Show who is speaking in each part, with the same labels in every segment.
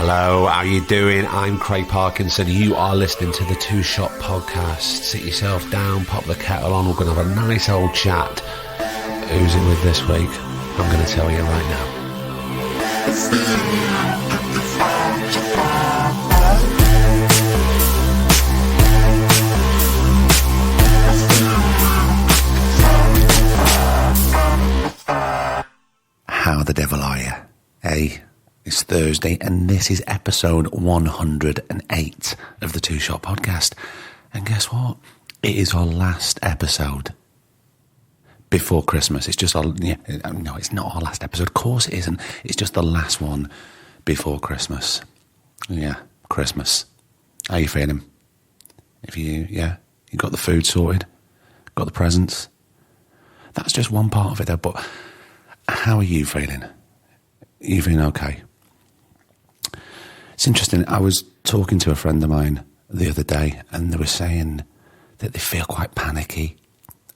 Speaker 1: Hello, how you doing? I'm Craig Parkinson. You are listening to the Two Shot Podcast. Sit yourself down, pop the kettle on. We're going to have a nice old chat. Who's it with this week? I'm going to tell you right now. How the devil are you? Hey, it's Thursday and this is episode 108 of the Two Shot Podcast. And guess what? It is our last episode before Christmas. It's just no, it's not our last episode. Of course it isn't. It's just the last one before Christmas. Yeah, Christmas. How are you feeling? You got the food sorted? Got the presents? That's just one part of it though, but how are you feeling? Are you feeling okay? It's interesting. I was talking to a friend of mine the other day and they were saying that they feel quite panicky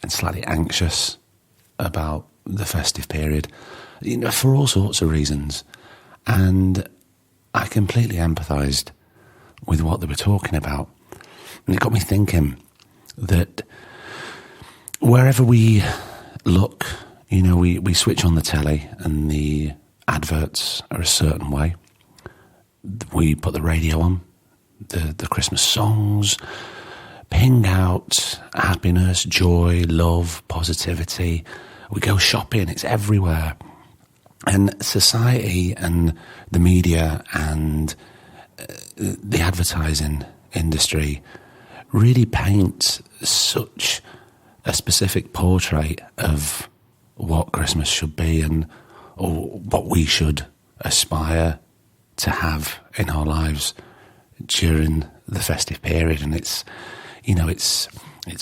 Speaker 1: and slightly anxious about the festive period, for all sorts of reasons. And I completely empathised with what they were talking about. And it got me thinking that wherever we look, we switch on the telly and the adverts are a certain way. We put the radio on, the Christmas songs, ping out happiness, joy, love, positivity. We go shopping, it's everywhere. And society and the media and the advertising industry really paint such a specific portrait of what Christmas should be or what we should aspire to have in our lives during the festive period. And it's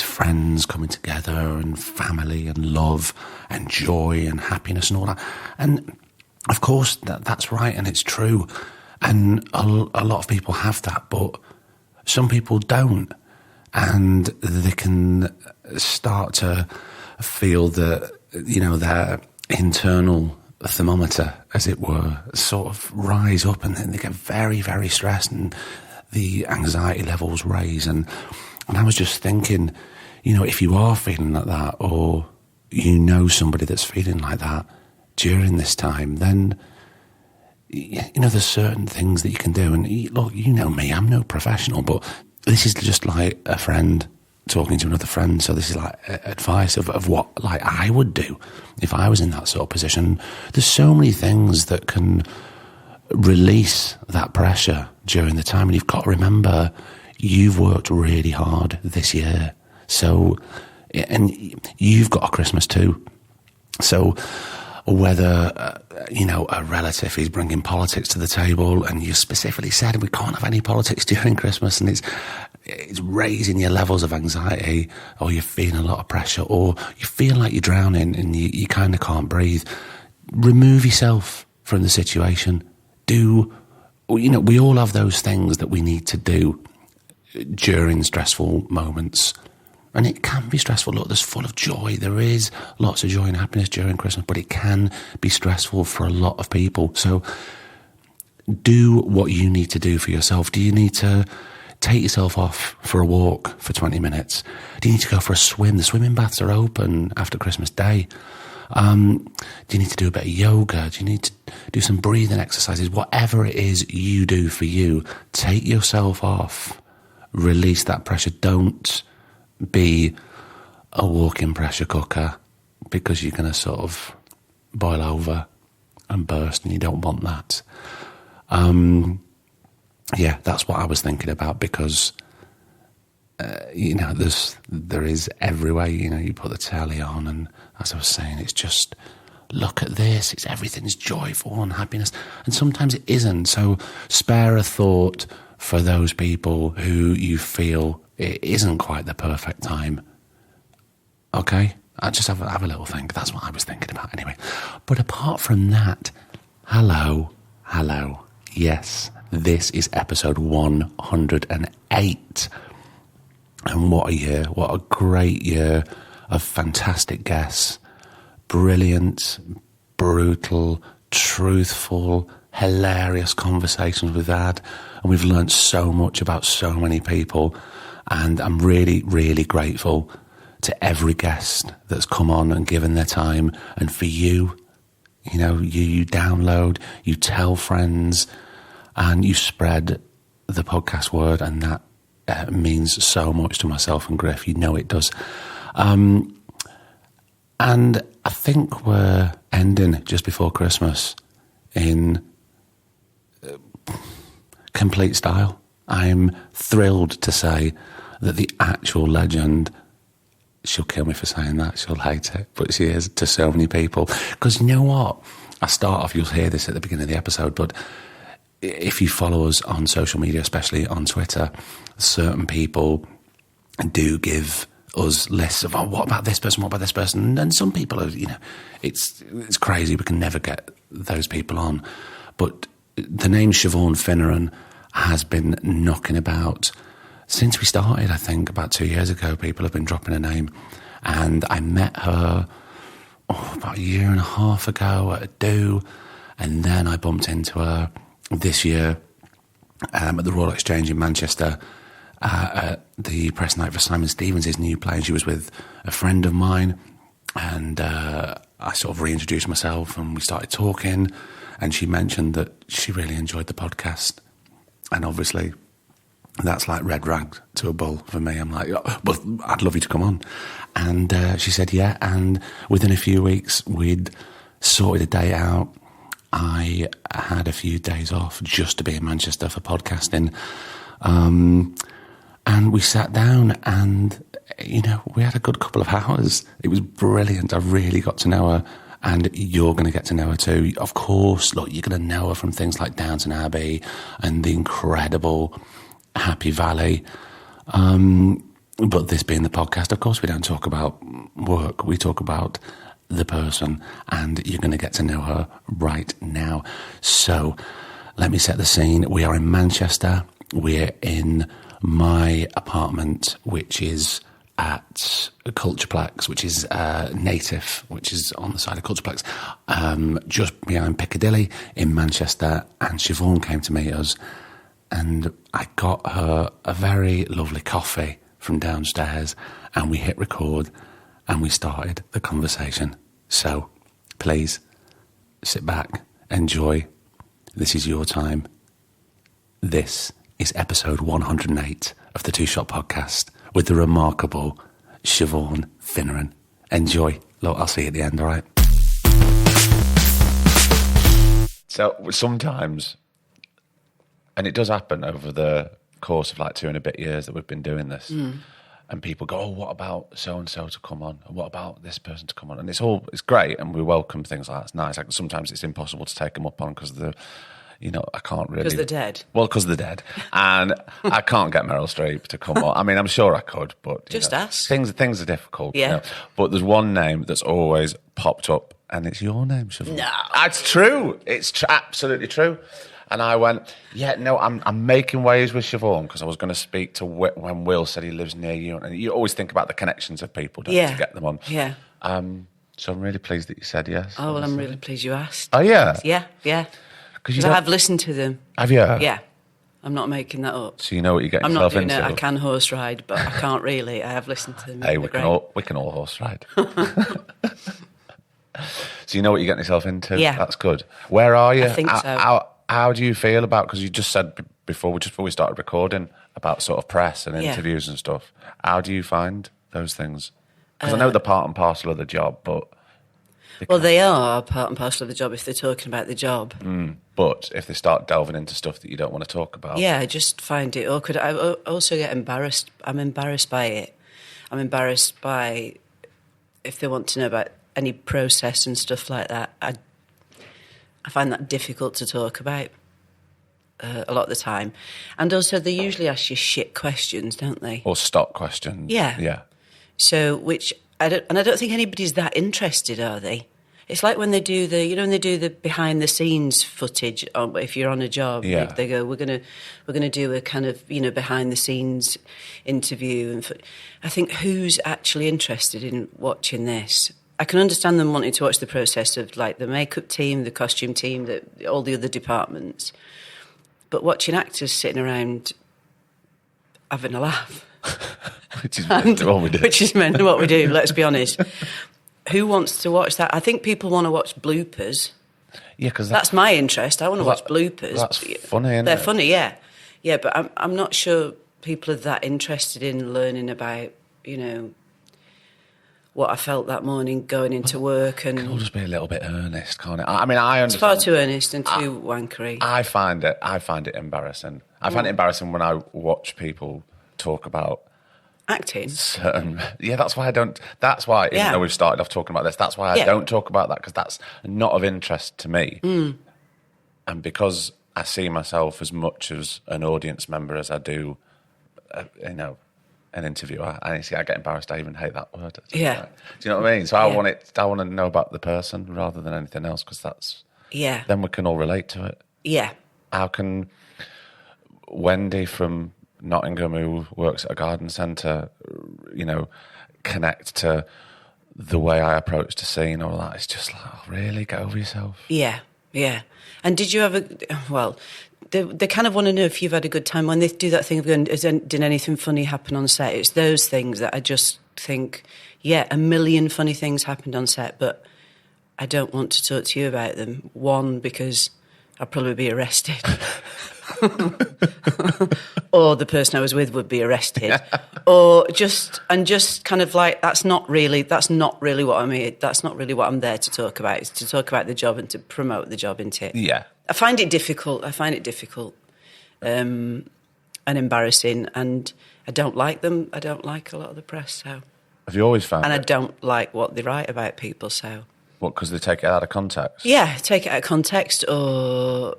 Speaker 1: friends coming together and family and love and joy and happiness and all that. And of course that's right and it's true. And a lot of people have that, but some people don't. And they can start to feel that, their internal thermometer, as it were, sort of rise up and then they get very, very stressed and the anxiety levels raise. And I was just thinking, if you are feeling like that or somebody that's feeling like that during this time, then, there's certain things that you can do. And look, me, I'm no professional, but this is just like a friend talking to another friend. So this is like advice of what I would do if I was in that sort of position. There's so many things that can release that pressure during the time. And you've got to remember, you've worked really hard this year. So, and you've got a Christmas too. So whether, a relative is bringing politics to the table and you specifically said we can't have any politics during Christmas and it's raising your levels of anxiety, or you're feeling a lot of pressure, or you feel like you're drowning and you kind of can't breathe, remove yourself from the situation. We all have those things that we need to do during stressful moments. And it can be stressful. Look, there's full of joy. There is lots of joy and happiness during Christmas, but it can be stressful for a lot of people. So do what you need to do for yourself. Do you need to take yourself off for a walk for 20 minutes? Do you need to go for a swim? The swimming baths are open after Christmas Day. Do you need to do a bit of yoga? Do you need to do some breathing exercises? Whatever it is you do for you, take yourself off. Release that pressure. Don't be a walking pressure cooker, because you're going to sort of boil over and burst, and you don't want that. That's what I was thinking about, because there is everywhere. You put the telly on, and as I was saying, it's just, look at this. Everything's joyful and happiness, and sometimes it isn't. So spare a thought for those people who you feel it isn't quite the perfect time. Okay? I just have a little think. That's what I was thinking about anyway. But apart from that, hello. Yes, this is episode 108. And what a year. What a great year of fantastic guests. Brilliant, brutal, truthful, hilarious conversations we've had, and we've learned so much about so many people. And I'm really, really grateful to every guest that's come on and given their time. And for you, you download, you tell friends, and you spread the podcast word, and that means so much to myself and Griff. You know it does. And I think we're ending just before Christmas in complete style. I'm thrilled to say that the actual legend, she'll kill me for saying that, she'll hate it, but she is to so many people. Because you know what? I start off, you'll hear this at the beginning of the episode, but if you follow us on social media, especially on Twitter, certain people do give us lists of, what about this person, what about this person? And some people are, it's crazy, we can never get those people on. But the name Siobhan Finneran has been knocking about since we started. I think about 2 years ago, people have been dropping her name. And I met her about a year and a half ago at a do, and then I bumped into her this year at the Royal Exchange in Manchester at the press night for Simon Stevens' new play, and she was with a friend of mine, and I sort of reintroduced myself and we started talking, and she mentioned that she really enjoyed the podcast, and obviously that's like red rag to a bull for me. I'm like, well, I'd love you to come on. And she said yeah, and within a few weeks we'd sorted a day out. I had a few days off just to be in Manchester for podcasting. And we sat down and, we had a good couple of hours. It was brilliant. I really got to know her, and you're going to get to know her too. Of course, look, you're going to know her from things like Downton Abbey and the incredible Happy Valley. But this being the podcast, of course, we don't talk about work. We talk about the person, and you're going to get to know her right now. So let me set the scene. We are in Manchester. We're in my apartment, which is at Cultureplex, which is Native, which is on the side of Cultureplex, just behind Piccadilly in Manchester. And Siobhan came to meet us, and I got her a very lovely coffee from downstairs, and we hit record and we started the conversation. So please sit back, enjoy. This is your time. This is episode 108 of the Two Shot Podcast with the remarkable Siobhan Finneran. Enjoy. Look, I'll see you at the end, all right? So sometimes, and it does happen over the course of like 2 and a bit years that we've been doing this, and people go, what about so-and-so to come on? And what about this person to come on? And it's great, and we welcome things like that. It's nice. Like, sometimes it's impossible to take them up on because I can't really...
Speaker 2: Because they're dead.
Speaker 1: Well, because they're dead. And I can't get Meryl Streep to come on. I mean, I'm sure I could, but...
Speaker 2: Just ask.
Speaker 1: Things are difficult.
Speaker 2: Yeah.
Speaker 1: But there's one name that's always popped up, and it's your name, Siobhan.
Speaker 2: No.
Speaker 1: It's true. It's absolutely true. And I went, I'm making waves with Siobhan because I was going to speak to when Will said he lives near you. And you always think about the connections of people, don't you, to get them on.
Speaker 2: Yeah.
Speaker 1: So I'm really pleased that you said yes.
Speaker 2: Oh, well, I'm really pleased you asked.
Speaker 1: Oh, yeah?
Speaker 2: Yeah. Because I have listened to them.
Speaker 1: Have you?
Speaker 2: Yeah. I'm not making that up.
Speaker 1: So you know what you're getting yourself into?
Speaker 2: I'm not doing it. I can horse ride, but I can't really. I have listened to them.
Speaker 1: Hey, we can all horse ride. So you know what you're getting yourself into?
Speaker 2: Yeah.
Speaker 1: That's good. Where are you?
Speaker 2: I think so.
Speaker 1: How do you feel about, because you just said before we started recording about sort of press and interviews and stuff. How do you find those things? Because I know they're part and parcel of the job, but...
Speaker 2: They are part and parcel of the job if they're talking about the job.
Speaker 1: But if they start delving into stuff that you don't want to talk about...
Speaker 2: Yeah, I just find it awkward. I also get embarrassed. I'm embarrassed by it. I'm embarrassed by if they want to know about any process and stuff like that. I find that difficult to talk about a lot of the time. And also, they usually ask you shit questions, don't they?
Speaker 1: Or stock questions.
Speaker 2: Yeah. So, I don't think anybody's that interested, are they? It's like when they do the behind the scenes footage. If you're on a job, they go, we're gonna do a kind of behind the scenes interview. And I think who's actually interested in watching this? I can understand them wanting to watch the process of like the makeup team, the costume team, all the other departments. But watching actors sitting around having a laugh,
Speaker 1: which is mainly what we do.
Speaker 2: Which is mainly what we do. Let's be honest. Who wants to watch that? I think people want to watch bloopers.
Speaker 1: Yeah, because
Speaker 2: that's my interest. I want to watch bloopers.
Speaker 1: That's funny, isn't
Speaker 2: They're
Speaker 1: it?
Speaker 2: funny, yeah. Yeah, but I'm not sure people are that interested in learning about, you know, what I felt that morning going into work. And
Speaker 1: it can all just be a little bit earnest, can't it? I mean, I understand.
Speaker 2: It's far too earnest and too wankery.
Speaker 1: I find it embarrassing. I find it embarrassing when I watch people talk about
Speaker 2: acting.
Speaker 1: Yeah, that's why I don't. That's why, even though we've started off talking about this, that's why I don't talk about that, because that's not of interest to me. And because I see myself as much as an audience member as I do, you know, an interviewer. I get embarrassed. I even hate that word.
Speaker 2: Yeah.
Speaker 1: Do you know what I mean? So I want to know about the person rather than anything else, because that's.
Speaker 2: Yeah.
Speaker 1: Then we can all relate to it.
Speaker 2: Yeah.
Speaker 1: How can Wendy from Nottingham, who works at a garden centre, you know, connect to the way I approached a scene or that? It's just like, oh, really? Get over yourself.
Speaker 2: Yeah, yeah. And did you ever, well, they kind of want to know if you've had a good time when they do that thing of going, did anything funny happen on set? It's those things that I just think, yeah, a million funny things happened on set, but I don't want to talk to you about them. One, because I'll probably be arrested. Or the person I was with would be arrested. Or just kind of like, that's not really what I'm here. That's not really what I'm there to talk about. It's to talk about the job and to promote the job, isn't it?
Speaker 1: Yeah.
Speaker 2: I find it difficult. And embarrassing, and I don't like them. I don't like a lot of the press. So.
Speaker 1: Have you always found?
Speaker 2: And I don't like what they write about people. So.
Speaker 1: What? Because they take it out of context.
Speaker 2: Yeah, take it out of context, or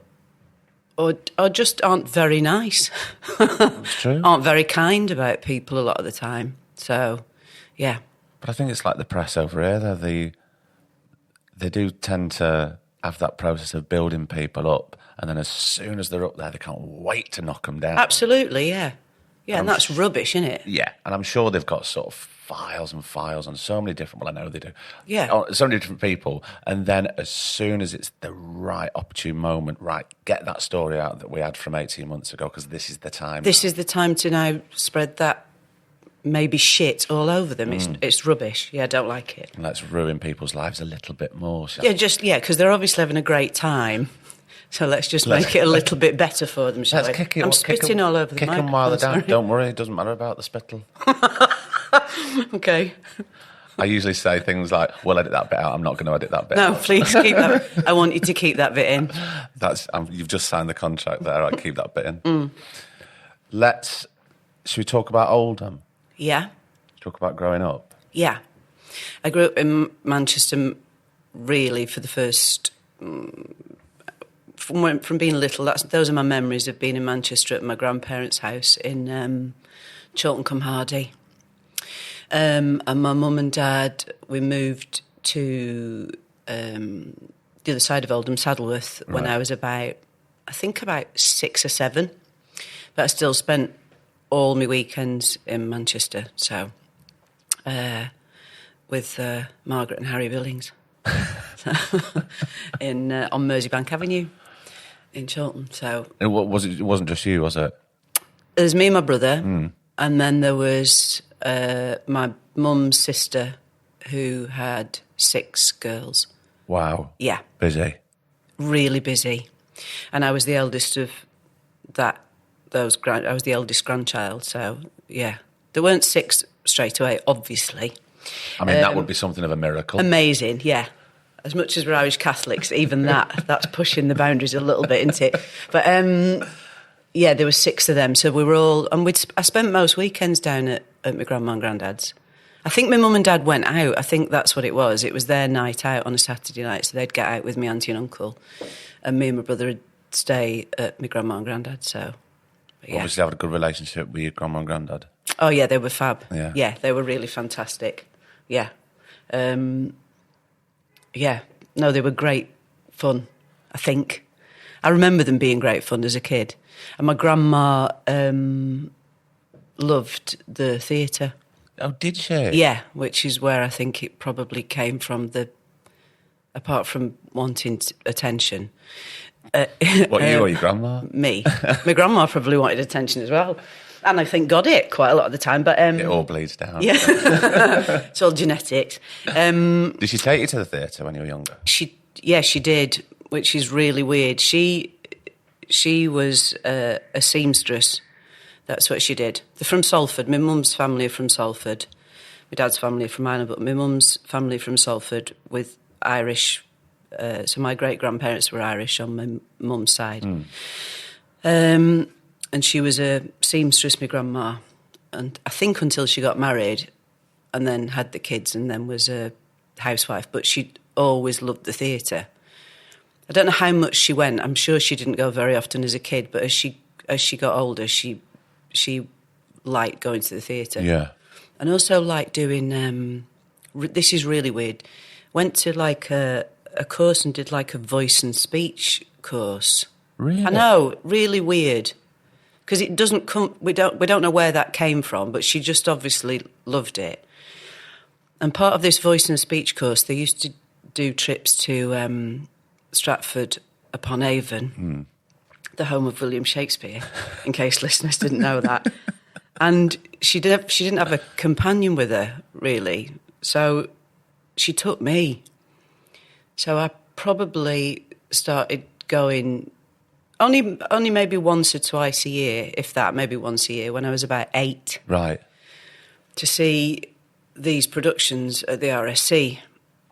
Speaker 2: just aren't very nice.
Speaker 1: That's true.
Speaker 2: Aren't very kind about people a lot of the time. So, yeah.
Speaker 1: But I think it's like the press over here. They do tend to have that process of building people up, and then as soon as they're up there, they can't wait to knock them down.
Speaker 2: Absolutely, yeah. Yeah, and that's rubbish, isn't it?
Speaker 1: Yeah, and I'm sure they've got sort of files and files on so many different, well, I know they do.
Speaker 2: Yeah.
Speaker 1: On so many different people, and then as soon as it's the right opportune moment, right, get that story out that we had from 18 months ago, because this is the time.
Speaker 2: This is the time to now spread that maybe shit all over them. It's rubbish. Yeah, I don't like it.
Speaker 1: And let's ruin people's lives a little bit more.
Speaker 2: Because they're obviously having a great time. So let's just make it a little bit better for them, shall we? I'm spitting all over the microphone.
Speaker 1: Kick them while they're down. Don't worry, it doesn't matter about the spittle.
Speaker 2: Okay.
Speaker 1: I usually say things like, we'll edit that bit out, I'm not going to edit that bit
Speaker 2: out. No,
Speaker 1: out.
Speaker 2: please keep that. I want you to keep that bit in.
Speaker 1: You've just signed the contract there, I keep that bit in. Should we talk about Oldham?
Speaker 2: Yeah.
Speaker 1: Talk about growing up?
Speaker 2: Yeah. I grew up in Manchester, really, for the first... From being little, those are my memories of being in Manchester at my grandparents' house in Chiltern-cum-Hardy. And my mum and dad, we moved to the other side of Oldham, Saddleworth, when I was about 6 or 7. But I still spent all my weekends in Manchester, so with Margaret and Harry Billings on Merseybank Avenue in Chiltern. So
Speaker 1: it wasn't just you, was it?
Speaker 2: There's me and my brother, and then there was my mum's sister, who had 6 girls.
Speaker 1: Wow.
Speaker 2: Yeah.
Speaker 1: Busy.
Speaker 2: Really busy. And I was the eldest of I was the eldest grandchild, so, yeah. There weren't 6 straight away, obviously.
Speaker 1: I mean, that would be something of a miracle.
Speaker 2: Amazing, yeah. As much as we're Irish Catholics, even that's pushing the boundaries a little bit, isn't it? But, yeah, there were 6 of them, so we were all... And I spent most weekends down at my grandma and granddad's. I think my mum and dad went out. I think that's what it was. It was their night out on a Saturday night, so they'd get out with me auntie and uncle, and me and my brother would stay at my grandma and granddad, so... Yeah.
Speaker 1: Obviously, have a good relationship with your grandma and granddad.
Speaker 2: Oh, yeah, they were fab.
Speaker 1: Yeah,
Speaker 2: they were really fantastic. Yeah. Yeah. No, they were great fun, I think. I remember them being great fun as a kid. And my grandma loved the theatre.
Speaker 1: Oh, did she?
Speaker 2: Yeah, which is where I think it probably came from, apart from wanting attention.
Speaker 1: What, you or your grandma?
Speaker 2: Me. My grandma probably wanted attention as well. And I think got it quite a lot of the time. But
Speaker 1: it all bleeds down.
Speaker 2: Yeah. It's all genetics.
Speaker 1: Did she take you to the theatre when you were younger?
Speaker 2: She did, which is really weird. She was a seamstress. That's what she did. They're from Salford. My mum's family are from Salford. My dad's family are from Ireland, but my mum's family from Salford with Irish. So my great-grandparents were Irish on my mum's side. And she was a seamstress, my grandma. And I think until she got married and then had the kids and then was a housewife. But she always loved the theatre. I don't know how much she went. I'm sure she didn't go very often as a kid. But as she got older, she liked going to the theatre.
Speaker 1: Yeah.
Speaker 2: And also liked doing... this is really weird. Went to like a course and did like a voice and speech course.
Speaker 1: Really?
Speaker 2: I know, really weird. Because it doesn't come... We don't know where that came from, but she just obviously loved it. And part of this voice and speech course, they used to do trips to Stratford upon Avon, the home of William Shakespeare, in case listeners didn't know that. And she didn't have a companion with her, really. So she took me. So I probably started going... Only maybe once or twice a year, if that, maybe once a year, when I was about 8.
Speaker 1: Right.
Speaker 2: To see these productions at the RSC.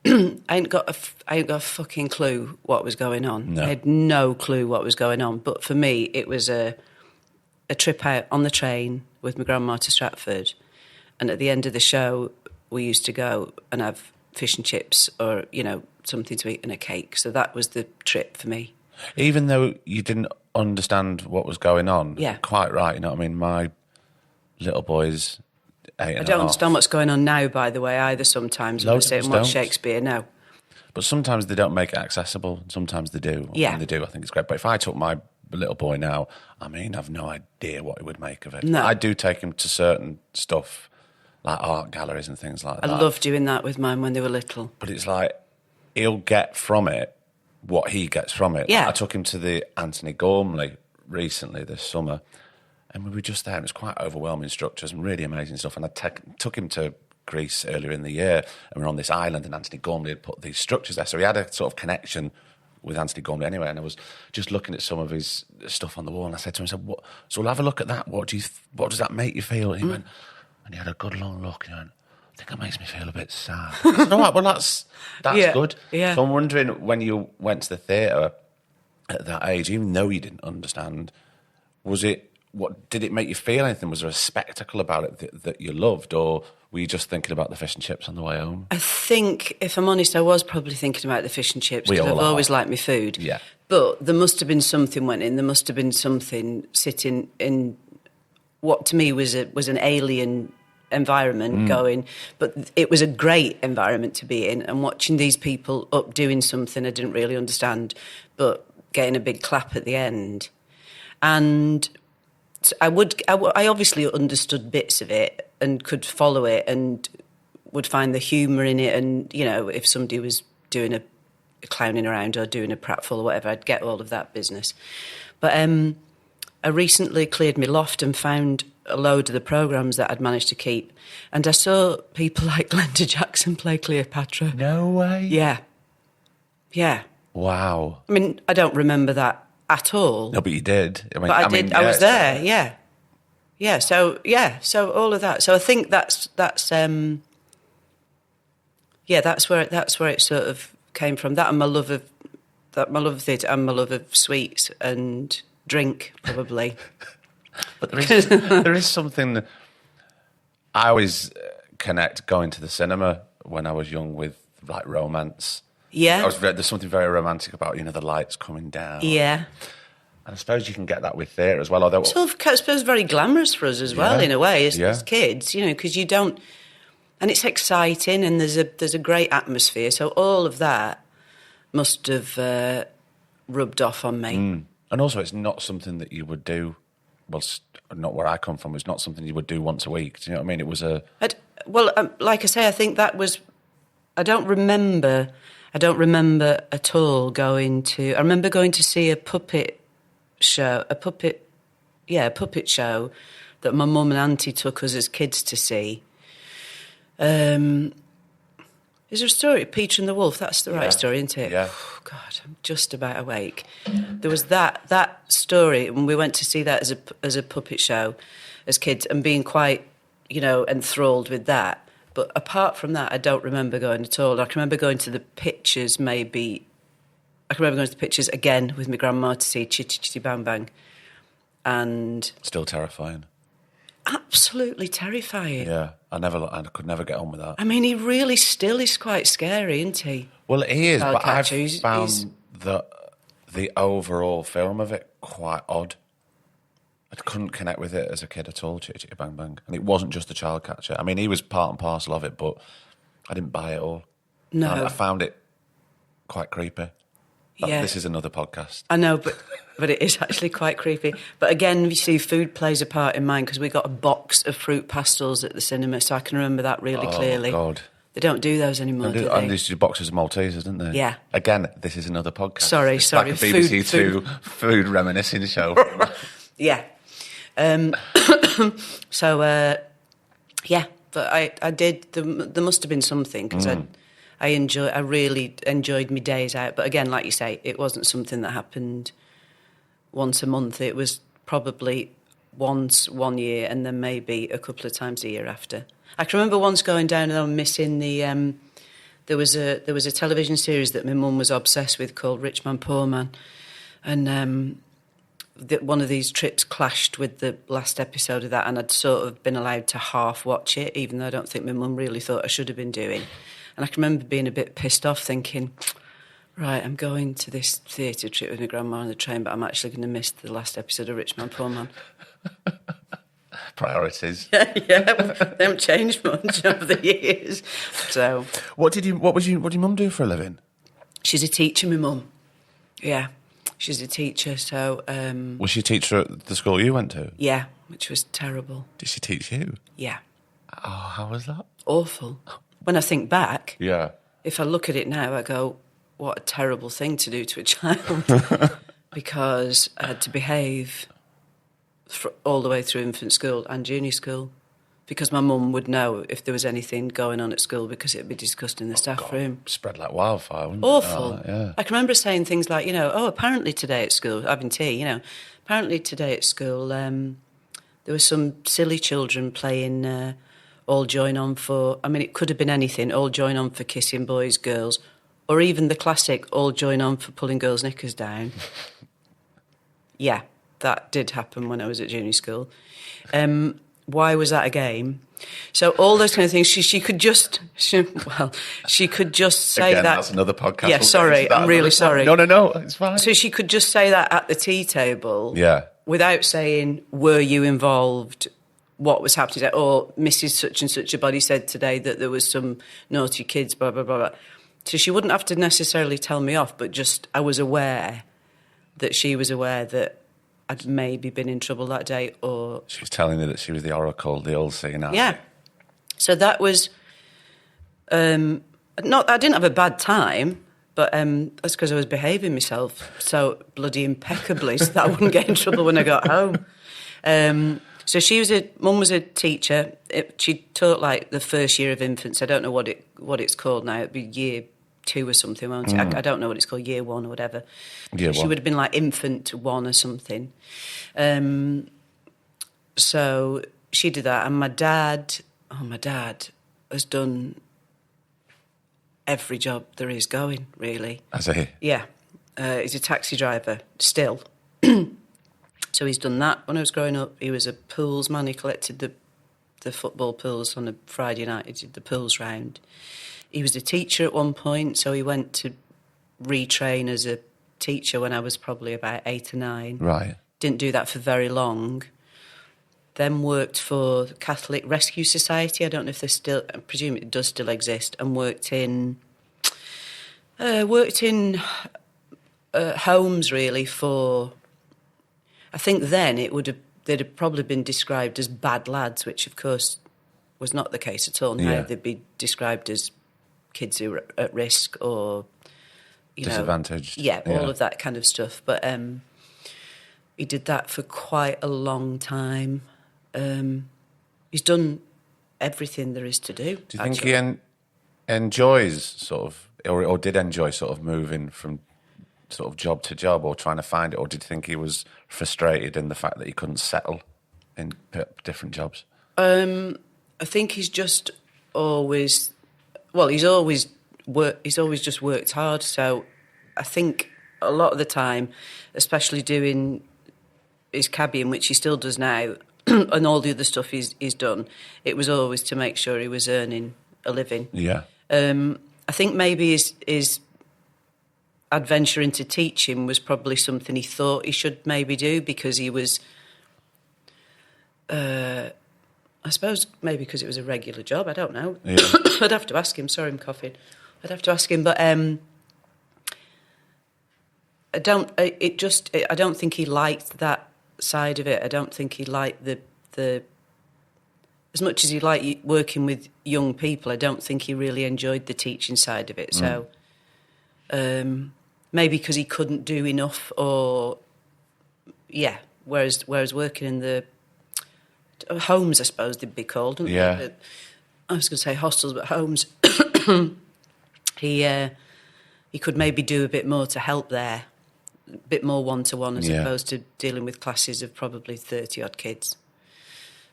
Speaker 2: I ain't got a fucking clue what was going on.
Speaker 1: No.
Speaker 2: I had no clue what was going on. But for me, it was a trip out on the train with my grandma to Stratford. And at the end of the show, we used to go and have fish and chips or, something to eat and a cake. So that was the trip for me.
Speaker 1: Even though you didn't understand what was going on,
Speaker 2: yeah,
Speaker 1: quite right. You know what I mean? My little boy's 8 and
Speaker 2: I don't understand what's going on now, by the way, either. Sometimes when I sit and watch Shakespeare now,
Speaker 1: but sometimes they don't make it accessible. Sometimes they do.
Speaker 2: Yeah,
Speaker 1: when they do, I think it's great. But if I took my little boy now, I've no idea what he would make of it.
Speaker 2: No.
Speaker 1: I do take him to certain stuff, like art galleries and things like that.
Speaker 2: I love doing that with mine when they were little.
Speaker 1: But it's like he'll get from it what he gets from it.
Speaker 2: Yeah.
Speaker 1: I took him to the Anthony Gormley recently this summer, and we were just there, and it was quite overwhelming structures and really amazing stuff. And I took him to Greece earlier in the year, and we were on this island, and Anthony Gormley had put these structures there, so he had a sort of connection with Anthony Gormley anyway. And I was just looking at some of his stuff on the wall, and I said to him, "What? So we'll have a look at that. What does that make you feel?" And he went, and he had a good long look, and he went, "I think it makes me feel a bit sad." I said, all right, well, that's
Speaker 2: yeah,
Speaker 1: good.
Speaker 2: Yeah.
Speaker 1: So I'm wondering, when you went to the theatre at that age, even though you didn't understand, did it make you feel anything? Was there a spectacle about it that you loved, or were you just thinking about the fish and chips on the way home?
Speaker 2: I think, if I'm honest, I was probably thinking about the fish and chips, because I've
Speaker 1: all
Speaker 2: always liked my food.
Speaker 1: Yeah.
Speaker 2: But there must have been something went in. There must have been something sitting in what to me was an alien environment going, but it was a great environment to be in, and watching these people up doing something I didn't really understand, but getting a big clap at the end. And I obviously understood bits of it and could follow it and would find the humour in it, and if somebody was doing a clowning around or doing a pratfall or whatever, I'd get all of that business. But I recently cleared my loft and found a load of the programmes that I'd managed to keep, and I saw people like Glenda Jackson play Cleopatra.
Speaker 1: No way.
Speaker 2: Yeah.
Speaker 1: Wow.
Speaker 2: I mean, I don't remember that at all.
Speaker 1: No, but you did.
Speaker 2: But I did. I was there. Yeah. So all of that. So I think that's where it sort of came from. That and my love of theatre and my love of sweets and drink, probably.
Speaker 1: But there is something that I always connect going to the cinema when I was young with, like, romance.
Speaker 2: Yeah.
Speaker 1: There's something very romantic about, the lights coming down.
Speaker 2: Yeah.
Speaker 1: And I suppose you can get that with theatre as well. Although,
Speaker 2: so I suppose very glamorous for us as well, in a way, as kids, because you don't... And it's exciting, and there's a great atmosphere. So all of that must have rubbed off on me.
Speaker 1: And also, it's not something that you would do... Well, not where I come from. It's not something you would do once a week. Do you know what I mean? It was a...
Speaker 2: Well, like I say, I think that was. I don't remember at all going to. I remember going to see a puppet show. A puppet show that my mum and auntie took us as kids to see. Is there a story, Peter and the Wolf? That's the right story, isn't it?
Speaker 1: Yeah.
Speaker 2: Oh, God, I'm just about awake. There was that story, and we went to see that as a puppet show as kids, and being quite, enthralled with that. But apart from that, I don't remember going at all. I can remember going to the pictures, maybe. I can remember going to the pictures again with my grandma to see Chitty Chitty Bang Bang. And
Speaker 1: Still terrifying.
Speaker 2: Absolutely terrifying.
Speaker 1: Yeah, I could never get on with that.
Speaker 2: I mean, he really still is quite scary, isn't he?
Speaker 1: Well, he is, but I've
Speaker 2: He's-
Speaker 1: found the overall film of it quite odd. I couldn't connect with it as a kid at all, Chitty Chitty Bang Bang. And it wasn't just a child catcher. I mean, he was part and parcel of it, but I didn't buy it all.
Speaker 2: No.
Speaker 1: I found it quite creepy.
Speaker 2: Yeah.
Speaker 1: This is another podcast.
Speaker 2: I know, but it is actually quite creepy. But again, you see, food plays a part in mine because we got a box of fruit pastels at the cinema, so I can remember that really clearly.
Speaker 1: Oh, God.
Speaker 2: They don't do those anymore, do
Speaker 1: And
Speaker 2: they?
Speaker 1: these boxes of Maltesers, didn't they?
Speaker 2: Yeah.
Speaker 1: Again, this is another podcast.
Speaker 2: Sorry.
Speaker 1: It's like a BBC Two food reminiscing show.
Speaker 2: Yeah. But I did. There must have been something because I really enjoyed my days out. But again, like you say, it wasn't something that happened once a month. It was probably once one year, and then maybe a couple of times a year after. I can remember once going down and missing the. There was a television series that my mum was obsessed with called Rich Man Poor Man, and one of these trips clashed with the last episode of that, and I'd sort of been allowed to half watch it, even though I don't think my mum really thought I should have been doing. And I can remember being a bit pissed off, thinking, right, I'm going to this theatre trip with my grandma on the train, but I'm actually going to miss the last episode of Rich Man Poor Man.
Speaker 1: Priorities.
Speaker 2: Yeah, they haven't changed much over the years. So,
Speaker 1: What did your mum do for a living?
Speaker 2: she's a teacher, my mum. Yeah, she's a teacher. So,
Speaker 1: Was she a teacher at the school you went to?
Speaker 2: yeah, which was terrible.
Speaker 1: Did she teach you?
Speaker 2: Yeah,
Speaker 1: Oh, how was that?
Speaker 2: awful. When I think back,
Speaker 1: Yeah.
Speaker 2: if I look at it now, I go, what a terrible thing to do to a child. Because I had to behave all the way through infant school and junior school. Because my mum would know if there was anything going on at school because it would be discussed in the staff room.
Speaker 1: Spread like wildfire, wouldn't it?
Speaker 2: Awful.
Speaker 1: Oh, yeah.
Speaker 2: I can remember saying things like, apparently today at school, having tea, apparently today at school, there were some silly children playing All Join On for, it could have been anything, All Join On for kissing boys, girls, or even the classic All Join On for pulling girls' knickers down. Yeah, that did happen when I was at junior school. Why was that a game? So all those kind of things. She could just say
Speaker 1: Again,
Speaker 2: that.
Speaker 1: That's another podcast.
Speaker 2: Yeah, sorry, I'm really sorry.
Speaker 1: No, it's fine.
Speaker 2: So she could just say that at the tea table.
Speaker 1: Yeah.
Speaker 2: Without saying, were you involved? What was happening? Or Mrs. Such and Such a body said today that there was some naughty kids, blah, blah, blah, blah. So she wouldn't have to necessarily tell me off, but just I was aware that she was aware that I'd maybe been in trouble that day, or...
Speaker 1: She was telling you that she was the oracle, the old seeing eye.
Speaker 2: Yeah. So that was... I didn't have a bad time, but that's because I was behaving myself so bloody impeccably so that I wouldn't get in trouble when I got home. So Mum was a teacher. She taught like the first year of infants. I don't know what it's called now. It'd be year 2 or something, won't it? I don't know what it's called, year 1 or whatever. She would have been like infant 1 or something. So she did that, and my dad has done every job there is going, really.
Speaker 1: Has he?
Speaker 2: Yeah. He's a taxi driver still. So he's done that. When I was growing up, he was a pools man. He collected the football pools on a Friday night. He did the pools round. He was a teacher at one point, so he went to retrain as a teacher when I was probably about 8 or 9.
Speaker 1: Right.
Speaker 2: Didn't do that for very long. Then worked for the Catholic Rescue Society. I don't know if they're still... I presume it does still exist. And worked in homes, really, for... I think then they'd have probably been described as bad lads, which, of course, was not the case at all. Now
Speaker 1: Yeah.
Speaker 2: they'd be described as kids who were at risk or,
Speaker 1: Disadvantaged.
Speaker 2: all of that kind of stuff. But he did that for quite a long time. He's done everything there is to do.
Speaker 1: Do you think he enjoys sort of, or did enjoy sort of moving from sort of job to job or trying to find it, or did you think he was frustrated in the fact that he couldn't settle in different jobs?
Speaker 2: I think he's just always, he's always just worked hard. So I think a lot of the time, especially doing his cabbie, which he still does now, and all the other stuff he's done, it was always to make sure he was earning a living.
Speaker 1: Yeah.
Speaker 2: I think maybe his adventure into teaching was probably something he thought he should maybe do because he was, I suppose maybe because it was a regular job. I don't know.
Speaker 1: Yeah.
Speaker 2: I'd have to ask him. Sorry, I'm coughing. I'd have to ask him, but I don't think he liked that side of it. I don't think he liked the as much as he liked working with young people. I don't think he really enjoyed the teaching side of it. So maybe because he couldn't do enough, or whereas working in the homes, I suppose they'd be called.
Speaker 1: Yeah.
Speaker 2: I was going to say hostels, but homes. He could maybe do a bit more to help there, a bit more one-to-one as opposed to dealing with classes of probably 30-odd kids.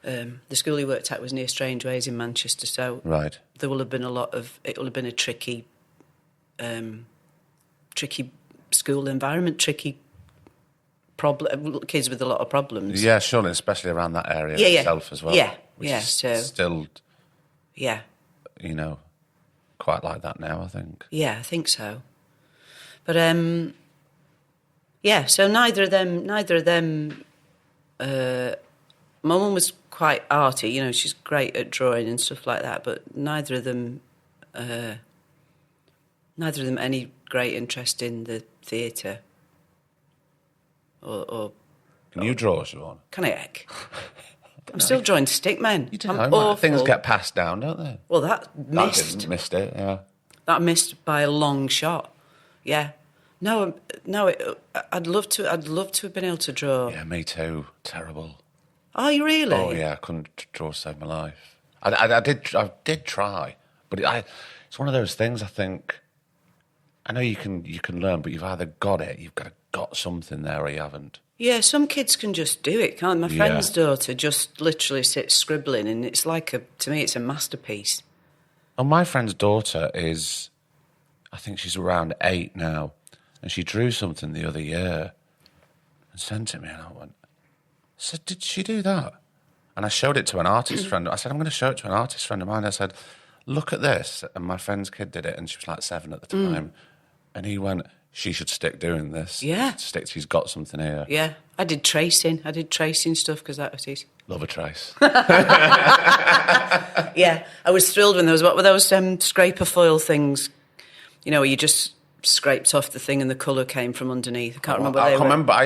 Speaker 2: The school he worked at was near Strangeways in Manchester, so there will have been it will have been a tricky school environment, tricky kids with a lot of problems.
Speaker 1: Yeah, surely, especially around that area itself as well.
Speaker 2: Yeah,
Speaker 1: which is still, quite like that now, I think.
Speaker 2: Yeah, I think so. But so neither of them. My mum was quite arty, she's great at drawing and stuff like that, but neither of them any great interest in the theatre. Or
Speaker 1: Can you draw, Siobhan?
Speaker 2: Can I, heck? I'm still drawing stick men.
Speaker 1: You don't. Things get passed down, don't they?
Speaker 2: Well, that missed.
Speaker 1: Missed it, yeah.
Speaker 2: That missed by a long shot. Yeah. No. I'd love to have been able to draw.
Speaker 1: Yeah, me too. Terrible.
Speaker 2: Are you really?
Speaker 1: Oh yeah, I couldn't draw to save my life. I did try, but it's one of those things. I think I know you can learn, but you've either got it, you've got something there, or you haven't.
Speaker 2: Yeah, some kids can just do it, can't they? My friend's daughter just literally sits scribbling, and it's to me, it's a masterpiece.
Speaker 1: Well, my friend's daughter is, I think she's around 8 now, and she drew something the other year and sent it me, and I said, did she do that? And I showed it to an artist friend. I said, I'm going to show it to an artist friend of mine. I said, look at this. And my friend's kid did it, and she was like 7 at the time. And he went, she should stick doing this.
Speaker 2: Yeah.
Speaker 1: She's got something here.
Speaker 2: Yeah. I did tracing stuff because that was his.
Speaker 1: Love a trace.
Speaker 2: Yeah. I was thrilled when there was scraper foil things, where you just scraped off the thing and the colour came from underneath. I can't remember.
Speaker 1: I can't remember.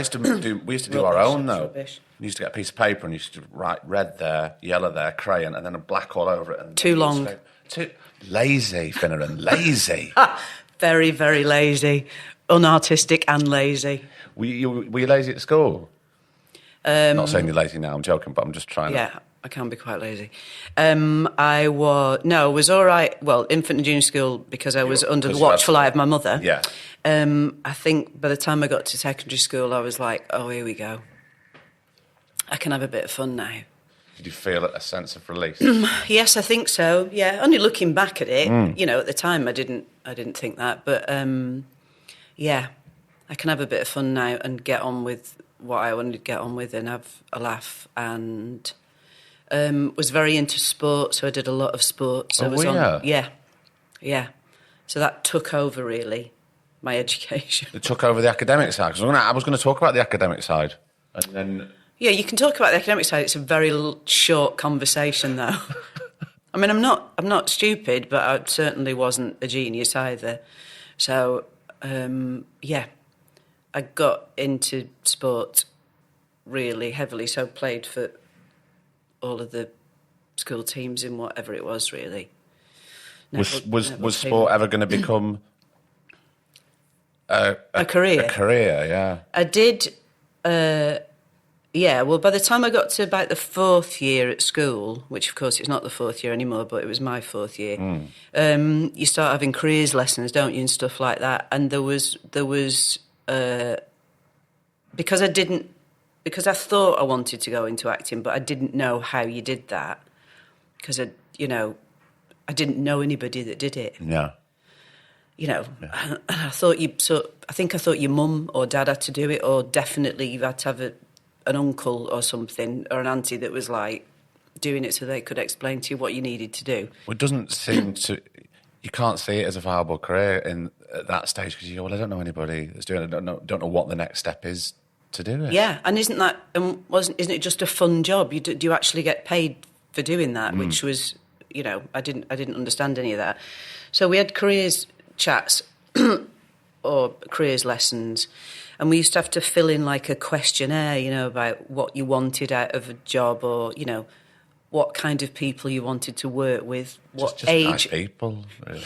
Speaker 1: We used to do our own though.
Speaker 2: Rubbish.
Speaker 1: We used to get a piece of paper and you used to write red there, yellow there, crayon, and then a black all over it. And
Speaker 2: too long.
Speaker 1: Too lazy, Finneran. Lazy.
Speaker 2: Very, very lazy. Unartistic and lazy.
Speaker 1: Were you lazy at school? Not saying you're lazy now. I'm joking, but I'm just trying.
Speaker 2: Yeah, I can be quite lazy. I was all right. Well, infant and junior school because I was under the watchful eye of my mother.
Speaker 1: Yeah.
Speaker 2: I think by the time I got to secondary school, I was like, oh, here we go. I can have a bit of fun now.
Speaker 1: Did you feel a sense of release?
Speaker 2: Yes, I think so. Yeah, only looking back at it, at the time I didn't think that, but yeah, I can have a bit of fun now and get on with what I wanted to get on with and have a laugh. And was very into sport, so I did a lot of sports. Yeah. So that took over really my education.
Speaker 1: It took over the academic side. 'Cause I was going to talk about the academic side, and then.
Speaker 2: Yeah, you can talk about the academic side. It's a very short conversation, though. I mean, I'm not stupid, but I certainly wasn't a genius either. So, I got into sport really heavily. So, played for all of the school teams in whatever it was, really.
Speaker 1: Was sport ever going to become a
Speaker 2: career?
Speaker 1: A career, yeah.
Speaker 2: I did. Yeah, well, by the time I got to about the 4th year at school, which of course it's not the 4th year anymore, but it was my 4th year, you start having careers lessons, don't you, and stuff like that. And there was because I thought I wanted to go into acting, but I didn't know how you did that because I didn't know anybody that did it.
Speaker 1: Yeah.
Speaker 2: And I thought I thought your mum or dad had to do it, or definitely you had to have an uncle or something, or an auntie that was like doing it so they could explain to you what you needed to do.
Speaker 1: Well, it doesn't seem to... You can't see it as a viable career at that stage because you go, well, I don't know anybody that's doing it. I don't know what the next step is to do it.
Speaker 2: Yeah, and isn't it just a fun job? Do you actually get paid for doing that? Which was, I didn't understand any of that. So we had careers chats or careers lessons, and we used to have to fill in like a questionnaire, about what you wanted out of a job, or what kind of people you wanted to work with, what
Speaker 1: just
Speaker 2: age.
Speaker 1: Nice people, really.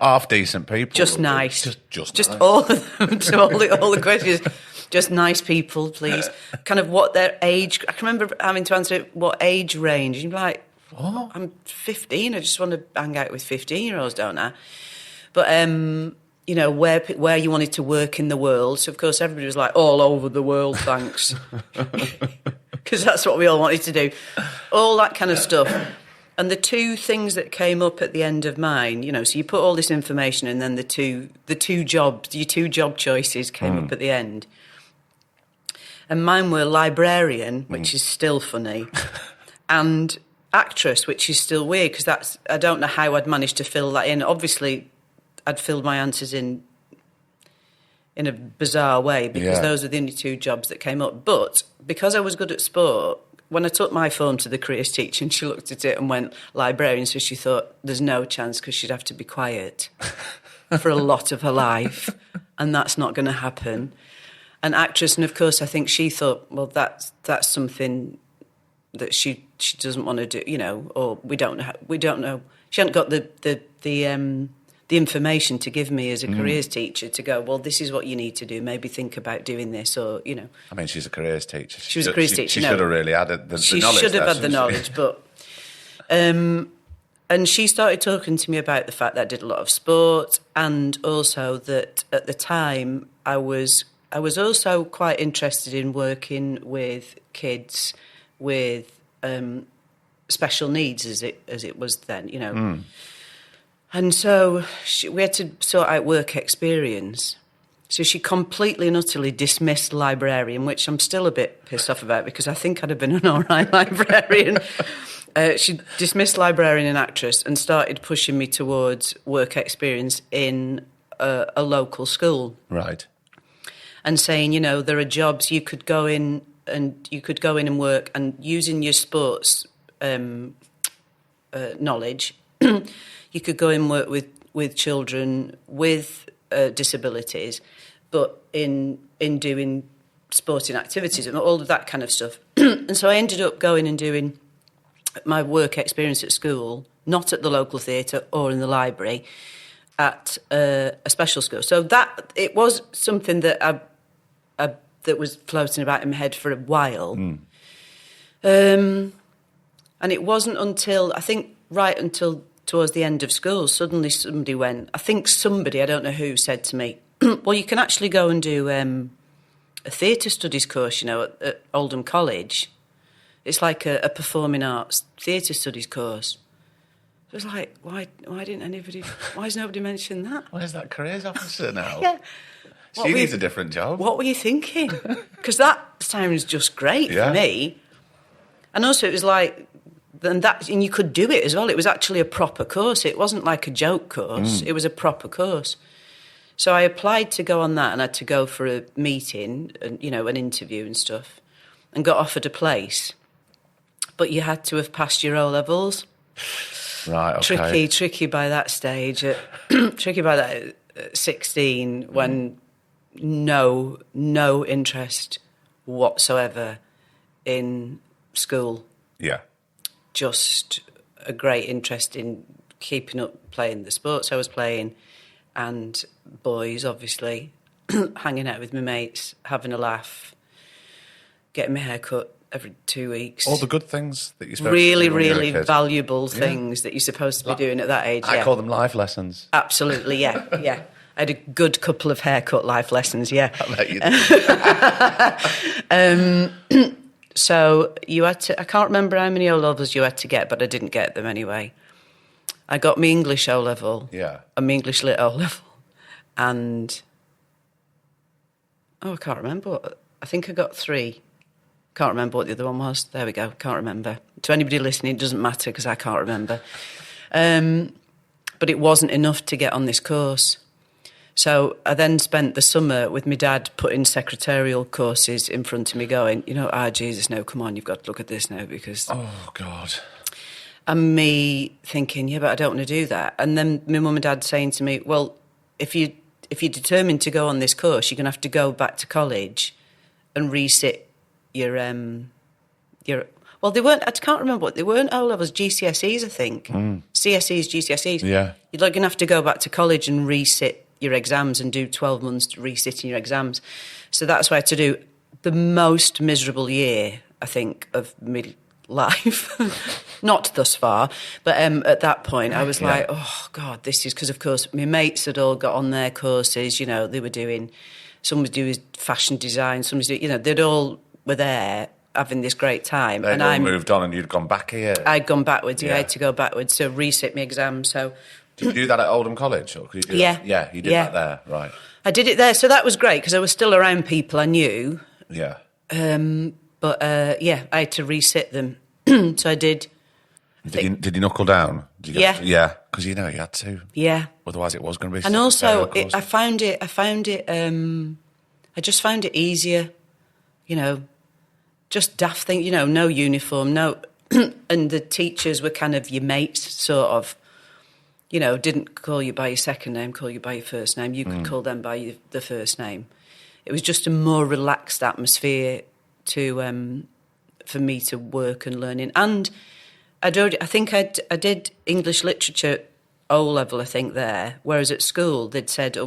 Speaker 1: Half decent people,
Speaker 2: just nice,
Speaker 1: just
Speaker 2: nice.
Speaker 1: All
Speaker 2: of them. To all the questions, just nice people, please. Kind of what their age. I can remember having to answer what age range. You'd be like,
Speaker 1: what?
Speaker 2: I'm 15. I just want to hang out with 15-year-olds, don't I? But where you wanted to work in the world. So of course everybody was like, all over the world, thanks. Because that's what we all wanted to do. All that kind of stuff. And the two things that came up at the end of mine, so you put all this information and then your two job choices came up at the end. And mine were librarian, which is still funny, and actress, which is still weird because I don't know how I'd managed to fill that in. Obviously, I'd filled my answers in a bizarre way because those were the only two jobs that came up. But because I was good at sport, when I took my form to the careers teacher and she looked at it and went librarian, so she thought there's no chance because she'd have to be quiet for a lot of her life, and that's not going to happen. And actress, and of course I think she thought, well, that's something that she doesn't want to do, or we don't know. She hadn't got the information to give me as a careers teacher to go, well, this is what you need to do. Maybe think about doing this, or
Speaker 1: I mean, she's a careers teacher.
Speaker 2: She was a careers teacher.
Speaker 1: She should have really added the knowledge.
Speaker 2: She should have had the knowledge, but. And she started talking to me about the fact that I did a lot of sport, and also that at the time I was also quite interested in working with kids with special needs, as it was then, And so we had to sort out work experience. So she completely and utterly dismissed librarian, which I'm still a bit pissed off about because I think I'd have been an all right librarian. She dismissed librarian and actress and started pushing me towards work experience in a local school.
Speaker 1: Right.
Speaker 2: And saying, there are jobs you could go in and work, and using your sports knowledge, you could go and work with children with disabilities, but in doing sporting activities and all of that kind of stuff. And so I ended up going and doing my work experience at school, not at the local theatre or in the library, at a special school. So that it was something that that was floating about in my head for a while. And it wasn't until, I think, right until towards the end of school, suddenly somebody went, I don't know who, said to me, well, you can actually go and do a theatre studies course, at Oldham College. It's like a performing arts theatre studies course. It was like, why has nobody mentioned that?
Speaker 1: Where's that careers officer now?
Speaker 2: Yeah.
Speaker 1: She needs a different job.
Speaker 2: What were you thinking? Because that sounds just great for me. And also it was like, and you could do it as well. It was actually a proper course. It wasn't like a joke course. It was a proper course. So I applied to go on that, and I had to go for a meeting and, an interview and stuff, and got offered a place. But you had to have passed your O-levels.
Speaker 1: Right, okay.
Speaker 2: Tricky by that stage. Tricky by that at 16, when no interest whatsoever in school.
Speaker 1: Yeah.
Speaker 2: just a great interest in keeping up playing the sports I was playing, and boys, obviously, hanging out with my mates, having a laugh, getting my hair cut every 2 weeks.
Speaker 3: All the good things that you're supposed
Speaker 2: really,
Speaker 3: to do when you're a
Speaker 2: really
Speaker 3: kid.
Speaker 2: valuable things that you're supposed to be doing at that age.
Speaker 3: I call them life lessons.
Speaker 2: Absolutely, yeah. I had a good couple of haircut life lessons, yeah.
Speaker 3: I bet you did.
Speaker 2: So you had to, I can't remember how many O-levels you had to get, but I didn't get them anyway. I got my English O-level.
Speaker 3: Yeah.
Speaker 2: And my English Lit O-level. And, I can't remember. I think I got 3. Can't remember what the other one was. There we go. Can't remember. To anybody listening, it doesn't matter because I can't remember. But it wasn't enough to get on this course. So I then spent the summer with my dad putting secretarial courses in front of me going, Jesus, no, come on, you've got to look at this now because...
Speaker 3: Oh, God.
Speaker 2: And me thinking, yeah, but I don't want to do that. And then my mum and dad saying to me, well, if you're determined to go on this course, you're going to have to go back to college and resit your well, they weren't, I can't remember what, they weren't O-levels, GCSEs, I think. CSEs, GCSEs.
Speaker 3: Yeah.
Speaker 2: You're going to have to go back to college and resit your exams and do 12 months resitting your exams. So that's why I had to do the most miserable year, I think, of my life. Not thus far, but at that point I was like, oh, God, this is... Because, of course, my mates had all got on their courses, they were doing... Some was doing fashion design, some was doing... they'd all were there having this great time.
Speaker 3: They'd all moved on and you'd gone back here.
Speaker 2: I'd gone backwards, I had to go backwards, so resit my exams, so...
Speaker 3: Did you do that at Oldham College? Or could you do that? Yeah, you did that there, right.
Speaker 2: I did it there, so that was great, because I was still around people I knew.
Speaker 3: Yeah.
Speaker 2: But I had to resit them. So I did.
Speaker 3: Did you knuckle down? Did you yeah, because you had to.
Speaker 2: Yeah.
Speaker 3: Otherwise it was going to be...
Speaker 2: And also, I just found it easier, just daft thing, no uniform, no... And the teachers were kind of your mates, sort of. Didn't call you by your second name, call you by your first name. You could call them by the first name. It was just a more relaxed atmosphere for me to work and learn in. And I did English literature O-level, I think, there, whereas at school they'd said,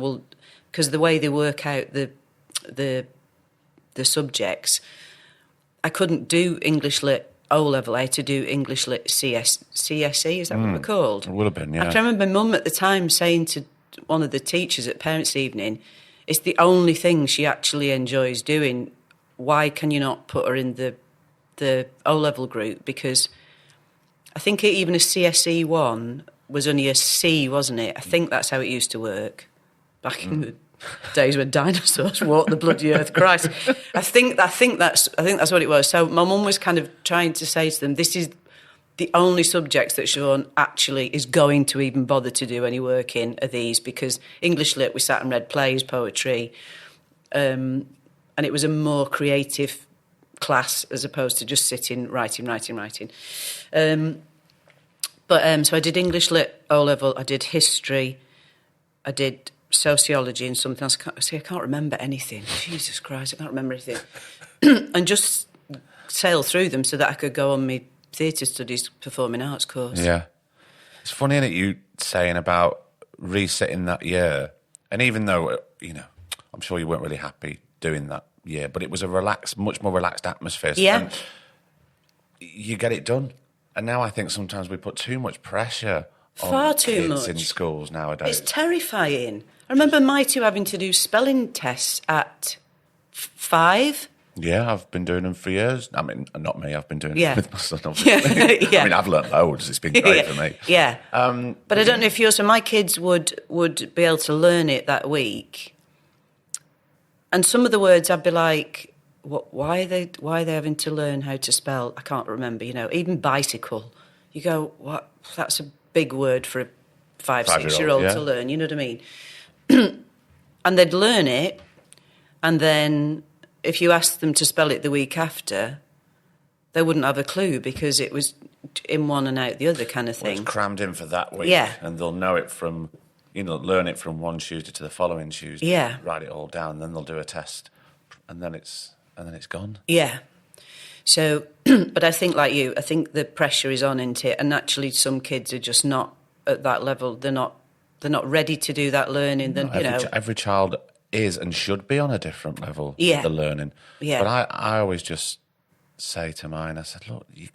Speaker 2: because the way they work out the subjects, I couldn't do English lit O-level, I had to do English Lit CSE, is that what we're called?
Speaker 3: It would have been, yeah.
Speaker 2: I can remember Mum at the time saying to one of the teachers at Parents' Evening, it's the only thing she actually enjoys doing. Why can you not put her in the O-level group? Because I think even a CSE 1 was only a C, wasn't it? I think that's how it used to work back in the days when dinosaurs walked the bloody earth. Christ, I think that's what it was. So my mum was kind of trying to say to them, this is the only subjects that Siobhan actually is going to even bother to do any work in are these, because English Lit, we sat and read plays, poetry, and it was a more creative class as opposed to just sitting, writing. So I did English Lit O-level, I did history, I did sociology and something else. I can't remember anything. Jesus Christ, I can't remember anything. And just sail through them so that I could go on my theatre studies performing arts course.
Speaker 3: Yeah. It's funny, isn't it, you saying about resetting that year. And even though, I'm sure you weren't really happy doing that year, but it was a much more relaxed atmosphere.
Speaker 2: Yeah.
Speaker 3: You get it done. And now I think sometimes we put too much pressure
Speaker 2: Far
Speaker 3: on
Speaker 2: too
Speaker 3: kids
Speaker 2: much.
Speaker 3: in schools nowadays.
Speaker 2: It's terrifying. I remember my two having to do spelling tests at 5.
Speaker 3: Yeah, I've been doing them for years. I mean, not me, I've been doing
Speaker 2: Yeah.
Speaker 3: it with my son, obviously.
Speaker 2: Yeah.
Speaker 3: I mean, I've learnt loads. It's been great for me.
Speaker 2: Yeah. But I don't know if yours... So my kids would be able to learn it that week. And some of the words I'd be like, why are they having to learn how to spell? I can't remember, even bicycle. You go, what? That's a big word for a 5-6-year-old
Speaker 3: yeah.
Speaker 2: to learn, you know what I mean? And they'd learn it, and then if you asked them to spell it the week after, they wouldn't have a clue because it was in one and out the other kind of thing.
Speaker 3: Well, it's crammed in for that week.
Speaker 2: Yeah.
Speaker 3: And they'll know it from, learn it from one Tuesday to the following Tuesday.
Speaker 2: Yeah.
Speaker 3: Write it all down, then they'll do a test, and then it's gone.
Speaker 2: Yeah. So, but I think like you, I think the pressure is on, isn't it? And actually some kids are just not at that level. They're not ready to do that learning. Then,
Speaker 3: Every child is and should be on a different level.
Speaker 2: Yeah.
Speaker 3: The learning.
Speaker 2: Yeah.
Speaker 3: But I always just say to mine, I said, look, you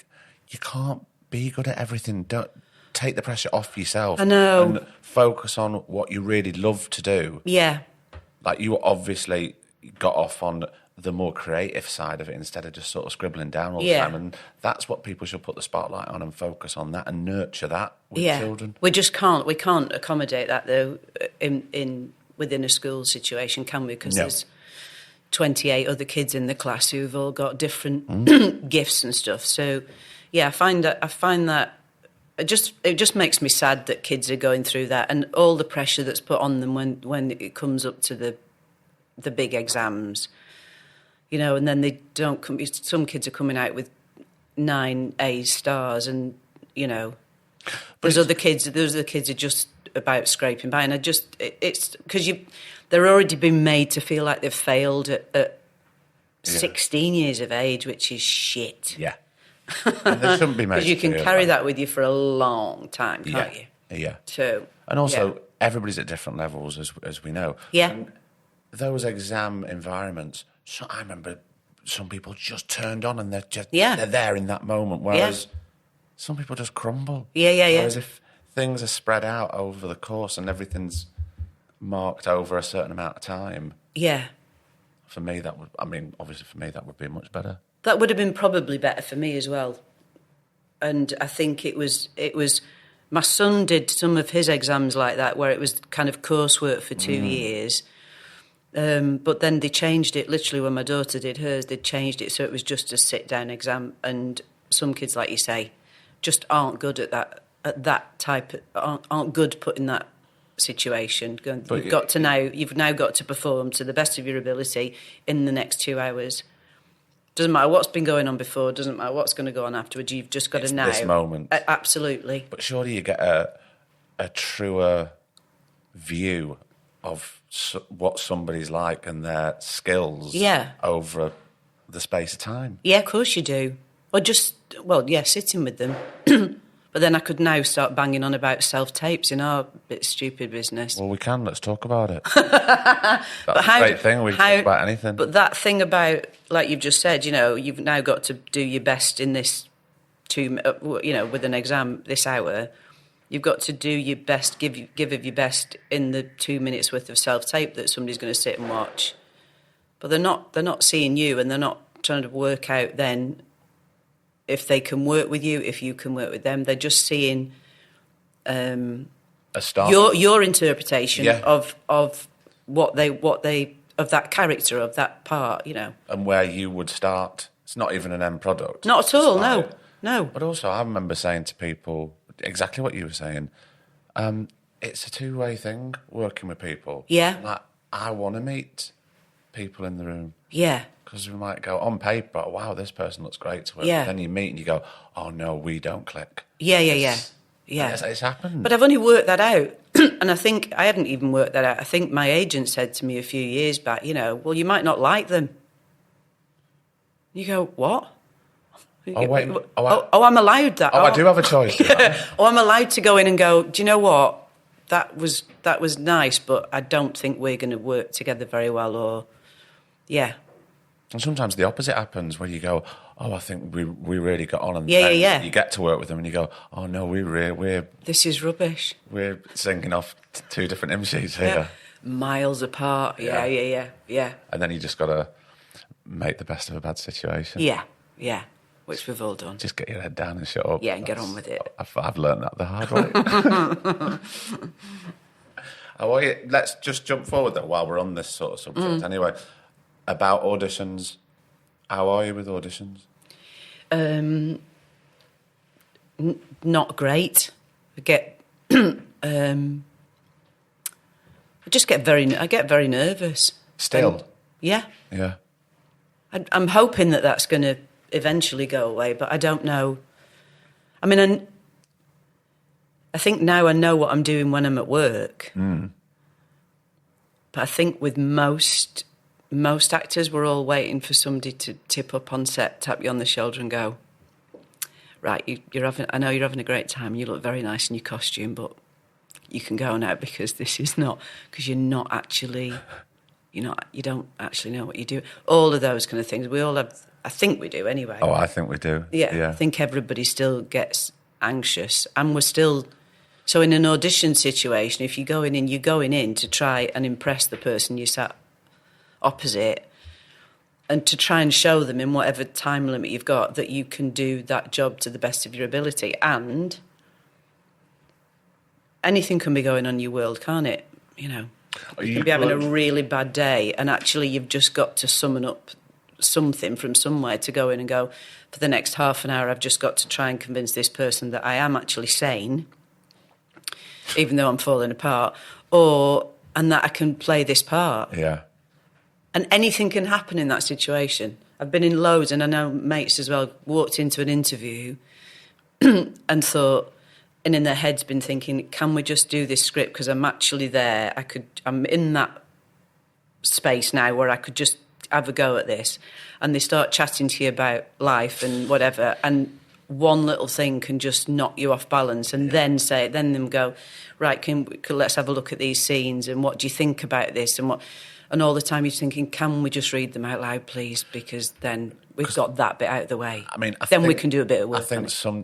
Speaker 3: can't be good at everything. Don't take the pressure off yourself.
Speaker 2: I know.
Speaker 3: And focus on what you really love to do.
Speaker 2: Yeah.
Speaker 3: Like you obviously got off on the more creative side of it instead of just sort of scribbling down all the time. And that's what people should put the spotlight on and focus on that and nurture that with children.
Speaker 2: We can't accommodate that though within a school situation, can we? Because there's 28 other kids in the class who've all got different gifts and stuff. So yeah, I find that it just makes me sad that kids are going through that and all the pressure that's put on them when it comes up to the big exams. And then they don't come. Some kids are coming out with 9 A stars, and there's other kids are just about scraping by, and it's because they're already been made to feel like they've failed at 16 years of age, which is shit.
Speaker 3: Yeah, and they shouldn't be made.
Speaker 2: Because you can carry that with you for a long time, can't you?
Speaker 3: Yeah.
Speaker 2: So,
Speaker 3: and also everybody's at different levels, as we know.
Speaker 2: Yeah.
Speaker 3: And those exam environments. So I remember some people just turned on and they're there in that moment, whereas some people just crumble.
Speaker 2: Yeah.
Speaker 3: Whereas if things are spread out over the course and everything's marked over a certain amount of time, for me that would be much better.
Speaker 2: That would have been probably better for me as well. And I think it was. My son did some of his exams like that, where it was kind of coursework for 2 years. But then they changed it, literally when my daughter did hers, they changed it so it was just a sit-down exam, and some kids, like you say, just aren't good at that type, aren't good put in that situation. You've now got to perform to the best of your ability in the next 2 hours. Doesn't matter what's been going on before, doesn't matter what's going to go on afterwards, you've just got to now.
Speaker 3: This moment.
Speaker 2: Absolutely.
Speaker 3: But surely you get a truer view of what somebody's like and their skills over the space of time.
Speaker 2: Yeah, of course you do. Or sitting with them. But then I could now start banging on about self-tapes in our bit stupid business.
Speaker 3: Well, we can. Let's talk about it. That's a great thing. We can talk about anything.
Speaker 2: But that thing about, like you've just said, you've now got to do your best in this with an exam this hour. You've got to do your best, give of your best in the 2 minutes worth of self-tape that somebody's going to sit and watch. But they're not seeing you, and they're not trying to work out then if they can work with you, if you can work with them. They're just seeing
Speaker 3: a start.
Speaker 2: Your interpretation of what they of that character, of that part,
Speaker 3: and where you would start. It's not even an end product.
Speaker 2: Not at all. No.
Speaker 3: But also, I remember saying to people exactly what you were saying. It's a two-way thing working with people.
Speaker 2: Yeah.
Speaker 3: Like, I want to meet people in the room.
Speaker 2: Yeah.
Speaker 3: Because we might go on paper, wow, this person looks great to work.
Speaker 2: Yeah.
Speaker 3: Then you meet and you go, oh no, we don't click.
Speaker 2: Yeah.
Speaker 3: It's happened.
Speaker 2: But I've only worked that out. And I think I hadn't even worked that out. I think my agent said to me a few years back, well, you might not like them. You go, what?
Speaker 3: Oh, wait.
Speaker 2: I'm allowed that.
Speaker 3: I do have a choice.
Speaker 2: I'm allowed to go in and go, do you know what? That was nice, but I don't think we're going to work together very well, And
Speaker 3: sometimes the opposite happens, where you go, oh, I think we really got on. And you get to work with them and you go, oh, no, we're
Speaker 2: this is rubbish.
Speaker 3: We're singing off two different hymn sheets here.
Speaker 2: Miles apart. Yeah.
Speaker 3: And then you just got to make the best of a bad situation.
Speaker 2: Yeah. Which we've all done.
Speaker 3: Just get your head down and shut up.
Speaker 2: Yeah, and get on with it.
Speaker 3: I've learned that the hard way. Let's just jump forward, though, while we're on this sort of subject. Anyway, about auditions. How are you with auditions?
Speaker 2: Not great. I get... I get very nervous.
Speaker 3: Still?
Speaker 2: Yeah.
Speaker 3: Yeah.
Speaker 2: I'm hoping that that's going to eventually go away, but I don't know. I mean, I think now I know what I'm doing when I'm at work. But I think with most most actors were all waiting for somebody to tip up on set, tap you on the shoulder and go, right, I know you're having a great time, you look very nice in your costume, but you can go now because this is not, because you don't actually know what you do. All of those kind of things. We all have, I think we do anyway.
Speaker 3: Oh, I think we do.
Speaker 2: Yeah. I think everybody still gets anxious, and we're still, so in an audition situation, if you're going in to try and impress the person you sat opposite, and to try and show them in whatever time limit you've got that you can do that job to the best of your ability. And anything can be going on in your world, can't it? You can be having a really bad day, and actually you've just got to summon up something from somewhere to go in and go, for the next half an hour, I've just got to try and convince this person that I am actually sane, even though I'm falling apart, and that I can play this part.
Speaker 3: Yeah.
Speaker 2: And anything can happen in that situation. I've been in loads, and I know mates as well, walked into an interview and thought, and in their heads been thinking, can we just do this script? Because I'm actually there. I'm in that space now where I could just have a go at this. And they start chatting to you about life and whatever, and one little thing can just knock you off balance, and then them go, right, let's have a look at these scenes, and what do you think about this, and all the time you're thinking, can we just read them out loud, please? Because then we've got that bit out of the way.
Speaker 3: I mean,
Speaker 2: we can do a bit of work.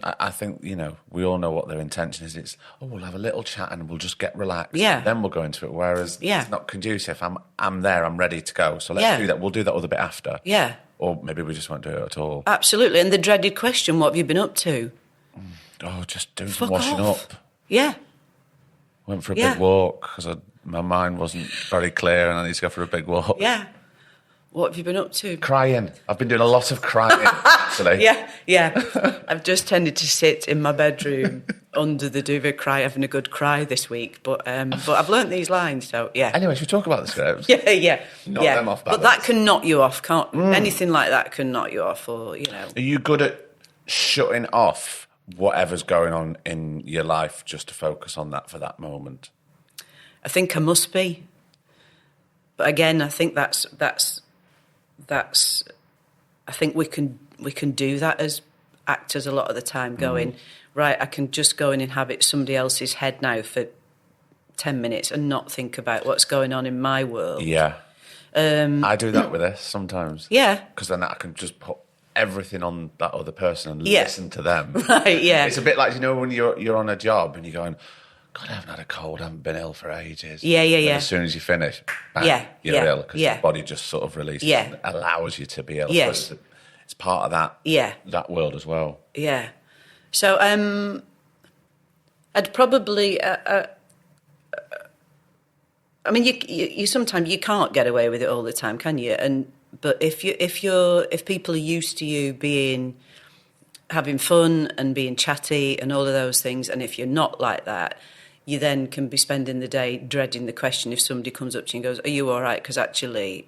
Speaker 3: I think we all know what their intention is. It's we'll have a little chat and we'll just get relaxed.
Speaker 2: Yeah.
Speaker 3: Then we'll go into it. Whereas it's not conducive. I'm there. I'm ready to go. So let's do that. We'll do that other bit after.
Speaker 2: Yeah.
Speaker 3: Or maybe we just won't do it at all.
Speaker 2: Absolutely. And the dreaded question: what have you been up to?
Speaker 3: Oh, just doing some washing up.
Speaker 2: Yeah.
Speaker 3: Went for a big walk because my mind wasn't very clear and I need to go for a big walk.
Speaker 2: Yeah. What have you been up to?
Speaker 3: Crying. I've been doing a lot of crying, actually.
Speaker 2: Yeah. I've just tended to sit in my bedroom under the duvet having a good cry this week. But I've learnt these lines, so yeah.
Speaker 3: Anyway, should we talk about the scripts?
Speaker 2: Yeah.
Speaker 3: Knock them off balance.
Speaker 2: But that can knock you off, can't anything like that can knock you off, or,
Speaker 3: Are you good at shutting off whatever's going on in your life just to focus on that for that moment?
Speaker 2: I think I must be. But again, I think that's I think we can do that as actors a lot of the time, going, right, I can just go and inhabit somebody else's head now for 10 minutes and not think about what's going on in my world.
Speaker 3: Yeah. I do that with this sometimes.
Speaker 2: Yeah.
Speaker 3: Because then I can just put everything on that other person and listen to them.
Speaker 2: Right, yeah.
Speaker 3: It's a bit like, when you're on a job and you're going, God, I haven't had a cold, I haven't been ill for ages.
Speaker 2: Yeah.
Speaker 3: As soon as you finish, bang, you're ill, because your body just sort of releases and allows you to be ill.
Speaker 2: Yes.
Speaker 3: So it's part of that world as well.
Speaker 2: Yeah. So I'd probably... I mean, you sometimes you can't get away with it all the time, can you? But if people are used to you having fun and being chatty and all of those things, and if you're not like that, you then can be spending the day dreading the question if somebody comes up to you and goes, "Are you all right?" Because actually,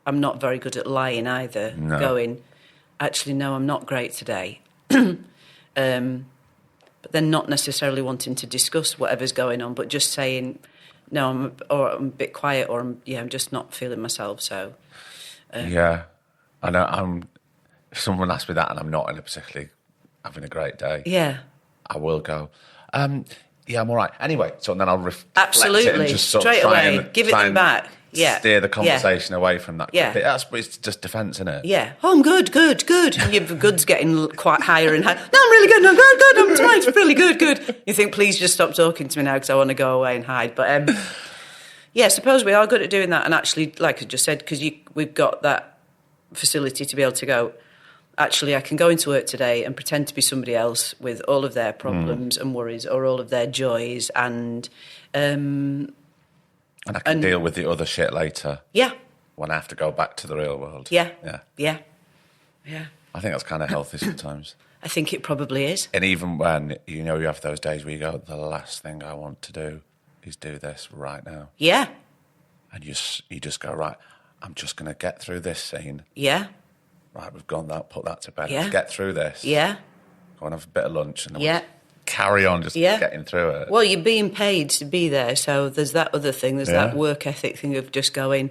Speaker 2: I'm not very good at lying either.
Speaker 3: No.
Speaker 2: Going, actually, no, I'm not great today. But then not necessarily wanting to discuss whatever's going on, but just saying, no, I'm a bit quiet, or I'm just not feeling myself. So,
Speaker 3: yeah, I know. If someone asks me that and I'm not in a particularly having a great day, I will go, yeah, I'm all right. Anyway, so then I'll reflect
Speaker 2: absolutely
Speaker 3: it and just sort
Speaker 2: straight
Speaker 3: of try
Speaker 2: away,
Speaker 3: and
Speaker 2: give it them back. Yeah,
Speaker 3: steer the conversation away from that.
Speaker 2: Yeah,
Speaker 3: it's just defence, isn't it?
Speaker 2: Yeah. Oh, I'm good. And your good's getting quite higher and higher. No, I'm really good. I'm good. I'm fine. It's really good. You think, please just stop talking to me now because I want to go away and hide. But yeah, I suppose we are good at doing that. And actually, like I just said, because we've got that facility to be able to go, actually, I can go into work today and pretend to be somebody else with all of their problems and worries, or all of their joys, and
Speaker 3: I can deal with the other shit later.
Speaker 2: Yeah.
Speaker 3: When I have to go back to the real world.
Speaker 2: Yeah.
Speaker 3: I think that's kind of healthy sometimes.
Speaker 2: I think it probably is.
Speaker 3: And even when, you have those days where you go, the last thing I want to do is do this right now. Yeah. And you just go, right, I'm just going to get through this scene. Yeah. Right, we've gone that, put that to bed. Yeah. Let's get through this. Yeah. Go and have a bit of lunch and then carry on just getting through it.
Speaker 2: Well, you're being paid to be there, so there's that other thing. There's that work ethic thing of just going,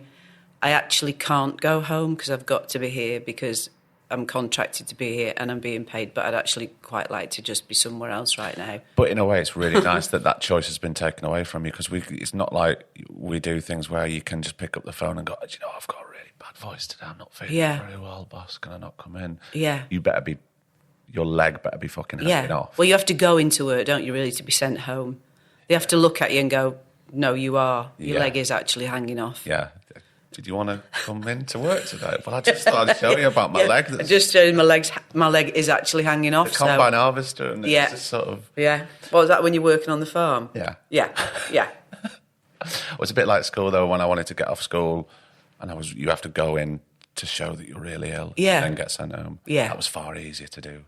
Speaker 2: I actually can't go home because I've got to be here because I'm contracted to be here and I'm being paid, but I'd actually quite like to just be somewhere else right now.
Speaker 3: But in a way, it's really nice that choice has been taken away from you, because it's not like we do things where you can just pick up the phone and go, you know, I've got a really bad voice today, I'm not feeling very well, boss, can I not come in?
Speaker 2: Yeah.
Speaker 3: Your leg better be fucking hanging off.
Speaker 2: Well, you have to go into work, don't you, really, to be sent home. They have to look at you and go, no, you are. Your leg is actually hanging off.
Speaker 3: Yeah. Did you want to come in to work today? Well, I just thought I'd show you about my leg.
Speaker 2: I just showed my leg is actually hanging off.
Speaker 3: The combine harvester, and it's just sort of...
Speaker 2: Yeah. What was that when you're working on the farm?
Speaker 3: Yeah.
Speaker 2: Yeah, yeah.
Speaker 3: It was a bit like school, though, when I wanted to get off school, and you have to go in to show that you're really ill, and then get sent home. Yeah. That was far easier to do.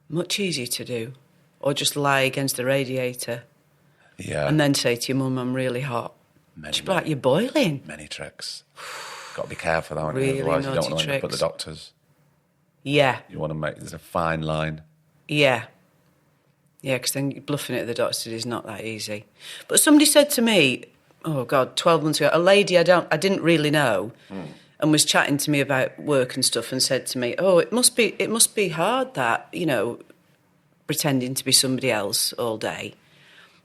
Speaker 2: Much easier to do. Or just lie against the radiator.
Speaker 3: Yeah.
Speaker 2: And then say to your mum, I'm really hot. She'd be like, you're boiling.
Speaker 3: Many tricks. Got to be careful, though,
Speaker 2: really
Speaker 3: otherwise you don't want to
Speaker 2: tricks.
Speaker 3: end up at the doctors.
Speaker 2: Yeah.
Speaker 3: You want to there's a fine line.
Speaker 2: Yeah. Yeah, because then bluffing it at the doctors is not that easy. But somebody said to me, 12 months ago, a lady I didn't really know, and was chatting to me about work and stuff, and said to me, it must be hard that, you know, pretending to be somebody else all day.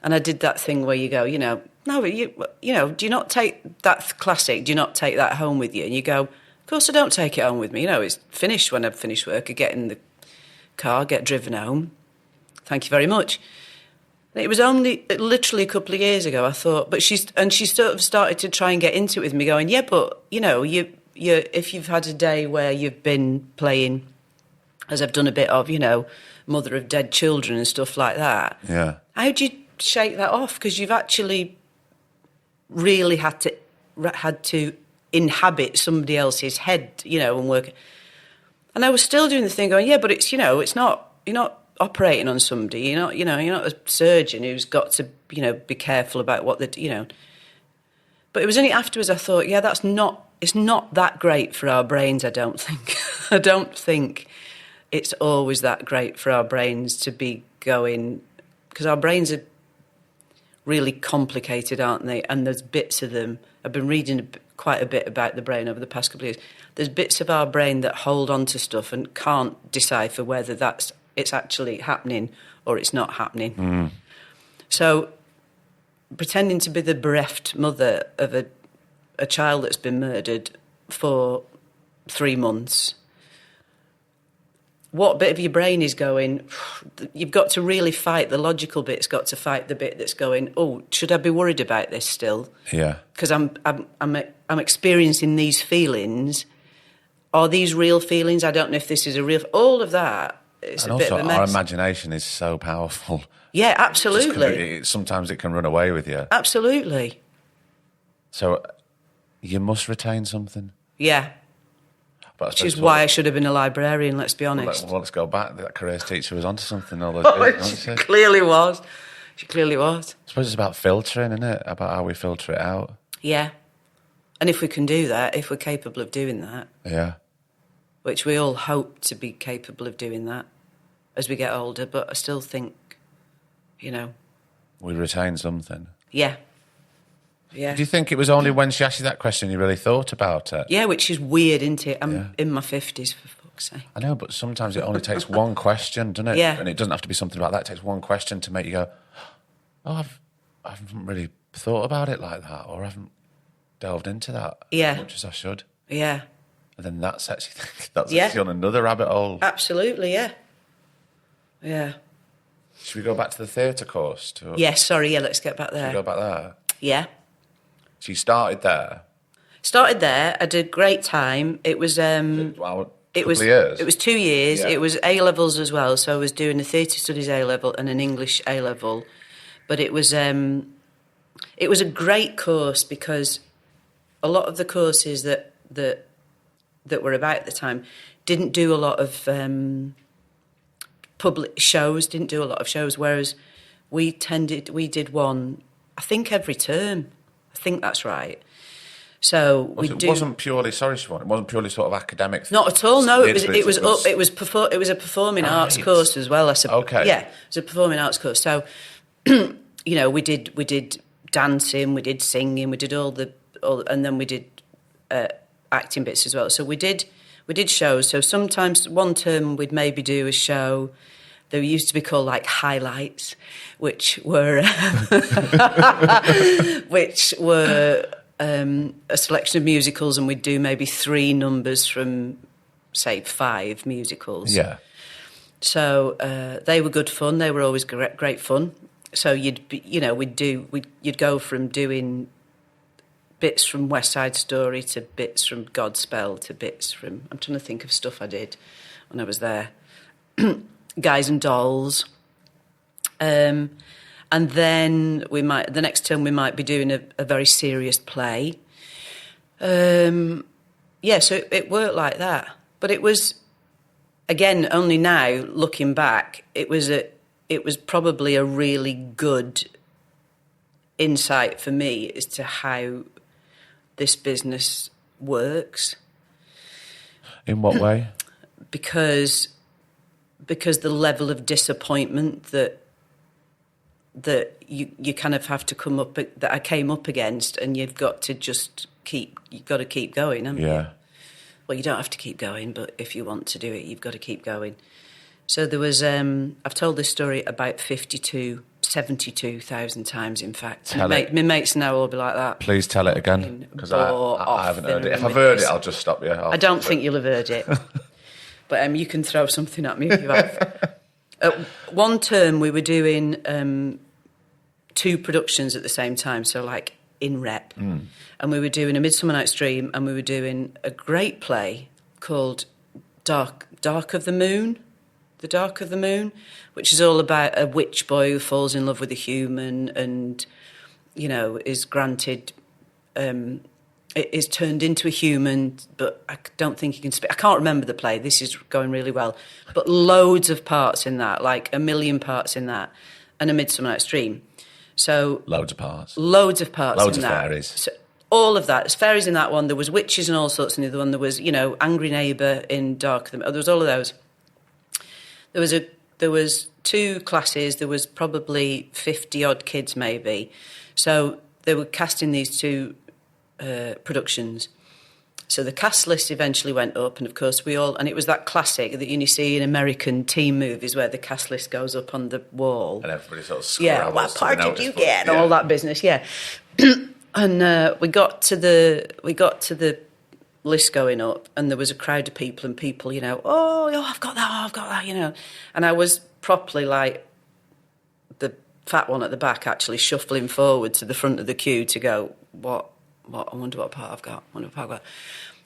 Speaker 2: And I did that thing where you go, you know, no, but you know, do you not take that classic? Do you not take that home with you? And you go, of course I don't take it home with me. You know, it's finished when I finish work. I get in the car, get driven home. Thank you very much. And it was only literally a couple of years ago. I thought, but she sort of started to try and get into it with me, going, yeah, but you know, you if you've had a day where you've been playing, as I've done a bit of, you know, mother of dead children and stuff like that.
Speaker 3: Yeah.
Speaker 2: How do you shake that off? Because you've actually really had to inhabit somebody else's head, you know, and work. And I was still doing the thing, going, yeah, but it's, you know, it's not. You're not operating on somebody. You're not a surgeon who's got to, you know, be careful about what you know. But it was only afterwards I thought, yeah, it's not that great for our brains. I don't think. I don't think it's always that great for our brains to be going, because our brains are really complicated, aren't they? And there's bits of them. I've been reading quite a bit about the brain over the past couple of years. There's bits of our brain that hold on to stuff and can't decipher whether it's actually happening or it's not happening. So pretending to be the bereft mother of a child that's been murdered for 3 months, what bit of your brain is going, you've got to really fight, the logical bit's got to fight the bit that's going, should I be worried about this still?
Speaker 3: Yeah.
Speaker 2: Because I'm experiencing these feelings. Are these real feelings? I don't know if this is a real... All of that is a bit of a mess.
Speaker 3: Our imagination is so powerful.
Speaker 2: Yeah, absolutely.
Speaker 3: Sometimes it can run away with you.
Speaker 2: Absolutely.
Speaker 3: So you must retain something.
Speaker 2: Yeah. Which is why I should have been a librarian, let's be honest.
Speaker 3: Well, let's go back. That careers teacher was onto something all those years,
Speaker 2: she clearly was. She clearly was.
Speaker 3: I suppose it's about filtering, isn't it? About how we filter it out.
Speaker 2: Yeah. And if we can do that, if we're capable of doing that.
Speaker 3: Yeah.
Speaker 2: Which we all hope to be capable of doing that as we get older, but I still think, you know...
Speaker 3: We retain something.
Speaker 2: Yeah. Yeah.
Speaker 3: Do you think it was only when she asked you that question you really thought about it?
Speaker 2: Yeah, which is weird, isn't it? I'm in my 50s, for fuck's sake.
Speaker 3: I know, but sometimes it only takes one question, doesn't it?
Speaker 2: Yeah.
Speaker 3: And it doesn't have to be something about that. It takes one question to make you go, I haven't really thought about it like that, or I haven't delved into that as much as I should.
Speaker 2: Yeah.
Speaker 3: And then that sets you thinking, that sets you on another rabbit hole.
Speaker 2: Absolutely, yeah. Yeah.
Speaker 3: Should we go back to the theatre course?
Speaker 2: Let's get back there.
Speaker 3: Should we go back there?
Speaker 2: Yeah.
Speaker 3: So you started there?
Speaker 2: Started there. I did a great time. It was...
Speaker 3: It was years?
Speaker 2: It was 2 years.
Speaker 3: Yeah.
Speaker 2: It was A-levels as well, so I was doing a theatre studies A-level and an English A-level. But it was a great course because a lot of the courses that were about at the time didn't do a lot of public shows, whereas we did one, I think, every term. I think that's right. So
Speaker 3: it wasn't purely sort of academic.
Speaker 2: Not at all. No, it was a performing arts course as well. I suppose.
Speaker 3: Okay.
Speaker 2: Yeah, it was a performing arts course. So, you know, we did dancing, we did singing, we did all, and then we did acting bits as well. So we did shows. So sometimes one term we'd maybe do a show. They used to be called like highlights, which were a selection of musicals, and we'd do maybe 3 numbers from, say, 5 musicals.
Speaker 3: Yeah.
Speaker 2: So they were good fun. They were always great fun. So you'd go from doing bits from West Side Story to bits from Godspell to bits from, I'm trying to think of stuff I did when I was there. Guys and Dolls. And then the next term we might be doing a very serious play. So it worked like that. But it was, again, only now, looking back, it was probably a really good insight for me as to how this business works.
Speaker 3: In what way?
Speaker 2: Because the level of disappointment that you kind of have to that I came up against, and you've got to keep going, haven't you? Well, you don't have to keep going, but if you want to do it, you've got to keep going. So there was, I've told this story about 72,000 times, in fact. My mates now will be like that.
Speaker 3: Please tell it again, because I haven't heard it. If I've heard it, I'll just stop you.
Speaker 2: I don't think you'll have heard it. But you can throw something at me if you have. One term we were doing 2 productions at the same time, so like in rep. And we were doing A Midsummer Night's Dream, and we were doing a great play called Dark of the Moon, The Dark of the Moon, which is all about a witch boy who falls in love with a human and, is granted... is turned into a human, but I don't think he can speak. I can't remember the play. This is going really well. But loads of parts in that, like 1 million parts in that, and A Midsummer Night's Dream. So
Speaker 3: Loads of parts.
Speaker 2: Loads of parts
Speaker 3: Loads
Speaker 2: in
Speaker 3: of
Speaker 2: that.
Speaker 3: fairies.
Speaker 2: So, all of that. There's fairies in that one. There was witches and all sorts in the other one. There was, angry neighbour in Dark of the Moon. There was all of those. There was 2 classes. There was probably 50-odd kids maybe. So they were casting these 2... productions. So the cast list eventually went up, and of course and it was that classic that you see in American teen movies where the cast list goes up on the wall.
Speaker 3: And everybody sort of scrambles.
Speaker 2: What part did you get? And all that business, And we got to the list going up, and there was a crowd of people, and people, I've got that, And I was properly like the fat one at the back, actually shuffling forward to the front of the queue to go, what? I wonder what part I've got.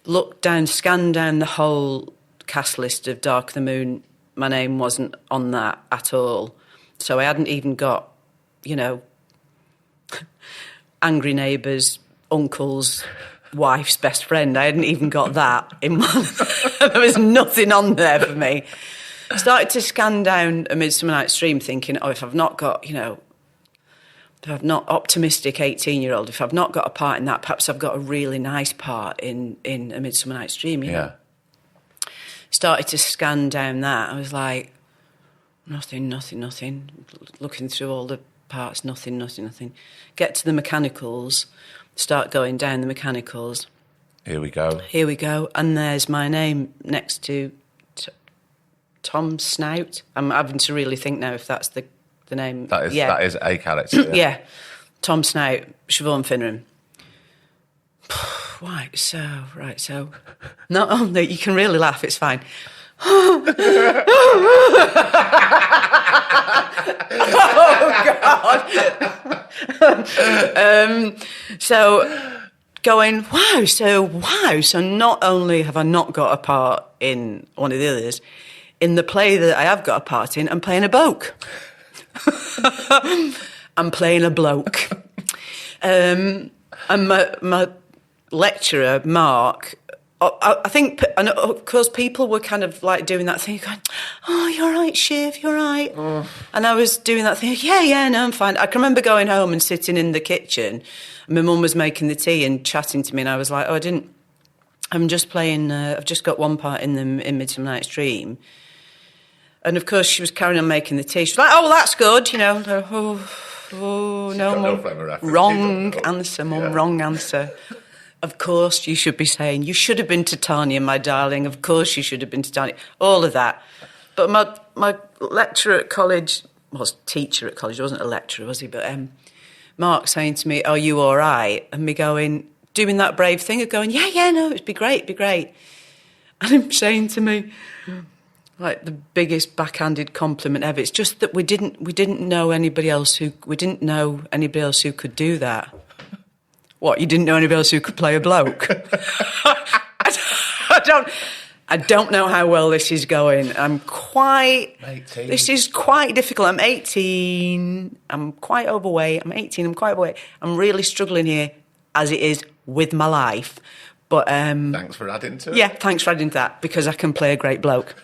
Speaker 2: Look down, scan down the whole cast list of Dark of the Moon. My name wasn't on that at all. So I hadn't even got, angry neighbours, uncle's wife's best friend. I hadn't even got that in one. There was nothing on there for me. Started to scan down A Midsummer Night's Dream thinking, if I've not got, if I've not optimistic 18-year-old, if I've not got a part in that, perhaps I've got a really nice part in A Midsummer Night's Dream. Yeah. Started to scan down that. I was like, nothing. Looking through all the parts, nothing. Get to the mechanicals, start going down the mechanicals.
Speaker 3: Here we go.
Speaker 2: And there's my name next to Tom Snout. I'm having to really think now if that's the name.
Speaker 3: That is a character.
Speaker 2: Yeah. Tom Snout, Siobhan Finneran. Right, so not only, you can really laugh, it's fine. Oh, God. So going, wow, so not only have I not got a part in one of the others, in the play that I have got a part in, I'm playing a bloke. I'm playing a bloke. And my lecturer, Mark, I think, and of course, people were kind of like doing that thing, going, oh, you're right, Shiv, you're right. And I was doing that thing, no, I'm fine. I can remember going home and sitting in the kitchen, and my mum was making the tea and chatting to me, and I was like, I'm just playing, I've just got one part in Midsummer Night's Dream. And of course, she was carrying on making the tea. She was like, oh, that's good, Oh, no, Mum. Wrong answer, Mum, wrong answer. Of course you should be saying, you should have been to Tanya, my darling. Of course you should have been to Tanya. All of that. But my lecturer at college, was teacher at college, he wasn't a lecturer, was he? But Mark saying to me, are you all right? And me going, doing that brave thing of going, yeah, no, it'd be great. And him saying to me, like the biggest backhanded compliment ever, it's just that we didn't know anybody else who could do that. What, you didn't know anybody else who could play a bloke? I don't know how well this is going. This is quite difficult. I'm 18. I'm quite overweight. I'm really struggling here as it is with my life. But
Speaker 3: thanks for adding to it.
Speaker 2: Yeah, thanks for adding to that, because I can play a great bloke.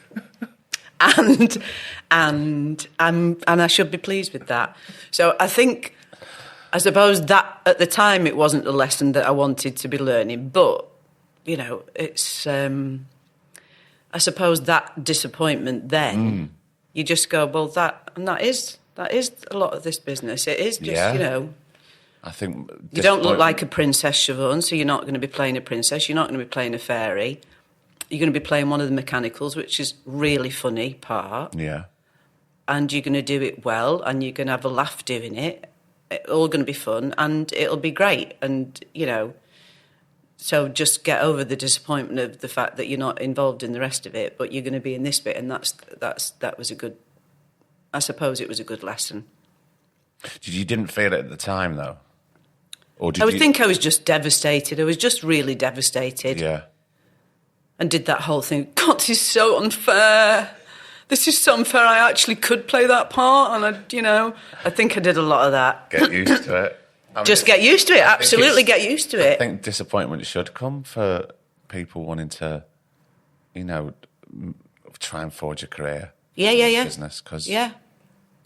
Speaker 2: and I should be pleased with that. So I suppose that at the time it wasn't the lesson that I wanted to be learning, but, you know, it's, I suppose that disappointment then, you just go, well, that is a lot of this business. It is just, you know.
Speaker 3: I think
Speaker 2: you don't look like a princess, Siobhan, so you're not going to be playing a princess. You're not going to be playing a fairy. You're going to be playing one of the mechanicals, which is really funny part.
Speaker 3: Yeah.
Speaker 2: And you're going to do it well, and you're going to have a laugh doing it. It's all going to be fun, and it'll be great. And, you know, so just get over the disappointment of the fact that you're not involved in the rest of it, but you're going to be in this bit, and that was a good, I suppose it was a good lesson.
Speaker 3: You didn't feel it at the time, though? Or did
Speaker 2: I would think I was just devastated. I was just really devastated.
Speaker 3: Yeah.
Speaker 2: And did that whole thing. God, this is so unfair. This is so unfair. I actually could play that part. And, I think I did a lot of that.
Speaker 3: Get used to it.
Speaker 2: Just get used to it. Absolutely get used to it.
Speaker 3: I think disappointment should come for people wanting to, try and forge a career.
Speaker 2: Yeah.
Speaker 3: Business. Cause,
Speaker 2: yeah.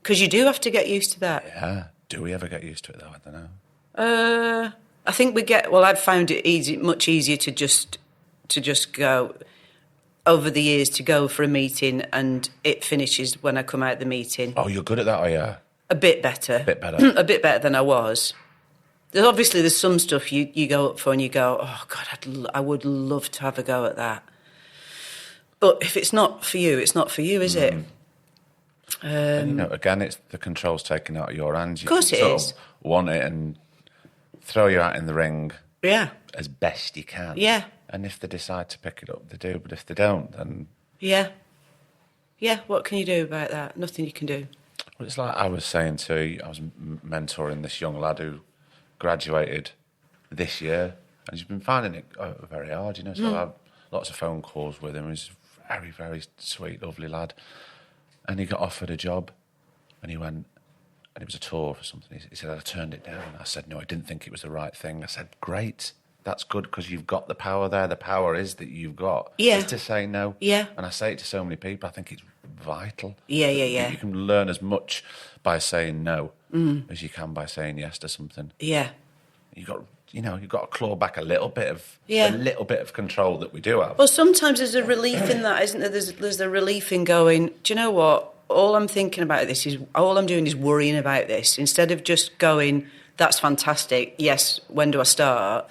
Speaker 2: Because you do have to get used to that.
Speaker 3: Yeah. Do we ever get used to it, though? I don't know.
Speaker 2: I think we get... Well, I've found it much easier to just go... Over the years, to go for a meeting and it finishes when I come out the meeting.
Speaker 3: Oh, you're good at that, are you?
Speaker 2: A bit better.
Speaker 3: A bit better.
Speaker 2: A bit better than I was. There's some stuff you go up for and you go, oh, God, I would love to have a go at that. But if it's not for you, it's not for you, is it?
Speaker 3: And, again, it's the control's taken out of your hands.
Speaker 2: Of course it is.
Speaker 3: Want it and throw you out in the ring.
Speaker 2: Yeah.
Speaker 3: As best you can.
Speaker 2: Yeah.
Speaker 3: And if they decide to pick it up, they do. But if they don't, then...
Speaker 2: Yeah. Yeah, what can you do about that? Nothing you can do.
Speaker 3: Well, it's like I was saying I was mentoring this young lad who graduated this year, and he's been finding it very hard, so I have lots of phone calls with him. He's a very, very sweet, lovely lad. And he got offered a job, and he went, and it was a tour for something. He said, I turned it down. I said, no, I didn't think it was the right thing. I said, great, that's good, because you've got the power there. The power is that you've got is to say no. Yeah. And I say it to so many people, I think it's vital.
Speaker 2: Yeah.
Speaker 3: You can learn as much by saying no as you can by saying yes to something. Yeah. You've got to claw back a little bit of control that we do have.
Speaker 2: Well, sometimes there's a relief in that, isn't there? There's a relief in going, do you know what? All I'm doing is worrying about this. Instead of just going, that's fantastic, yes, when do I start?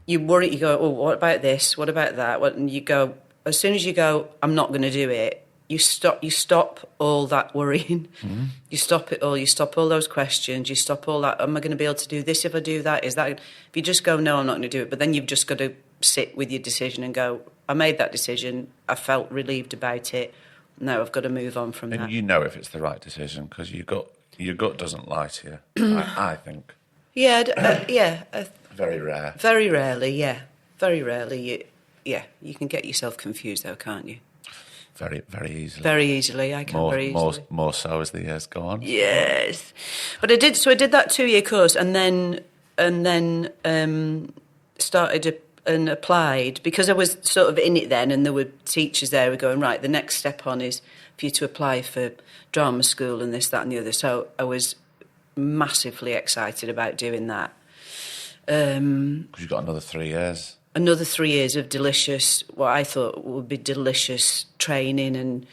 Speaker 2: You worry, you go, oh, what about this? What about that? And you go, as soon as you go, I'm not going to do it, you stop all that worrying. Mm-hmm. You stop it all. You stop all those questions. You stop all that, am I going to be able to do this if I do that? If you just go, no, I'm not going to do it. But then you've just got to sit with your decision and go, I made that decision. I felt relieved about it. No, I've got to move on from that.
Speaker 3: And you know if it's the right decision because your gut doesn't lie to you, I think.
Speaker 2: Yeah.
Speaker 3: Very rare.
Speaker 2: Very rarely, yeah. Very rarely, you can get yourself confused though, can't you?
Speaker 3: Very, very easily.
Speaker 2: Very easily, I can very easily.
Speaker 3: More so as the years go on.
Speaker 2: Yes. But I did that 2-year course and then started and applied because I was sort of in it then and there were teachers there who were going, right, the next step on is for you to apply for drama school and this, that and the other. So I was massively excited about doing that.
Speaker 3: Because you've got another 3 years.
Speaker 2: Another 3 years of delicious, what I thought would be delicious training and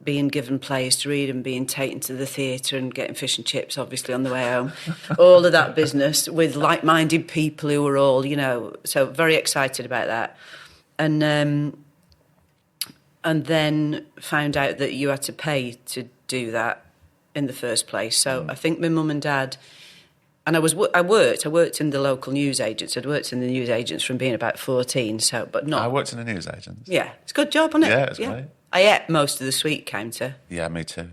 Speaker 2: being given plays to read and being taken to the theatre and getting fish and chips, obviously, on the way home. All of that business with like-minded people who were all, you know, so very excited about that. And then found out that you had to pay to do that in the first place. So I think my mum and dad... And I worked in the local newsagents. I'd worked in the newsagents from being about 14, so, but not...
Speaker 3: I worked in the newsagents.
Speaker 2: Yeah, it's a good job, wasn't it?
Speaker 3: Yeah, it's great.
Speaker 2: I ate most of the sweet counter.
Speaker 3: Yeah, me too.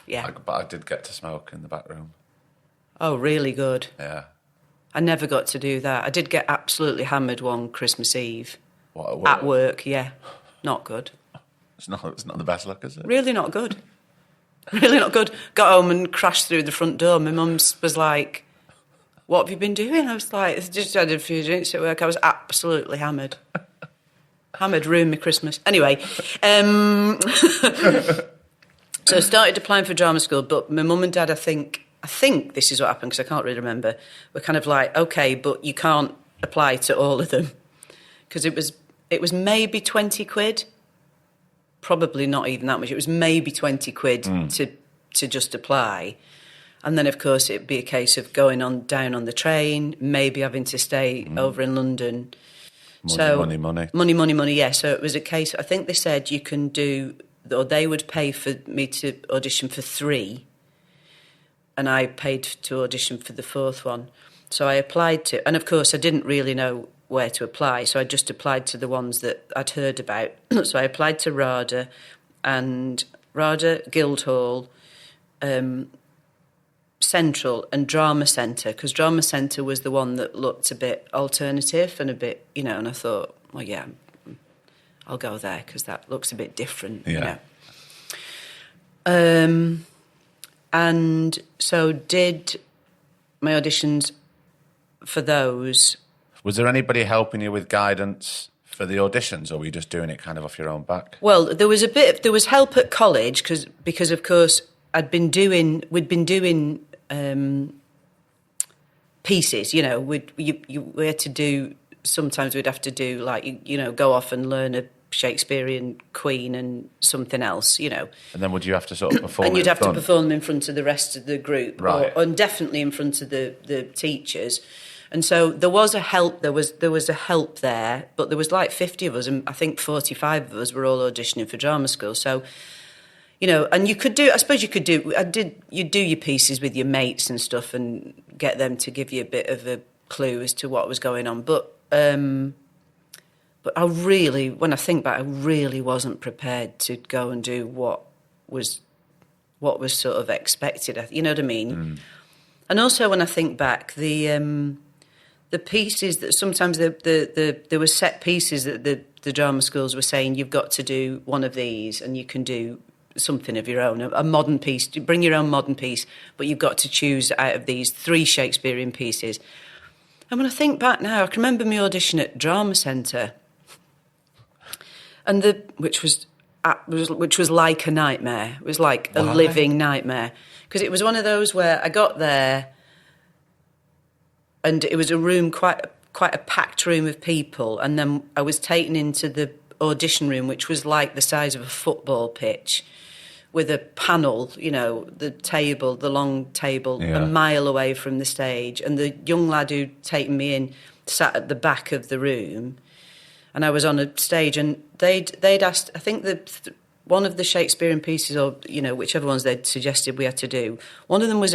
Speaker 2: Yeah.
Speaker 3: But I did get to smoke in the back room.
Speaker 2: Oh, really good.
Speaker 3: Yeah.
Speaker 2: I never got to do that. I did get absolutely hammered one Christmas Eve.
Speaker 3: What, at work?
Speaker 2: At work, yeah. Not good.
Speaker 3: It's not the best look, is it?
Speaker 2: Really not good. Really not good. Got home and crashed through the front door. My mum was like, "What have you been doing?" I was like, "Just had a few drinks at work." I was absolutely hammered. Hammered, ruined my Christmas. Anyway, so I started applying for drama school, but my mum and dad, I think this is what happened, because I can't really remember, were kind of like, "OK, but you can't apply to all of them." Because it was maybe 20 quid. Probably not even that much. It was maybe 20 quid to just apply. And then, of course, it'd be a case of going down on the train, maybe having to stay over in London. Money, yeah. So it was a case, I think they said you can do, or they would pay for me to audition for 3, and I paid to audition for the 4th one. So I applied to, and of course I didn't really know where to apply, so I just applied to the ones that I'd heard about. So I applied to RADA, Guildhall, Central and Drama Centre, because Drama Centre was the one that looked a bit alternative and a bit, you know, and I thought, well, yeah, I'll go there because that looks a bit different, you know. And so did my auditions for those.
Speaker 3: Was there anybody helping you with guidance for the auditions, or were you just doing it kind of off your own back?
Speaker 2: Well, there was help at college because of course we'd been doing pieces, you know. We had to do, sometimes we'd have to do like, you know, go off and learn a Shakespearean Queen and something else, you know. And
Speaker 3: then would you have to sort of perform?
Speaker 2: And you'd have to perform in front of the rest of the group,
Speaker 3: right?
Speaker 2: And definitely in front of the teachers. And so there was a help. There was a help there, but there was like 50 of us, and I think 45 of us were all auditioning for drama school. So, you know, and you could do. I suppose you could do. You'd do your pieces with your mates and stuff, and get them to give you a bit of a clue as to what was going on. But I really, when I think back, I really wasn't prepared to go and do what was sort of expected. You know what I mean? Mm. And also, when I think back, the pieces that sometimes there were set pieces that the drama schools were saying, you've got to do one of these and you can do something of your own, a modern piece, bring your own modern piece, but you've got to choose out of these 3 Shakespearean pieces. And when I think back now, I can remember my audition at Drama Centre, and which was like a nightmare. It was like a living nightmare, because it was one of those where I got there, and it was a room, quite a packed room of people, and then I was taken into the audition room, which was like the size of a football pitch, with a panel, you know, the long table, a mile away from the stage, and the young lad who'd taken me in sat at the back of the room, and I was on a stage, and they'd asked, I think one of the Shakespearean pieces, or, you know, whichever ones they'd suggested we had to do, one of them was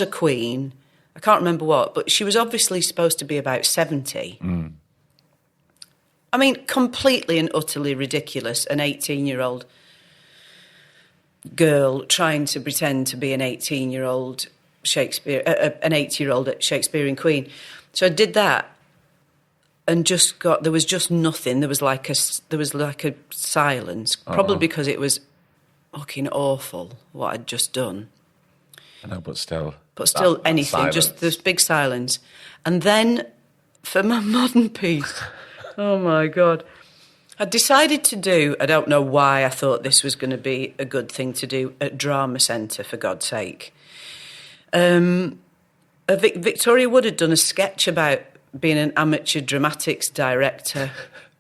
Speaker 2: a queen. I can't remember what, but she was obviously supposed to be about 70. Mm. I mean, completely and utterly ridiculous, an 18-year-old girl trying to pretend to be an 18-year-old an 80-year-old Shakespearean queen. So I did that, and there was just nothing. There was like a silence, probably because it was fucking awful what I'd just done.
Speaker 3: I know, but still.
Speaker 2: Anything, silence. Just this big silence. And then, for my modern piece, oh my God, I decided to do, I don't know why I thought this was going to be a good thing to do at Drama Centre, for God's sake. Victoria Wood had done a sketch about being an amateur dramatics director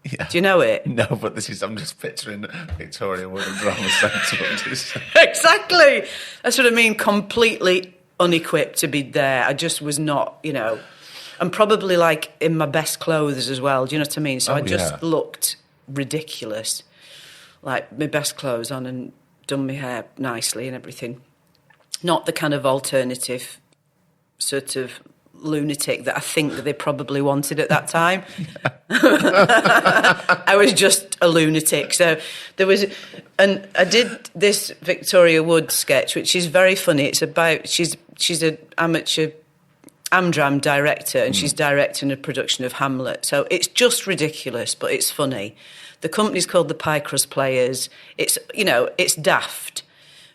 Speaker 3: Yeah.
Speaker 2: Do you know it?
Speaker 3: No, but I'm just picturing Victoria Wood and Drama Centre.
Speaker 2: Exactly. That's what I mean, completely unequipped to be there. I just was not, and probably like in my best clothes as well. Do you know what I mean? So I just looked ridiculous, like my best clothes on and done my hair nicely and everything. Not the kind of alternative sort of lunatic that I think that they probably wanted at that time. I was just a lunatic. So there was, and I did this Victoria Wood sketch, which is very funny. It's about, she's an amateur Amdram director, and she's directing a production of Hamlet. So it's just ridiculous, but it's funny. The company's called the Pie Crust Players. It's, it's daft,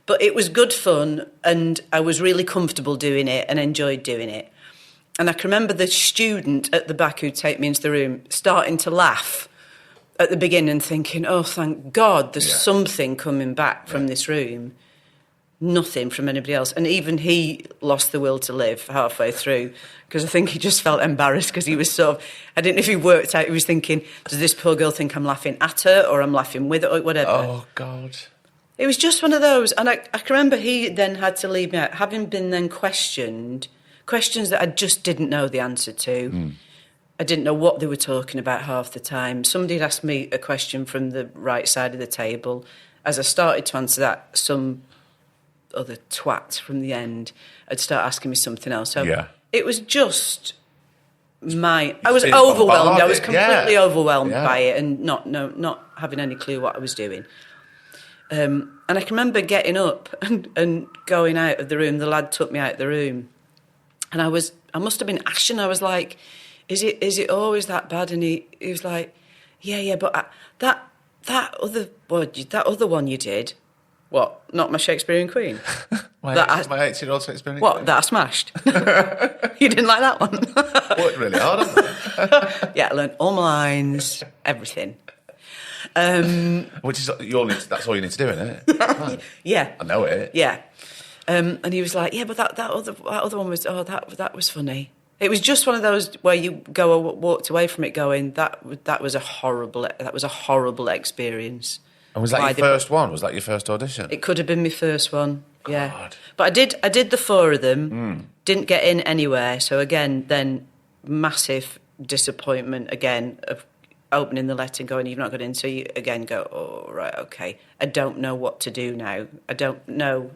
Speaker 2: but it was good fun, and I was really comfortable doing it and enjoyed doing it. And I can remember the student at the back who'd take me into the room starting to laugh at the beginning and thinking, oh, thank God, there's something coming back from this room. Nothing from anybody else. And even he lost the will to live halfway through, because I think he just felt embarrassed because he was sort of, I didn't know if he worked out, he was thinking, does this poor girl think I'm laughing at her or I'm laughing with her or whatever.
Speaker 3: Oh, God.
Speaker 2: It was just one of those. And I can remember he then had to leave me out, having been then questions that I just didn't know the answer to. I didn't know what they were talking about half the time. Somebody had asked me a question from the right side of the table. As I started to answer that, some other twat from the end had started asking me something else. So it was just I was overwhelmed. I was completely overwhelmed by it and not having any clue what I was doing. And I can remember getting up and going out of the room. The lad took me out of the room. And I must have been ashen. I was like, is it always that bad? And he was like, yeah, but that other one you did, what? Not my Shakespearean Queen?
Speaker 3: my 18-year-old Shakespearean Queen?
Speaker 2: What, that I smashed? You didn't like that one?
Speaker 3: Worked really hard, haven't
Speaker 2: Yeah, I learned all my lines, everything.
Speaker 3: Which is, that's all you need to do, isn't it? Right.
Speaker 2: Yeah.
Speaker 3: I know it.
Speaker 2: Yeah. And he was like, yeah, but that other one was, that was funny. It was just one of those where you walked away from it going, that was a horrible experience.
Speaker 3: And was that your first one? Was that your first audition?
Speaker 2: It could have been my first one. Yeah.
Speaker 3: God.
Speaker 2: But I did the 4 of them. Didn't get in anywhere. So again, then massive disappointment again of opening the letter and going, you've not got in. So you again go, oh, right, okay. I don't know what to do now. I don't know,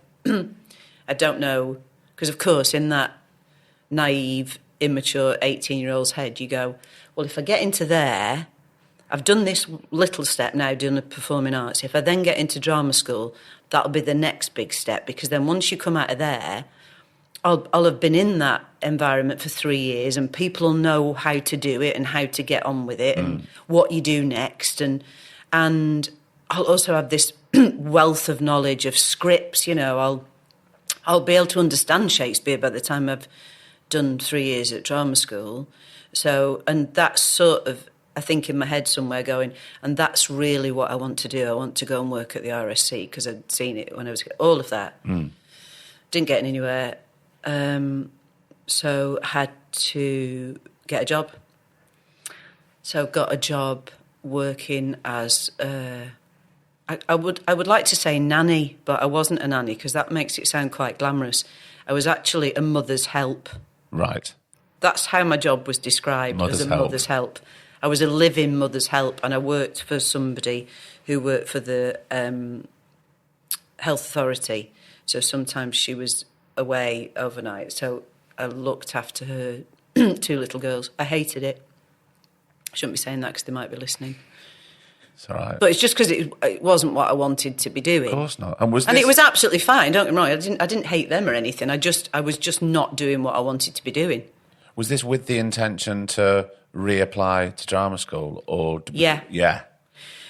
Speaker 2: because of course in that naive, immature 18-year-old's head, you go, well, if I get into there, I've done this little step now, doing the performing arts. If I then get into drama school, that'll be the next big step, because then once you come out of there, I'll have been in that environment for 3 years and people will know how to do it and how to get on with it and what you do next. And I'll also have this wealth of knowledge of scripts, I'll be able to understand Shakespeare by the time I've done 3 years at drama school. So, and that's sort of, I think in my head somewhere going, and that's really what I want to do. I want to go and work at the RSC because I'd seen it when I was, all of that. Didn't get anywhere. So had to get a job. So got a job working as, I would like to say nanny, but I wasn't a nanny because that makes it sound quite glamorous. I was actually a mother's help.
Speaker 3: Right.
Speaker 2: That's how my job was described, as a mother's help. I was a live-in mother's help, and I worked for somebody who worked for the health authority. So sometimes she was away overnight. So I looked after her 2 little girls. I hated it. I shouldn't be saying that because they might be listening.
Speaker 3: It's all right.
Speaker 2: But it's just because it wasn't what I wanted to be doing.
Speaker 3: Of course not.
Speaker 2: And it was absolutely fine, don't get me wrong. I didn't hate them or anything. I was just not doing what I wanted to be doing.
Speaker 3: Was this with the intention to reapply to drama school or?
Speaker 2: Yeah.
Speaker 3: Yeah.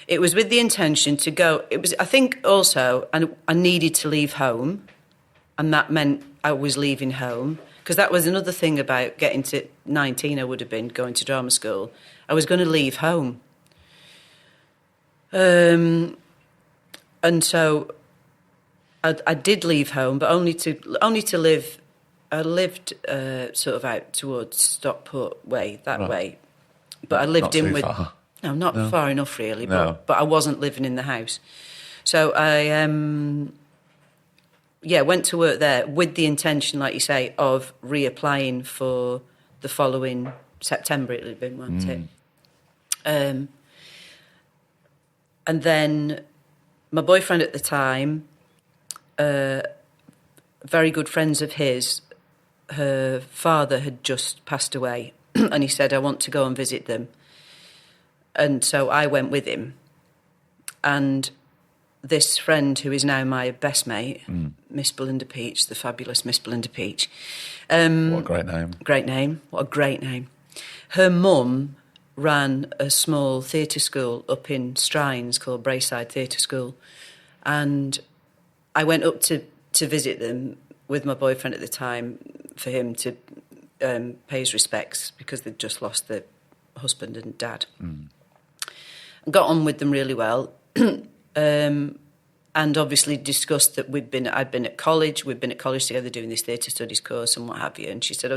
Speaker 2: It was with the intention to go. It was, I think, also, I needed to leave home, and that meant I was leaving home because that was another thing about getting to 19. I would have been going to drama school. I was going to leave home, and so I did leave home, but only to live. I lived sort of out towards Stockport way, that way. But I lived in with... No, not far enough really,
Speaker 3: No.
Speaker 2: but I wasn't living in the house. So I, went to work there with the intention, like you say, of reapplying for the following September, it would have been, wasn't it? And then my boyfriend at the time, very good friends of his, her father had just passed away, and he said, I want to go and visit them. And so I went with him. And this friend, who is now my best mate, Miss Belinda Peach, the fabulous Miss Belinda Peach.
Speaker 3: What a great name.
Speaker 2: Great name. What a great name. Her mum ran a small theatre school up in Strines called Braeside Theatre School. And I went up to visit them with my boyfriend at the time for him to pay his respects because they'd just lost their husband and dad. Got on with them really well. And obviously discussed that I'd been at college, we'd been at college together doing this theatre studies course and what have you. And she said,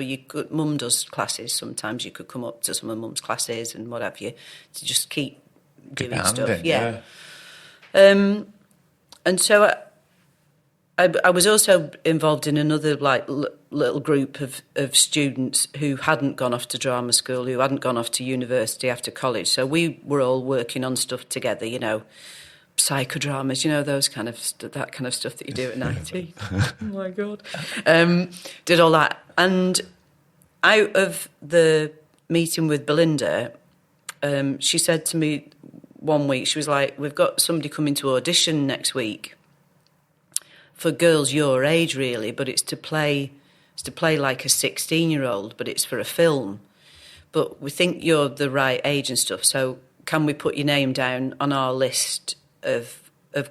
Speaker 2: Mum does classes, sometimes you could come up to some of Mum's classes and what have you, to just keep doing stuff. Yeah. And so I was also involved in another little group of students who hadn't gone off to drama school, who hadn't gone off to university after college. So we were all working on stuff together, psychodramas, those kind of that kind of stuff that you do at 19. Oh my God. Did all that. And out of the meeting with Belinda, she said to me one week, she was like, we've got somebody coming to audition next week for girls your age, really, but it's to play like a 16-year-old, but it's for a film. But we think you're the right age and stuff, so can we put your name down on our list of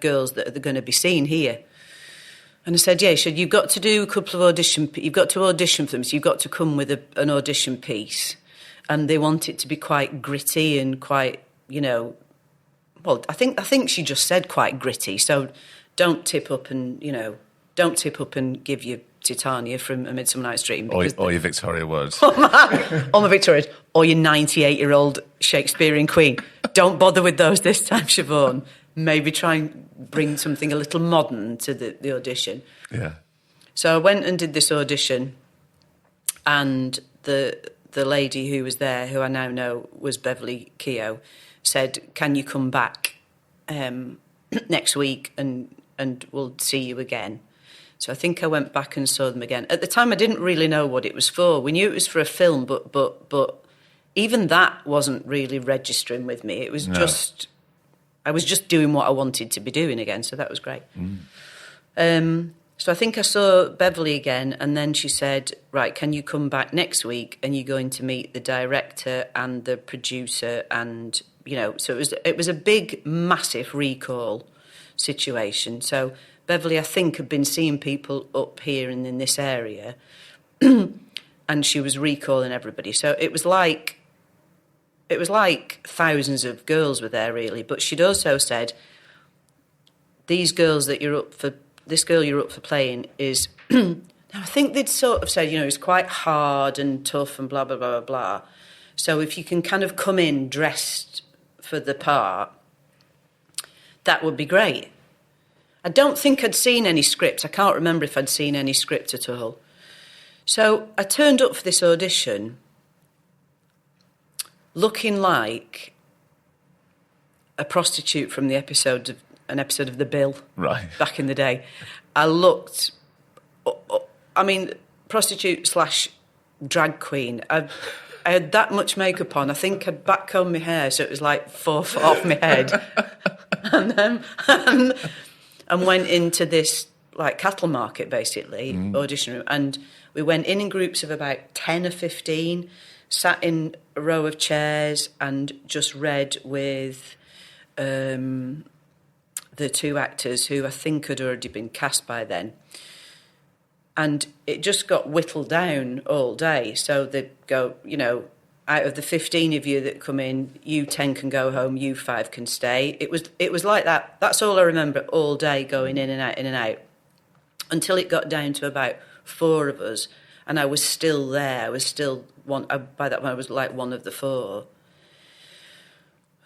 Speaker 2: girls that are going to be seen here? And I said, yeah. She said, you've got to do a couple of you've got to audition for them, so you've got to come with an audition piece. And they want it to be quite gritty and quite, well, I think she just said quite gritty, so don't tip up and give your Titania from A Midsummer Night's Dream.
Speaker 3: Or your Victoria Wood.
Speaker 2: Or my Victoria, or your 98-year-old Shakespearean queen. Don't bother with those this time, Siobhan. Maybe try and bring something a little modern to the audition.
Speaker 3: Yeah.
Speaker 2: So I went and did this audition, and the lady who was there, who I now know was Beverly Keogh, said, can you come back next week and we'll see you again? So I think I went back and saw them again. At the time, I didn't really know what it was for. We knew it was for a film, but even that wasn't really registering with me. It was I was just doing what I wanted to be doing again, so that was great. So I think I saw Beverly again, and then she said, right, can you come back next week and you're going to meet the director and the producer and, so it was a big, massive recall situation. So Beverly, I think, had been seeing people up here and in this area, and she was recalling everybody. So it was like thousands of girls were there, really. But she'd also said, this girl you're up for playing is... Now, I think they'd sort of said, it's quite hard and tough and blah, blah, blah, blah, blah. So if you can kind of come in dressed for the part, that would be great. I don't think I'd seen any script. I can't remember if I'd seen any script at all. So I turned up for this audition looking like a prostitute from an episode of The Bill,
Speaker 3: right,
Speaker 2: back in the day. I looked, prostitute / drag queen. I had that much makeup on. I think I'd backcombed my hair, so it was like 4 foot off my head. And went into this like cattle market, basically, audition room. And we went in groups of about 10 or 15, sat in a row of chairs and just read with the 2 actors who I think had already been cast by then. And it just got whittled down all day. So they'd go, out of the 15 of you that come in, you 10 can go home, you 5 can stay. It was like that. That's all I remember all day, going in and out, until it got down to about 4 of us, and I was still there. I was still one. By that point, I was like one of the 4.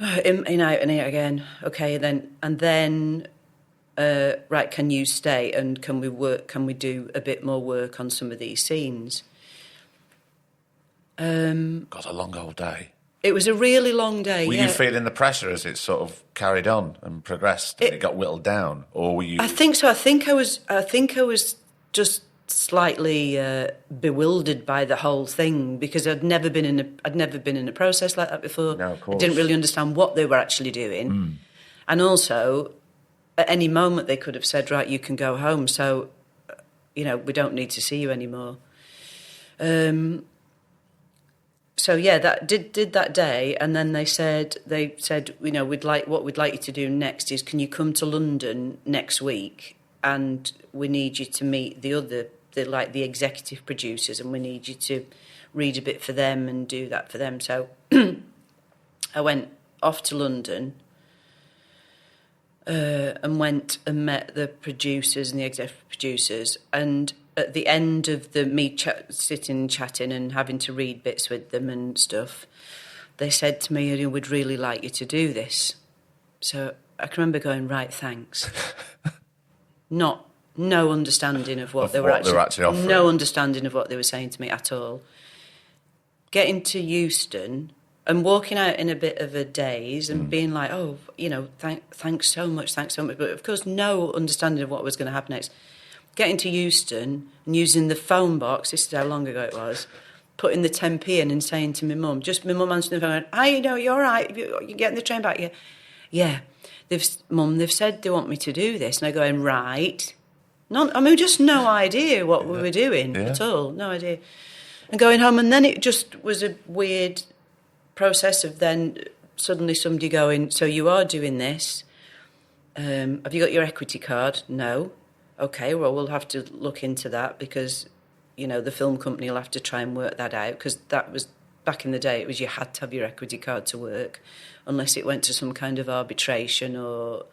Speaker 2: In, out and out again. Okay, then right, can you stay and can we do a bit more work on some of these scenes?
Speaker 3: Got a long old day.
Speaker 2: It was a really long day.
Speaker 3: Were you feeling the pressure as it sort of carried on and progressed and it got whittled down, or were you?
Speaker 2: I think so. I think I was just slightly bewildered by the whole thing because I'd never been in a process like that before.
Speaker 3: No, of course.
Speaker 2: I didn't really understand what they were actually doing, and also at any moment they could have said, "Right, you can go home." So, we don't need to see you anymore. So yeah, that did that day, and then they said, what we'd like you to do next is, can you come to London next week, and we need you to meet the executive producers, and we need you to read a bit for them and do that for them. So I went off to London and went and met the producers and the executive producers, and at the end of sitting chatting and having to read bits with them and stuff, they said to me, "We'd really like you to do this." So I can remember going, "Right, thanks." No understanding of what they were actually offering. No understanding of what they were saying to me at all. Getting to Euston and walking out in a bit of a daze and being like, "Oh, thanks so much. But of course, no understanding of what was going to happen next. Getting to Euston and using the phone box, this is how long ago it was, putting the 10p in and saying to my mum, my mum answering the phone, "Hi, you're all right, you're getting the train back?" Yeah. They've said they want me to do this. And I go, right. Just no idea what we were doing at all, no idea. And going home, and then it just was a weird process of then suddenly somebody going, "So you are doing this. Have you got your equity card?" "No." "Okay, well, we'll have to look into that because, the film company will have to try and work that out, because that was, back in the day, it was you had to have your equity card to work, unless it went to some kind of arbitration or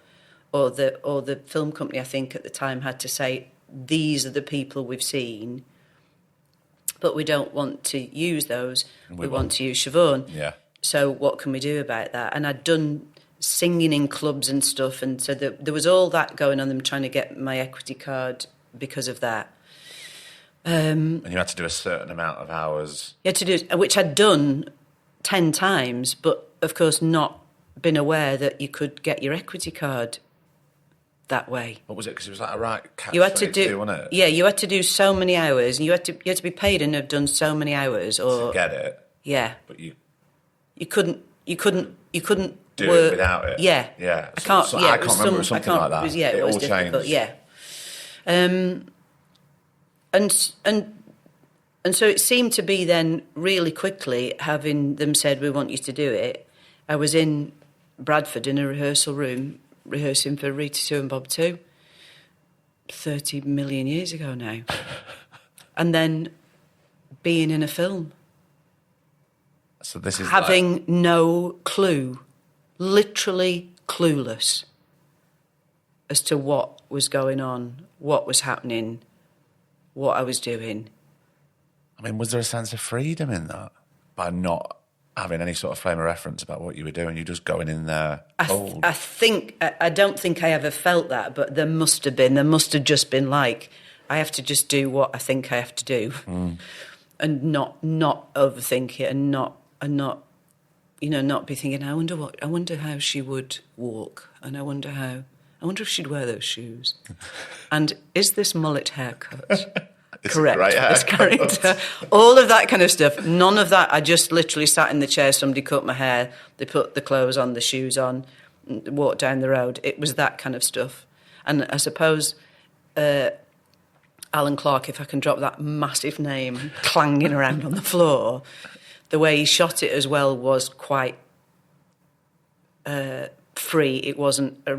Speaker 2: the film company, I think, at the time had to say, these are the people we've seen, but we don't want to use those. We want to use Siobhan.
Speaker 3: Yeah.
Speaker 2: So what can we do about that?" And I'd done singing in clubs and stuff, and so there was all that going on, them trying to get my equity card because of that.
Speaker 3: And you had to do a certain amount of hours.
Speaker 2: You had to do, which I'd done 10 times, but of course not been aware that you could get your equity card that way.
Speaker 3: What was it? Because it was like a right catch.
Speaker 2: You had to do,
Speaker 3: wasn't it?
Speaker 2: Yeah, you had to do so many hours, and you had to be paid and have done so many hours, or
Speaker 3: to get it.
Speaker 2: Yeah,
Speaker 3: but you
Speaker 2: couldn't
Speaker 3: do
Speaker 2: work
Speaker 3: it without it.
Speaker 2: Yeah,
Speaker 3: yeah.
Speaker 2: I can't.
Speaker 3: So I can't remember something like that.
Speaker 2: It was
Speaker 3: all
Speaker 2: difficult.
Speaker 3: changed.
Speaker 2: Yeah, and so it seemed to be then really quickly, having them said, "We want you to do it." I was in Bradford in a rehearsal room rehearsing for Rita 2 and Bob 2, 30 million years ago now, and then being in a film.
Speaker 3: So this is
Speaker 2: having no clue, literally clueless as to what was going on, what was happening, what I was doing.
Speaker 3: I mean, was there a sense of freedom in that, by not having any sort of frame of reference about what you were doing? You just going in there cold.
Speaker 2: I don't think I ever felt that, but there must have been. There must have just been like, I have to just do what I think I have to do, and not overthink it, and not be thinking, I wonder how she would walk, and I wonder if she'd wear those shoes, and is this mullet haircut correct for this character? All of that kind of stuff. None of that. I just literally sat in the chair, somebody cut my hair, they put the clothes on, the shoes on, walked down the road. It was that kind of stuff. And I suppose Alan Clark, if I can drop that massive name clanging around on the floor, the way he shot it as well was quite free. It wasn't a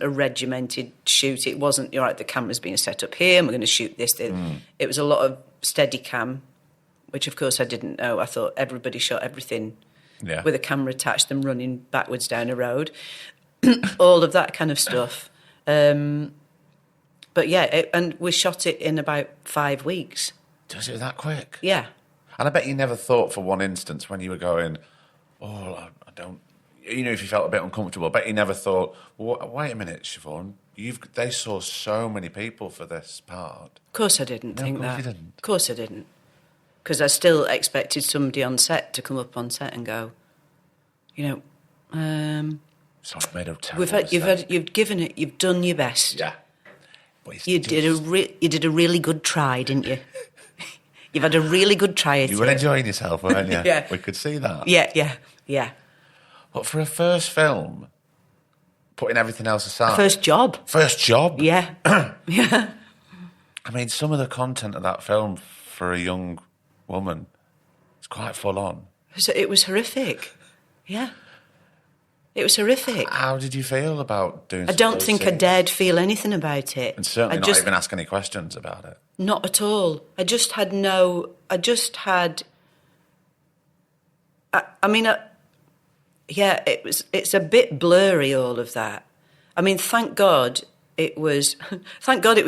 Speaker 2: regimented shoot. It wasn't, all right, the camera's being set up here and we're going to shoot this. It was a lot of steady cam, which of course I didn't know. I thought everybody shot everything with a camera attached, them running backwards down a road, all of that kind of stuff. But yeah, and we shot it in about 5 weeks.
Speaker 3: Does it that quick?
Speaker 2: Yeah.
Speaker 3: And I bet you never thought for one instance when you were going, I don't, you know, if you felt a bit uncomfortable, but you never thought, well, wait a minute, Siobhan, they saw so many people for this part.
Speaker 2: Of course I didn't think
Speaker 3: of course
Speaker 2: that.
Speaker 3: You didn't.
Speaker 2: Of course I didn't. Because I still expected somebody on set to come up on set and go, you know,
Speaker 3: So I've made a terrible mistake.
Speaker 2: You've given it, you've done your best.
Speaker 3: Yeah. But
Speaker 2: you did a really good try, didn't you? You've had a really good try at it.
Speaker 3: You were enjoying yourself, weren't you?
Speaker 2: Yeah.
Speaker 3: We could see that.
Speaker 2: Yeah.
Speaker 3: But for a first film, putting everything else aside...
Speaker 2: First job.
Speaker 3: Yeah.
Speaker 2: Yeah.
Speaker 3: I mean, some of the content of that film for a young woman is quite full on.
Speaker 2: It was horrific. Yeah. It was horrific.
Speaker 3: How did you feel about doing
Speaker 2: I don't think I dared feel anything about it.
Speaker 3: And certainly not even ask any questions about it.
Speaker 2: Not at all. It's a bit blurry, all of that. I mean, thank God it was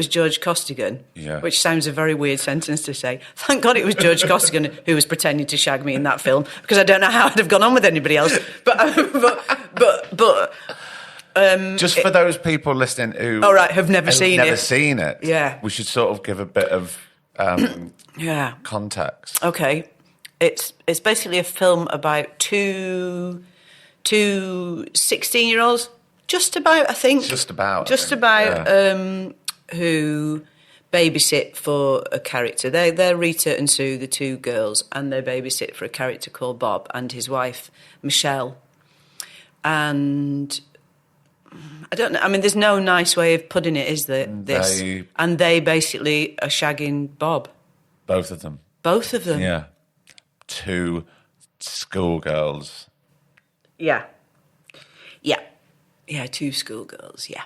Speaker 2: George Costigan, which sounds a very weird sentence to say. Thank God it was George Costigan who was pretending to shag me in that film, because I don't know how I'd have gone on with anybody else. But
Speaker 3: just for those people listening who
Speaker 2: have never seen it.
Speaker 3: Yeah, we should sort of give a bit of context.
Speaker 2: Okay, it's basically a film about two 16-year-olds. Just about, I think. Who babysit for a character. They're Rita and Sue, the two girls, and they babysit for a character called Bob and his wife, Michelle. And I don't know, I mean, there's no nice way of putting it, is there? And they basically are shagging Bob.
Speaker 3: Both of them.
Speaker 2: Yeah.
Speaker 3: Two schoolgirls.
Speaker 2: Yeah, two schoolgirls, yeah.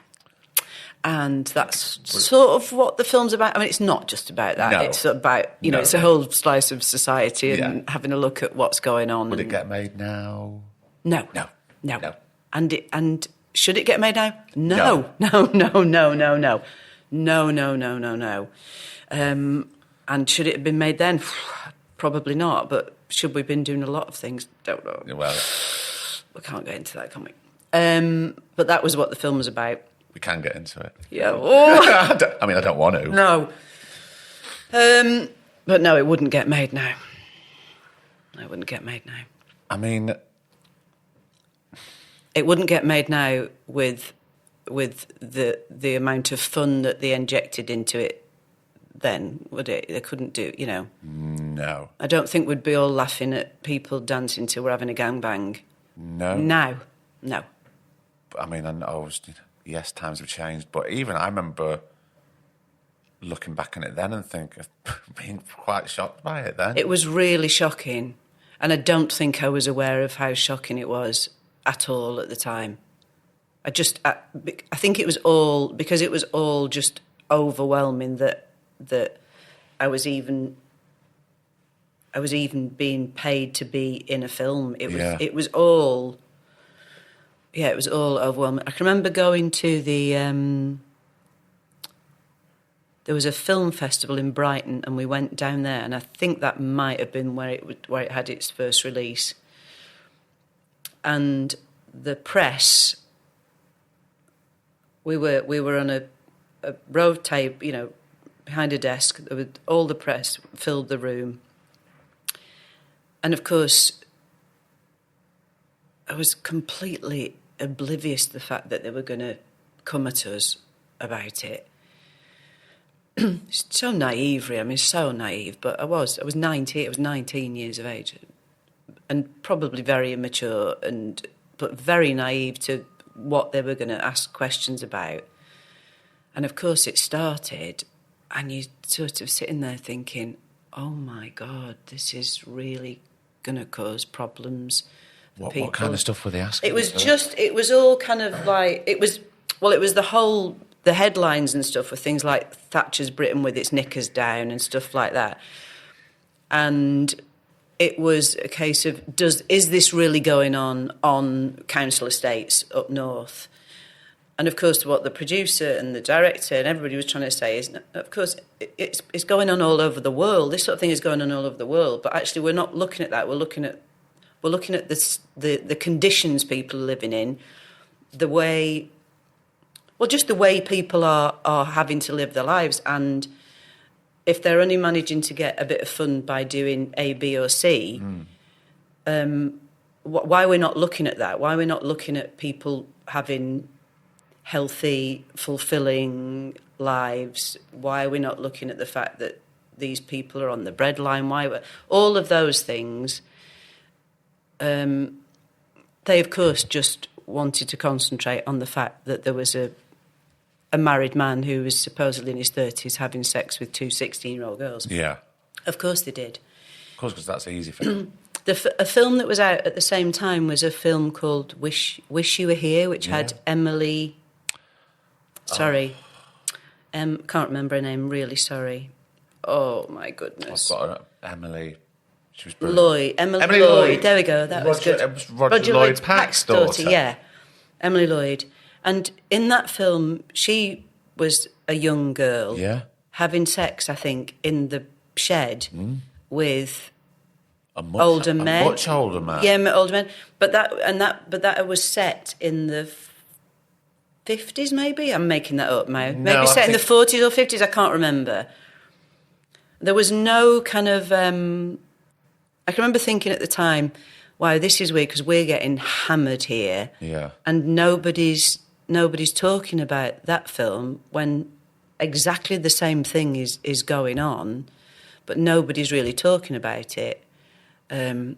Speaker 2: And that's sort of what the film's about. I mean, it's not just about that. No. It's about, it's a whole slice of society and having a look at what's going on.
Speaker 3: Would it get made now?
Speaker 2: No. And should it get made now? No. No. And should it have been made then? Probably not. But should we have been doing a lot of things? Don't know.
Speaker 3: Well,
Speaker 2: we can't get into that, can we? But that was what the film was about.
Speaker 3: We can get into it.
Speaker 2: Yeah.
Speaker 3: I mean, I don't want to.
Speaker 2: No. But no, it wouldn't get made now.
Speaker 3: I mean...
Speaker 2: It wouldn't get made now with the amount of fun that they injected into it then, would it? They couldn't do,
Speaker 3: No.
Speaker 2: I don't think we'd be all laughing at people dancing till we're having a gangbang.
Speaker 3: No.
Speaker 2: No.
Speaker 3: I mean, yes, times have changed, but even I remember looking back on it then and being quite shocked by it then.
Speaker 2: It was really shocking, and I don't think I was aware of how shocking it was at all at the time. I think it was all, because it was all just overwhelming that I was even being paid to be in a film. It was all overwhelming. I can remember going to there was a film festival in Brighton, and we went down there, and I think that might have been where it had its first release. And the press, we were on a row table, behind a desk. All the press filled the room. And of course, I was completely oblivious to the fact that they were going to come at us about it. So naive, really. I mean, so naive. But I was 19. I was 19 years of age, and probably very immature, but very naive to what they were going to ask questions about. And of course, it started, and you sort of sitting there thinking, "Oh my God, this is really going to cause problems."
Speaker 3: What kind of stuff were they asking?
Speaker 2: It was all kind of like, it was the headlines and stuff were things like Thatcher's Britain with its knickers down and stuff like that. And it was a case of, is this really going on council estates up north? And of course, what the producer and the director and everybody was trying to say is, of course, it's going on all over the world. This sort of thing is going on all over the world. But actually, we're not looking at that. We're looking at We're looking at the conditions people are living in, the way people are having to live their lives, and if they're only managing to get a bit of fun by doing A, B or C, why we're not looking at that? Why we're not looking at people having healthy, fulfilling lives? Why are we not looking at the fact that these people are on the breadline? All of those things, they of course just wanted to concentrate on the fact that there was a married man who was supposedly in his 30s having sex with two 16-year-old girls.
Speaker 3: Yeah.
Speaker 2: Of course they did.
Speaker 3: Of course, because that's easy for them.
Speaker 2: A film that was out at the same time was a film called Wish You Were Here, which had Emily... Sorry. Can't remember her name, really sorry. Oh, my goodness.
Speaker 3: I've got her, Emily... She was brilliant.
Speaker 2: Emily Lloyd. There we go. That was good.
Speaker 3: It was Roger Lloyd Pack's daughter.
Speaker 2: Yeah, Emily Lloyd. And in that film, she was a young girl having sex, I think, in the shed with older men.
Speaker 3: Much older man.
Speaker 2: Yeah, older men. But that was set in the 50s, maybe. I'm making that up now. Maybe set in the 40s or 50s. I can't remember. There was no kind of. I can remember thinking at the time, wow, this is weird because we're getting hammered here.
Speaker 3: Yeah.
Speaker 2: And nobody's talking about that film when exactly the same thing is going on, but nobody's really talking about it. Maybe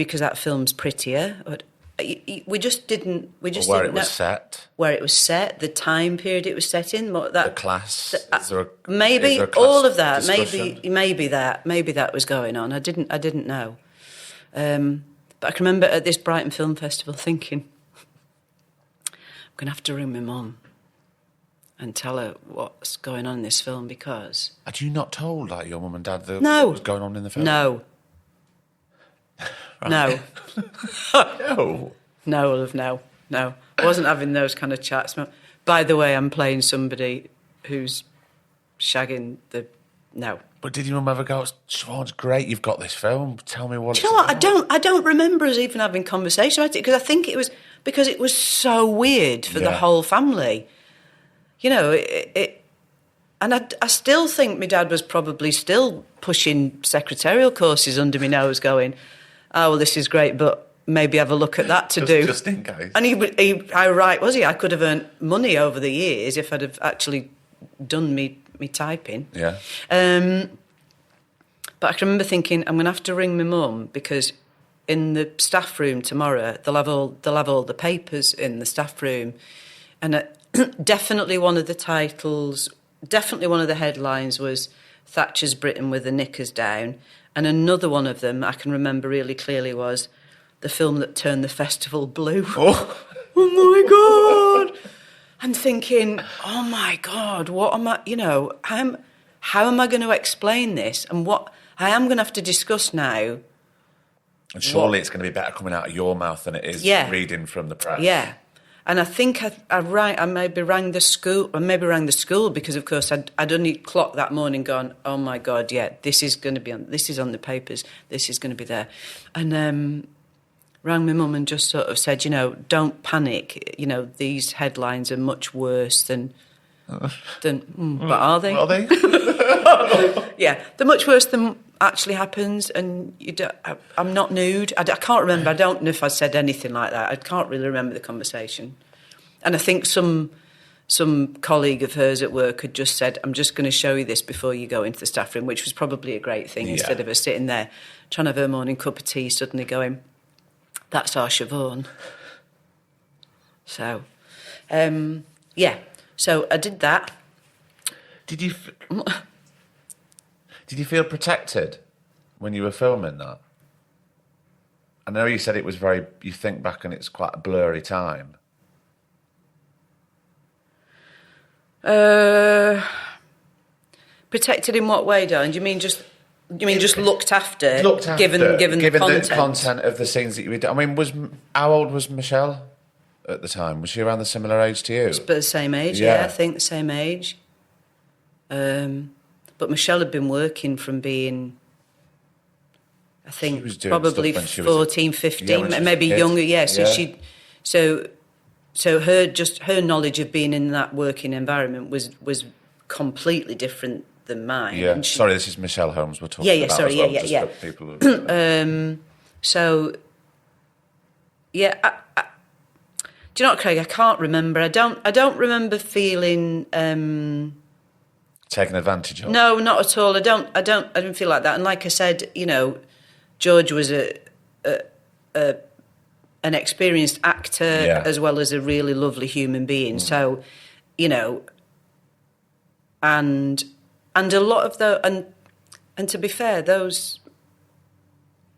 Speaker 2: because that film's prettier. But we just didn't... Where
Speaker 3: it was set.
Speaker 2: Where it was set, the time period it was set in.
Speaker 3: The class.
Speaker 2: Maybe
Speaker 3: class
Speaker 2: all of that.
Speaker 3: Discussion?
Speaker 2: Maybe that was going on. I didn't know. But I can remember at this Brighton Film Festival thinking, I'm going to have to ring my mum and tell her what's going on in this film because...
Speaker 3: Had you not told your mum and dad what was going on in the film?
Speaker 2: No.
Speaker 3: Right.
Speaker 2: No.
Speaker 3: No.
Speaker 2: No, Olive, no. I wasn't having those kind of chats. By the way, I'm playing somebody who's shagging the... No.
Speaker 3: But did your mum ever go, Siobhan, it's great you've got this film, tell me what
Speaker 2: Do you know what? I don't remember us even having conversation about it because I think it was because it was so weird for the whole family. You know, and I still think my dad was probably still pushing secretarial courses under my nose going... Oh, well, this is great, but maybe have a look at that to do.
Speaker 3: Just in case.
Speaker 2: And how right was he? I could have earned money over the years if I'd have actually done me typing.
Speaker 3: Yeah.
Speaker 2: But I can remember thinking, I'm going to have to ring my mum because in the staff room tomorrow, they'll have all the papers in the staff room. And definitely one of the titles, definitely one of the headlines was Thatcher's Britain with the knickers down. And another one of them I can remember really clearly was the film that turned the festival blue. Oh my God! And thinking, oh my God, what am I, how am I going to explain this? And what I am going to have to discuss now.
Speaker 3: And surely it's going to be better coming out of your mouth than it is reading from the press.
Speaker 2: Yeah. And I think I maybe rang the school because, of course, I'd only clocked that morning gone, oh, my God, this is going to be this is on the papers, this is going to be there. And rang my mum and just sort of said, don't panic, these headlines are much worse than but are they?
Speaker 3: Are they?
Speaker 2: Yeah, they're much worse than actually happens, and I'm not nude. I can't remember. I don't know if I said anything like that. I can't really remember the conversation. And I think some colleague of hers at work had just said, I'm just going to show you this before you go into the staff room, which was probably a great thing instead of her sitting there trying to have her morning cup of tea, suddenly going, that's our Siobhan. So, so I did that.
Speaker 3: Did you feel protected when you were filming that? I know you said it was you think back and it's quite a blurry time.
Speaker 2: Protected in what way, darling? Do you mean just looked after? Given the
Speaker 3: content of the scenes that you were doing? I mean, how old was Michelle at the time? Was she around the similar age to you?
Speaker 2: It's about the same age, yeah. I think the same age. But Michelle had been working from being I think
Speaker 3: She was doing
Speaker 2: probably
Speaker 3: stuff when she
Speaker 2: 14, 15,
Speaker 3: yeah,
Speaker 2: maybe younger. Yeah, so
Speaker 3: yeah.
Speaker 2: so her knowledge of being in that working environment was completely different than mine.
Speaker 3: Yeah.
Speaker 2: And
Speaker 3: Sorry, this is Michelle Holmes we're talking about
Speaker 2: sorry,
Speaker 3: as well.
Speaker 2: yeah,
Speaker 3: just
Speaker 2: yeah.
Speaker 3: for people who...
Speaker 2: So, yeah. Do you know what, Craig? I can't remember. I don't remember feeling
Speaker 3: taken advantage of.
Speaker 2: No, not at all. I didn't feel like that. And like I said, you know, George was an experienced actor as well as a really lovely human being. So, you know, and a lot of and to be fair, those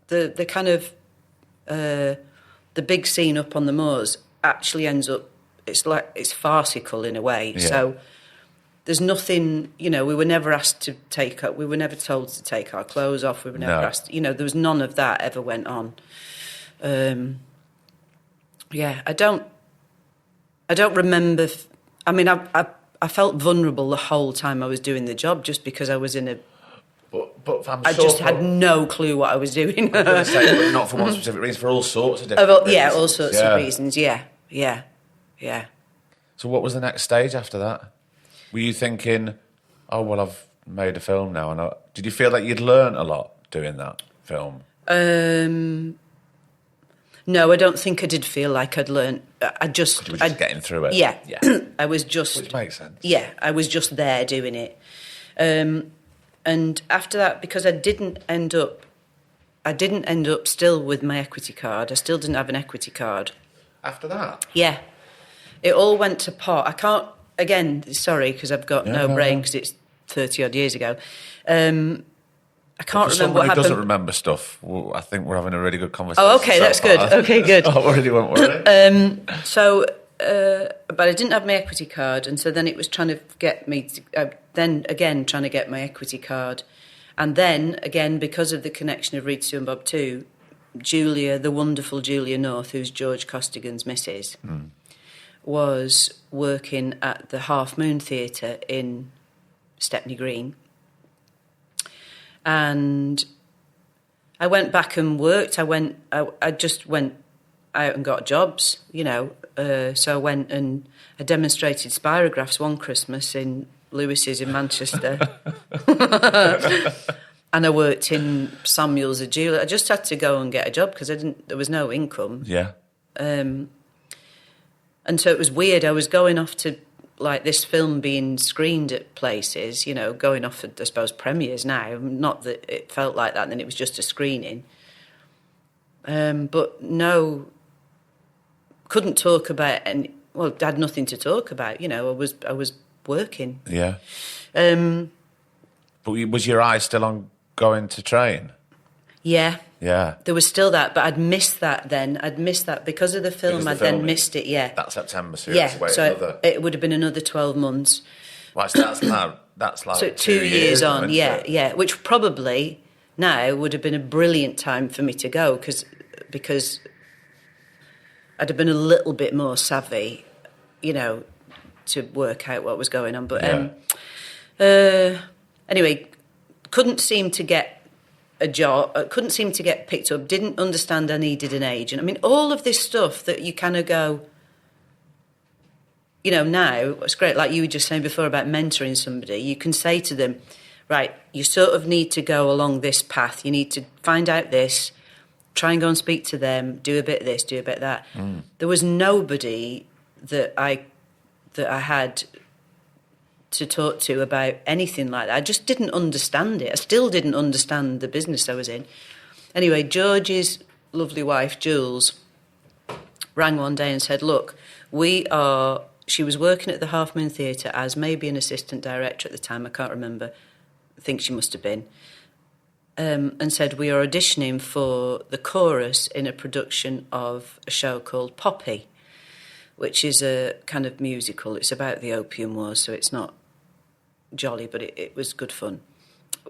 Speaker 2: the kind of the big scene up on the moors actually ends up, it's farcical in a way. Yeah. So there's nothing, you know, we were never asked to we were never told to take our clothes off. We were never asked, you know, there was none of that ever went on. Yeah, I don't remember. I mean, I felt vulnerable the whole time I was doing the job, just because I was in a.
Speaker 3: But
Speaker 2: I just had no clue what I was doing.
Speaker 3: But not for one specific reason, for all sorts of different reasons.
Speaker 2: Yeah, all sorts of reasons. Yeah.
Speaker 3: So what was the next stage after that? Were you thinking, oh, well, I've made a film now? And did you feel like you'd learned a lot doing that film?
Speaker 2: No, I don't think I did feel like I'd learned.
Speaker 3: You were just getting through it.
Speaker 2: Yeah. I was just...
Speaker 3: Which makes sense.
Speaker 2: Yeah, I was just there doing it. And after that, because I didn't end up still with my equity card. I still didn't have an equity card.
Speaker 3: After that?
Speaker 2: Yeah. It all went to pot. I can't... Again, sorry, because I've got no brain, because it's 30-odd years ago. I can't remember what happened.
Speaker 3: Who doesn't remember stuff, I think we're having a really good conversation.
Speaker 2: Oh, okay, that's good. Okay, good.
Speaker 3: I really won't worry.
Speaker 2: But I didn't have my equity card, and so then it was trying to get me to, trying to get my equity card. And then, again, because of the connection of Rita and Bob too, Julia, the wonderful Julia North, who's George Costigan's missus, was working at the Half Moon Theatre in Stepney Green. And I went back and worked. I just went out and got jobs, you know. So I went and I demonstrated spirographs one Christmas in Lewis's in Manchester. And I worked in Samuel's, a jeweller. I just had to go and get a job because there was no income.
Speaker 3: Yeah.
Speaker 2: And so it was weird. I was going off to, like, this film being screened at places, you know, going off at, I suppose, premieres now. Not that it felt like that, and then it was just a screening. But no, couldn't talk about any. Well, I had nothing to talk about. You know, I was working.
Speaker 3: Yeah. But was your eye still on going to train?
Speaker 2: Yeah.
Speaker 3: Yeah.
Speaker 2: There was still that, but I'd missed that then. I'd missed that because of the film. I'd then missed it, yeah.
Speaker 3: That September, so
Speaker 2: so it would have been another 12 months.
Speaker 3: Well, that's like
Speaker 2: so 2 years on, yeah. Which probably now would have been a brilliant time for me to go because I'd have been a little bit more savvy, you know, to work out what was going on. But anyway, couldn't seem to get a job, couldn't seem to get picked up, didn't understand I needed an agent. I mean, all of this stuff that you kind of go, you know, now, it's great, like you were just saying before about mentoring somebody, you can say to them, right, you sort of need to go along this path, you need to find out this, try and go and speak to them, do a bit of this, do a bit of that. There was nobody that I had to talk to about anything like that. I just didn't understand it. I still didn't understand the business I was in. Anyway, George's lovely wife, Jules, rang one day and said, look, she was working at the Half Moon Theatre as maybe an assistant director at the time, I can't remember, I think she must have been, and said, we are auditioning for the chorus in a production of a show called Poppy, which is a kind of musical. It's about the Opium Wars, so it's not jolly, but it was good fun.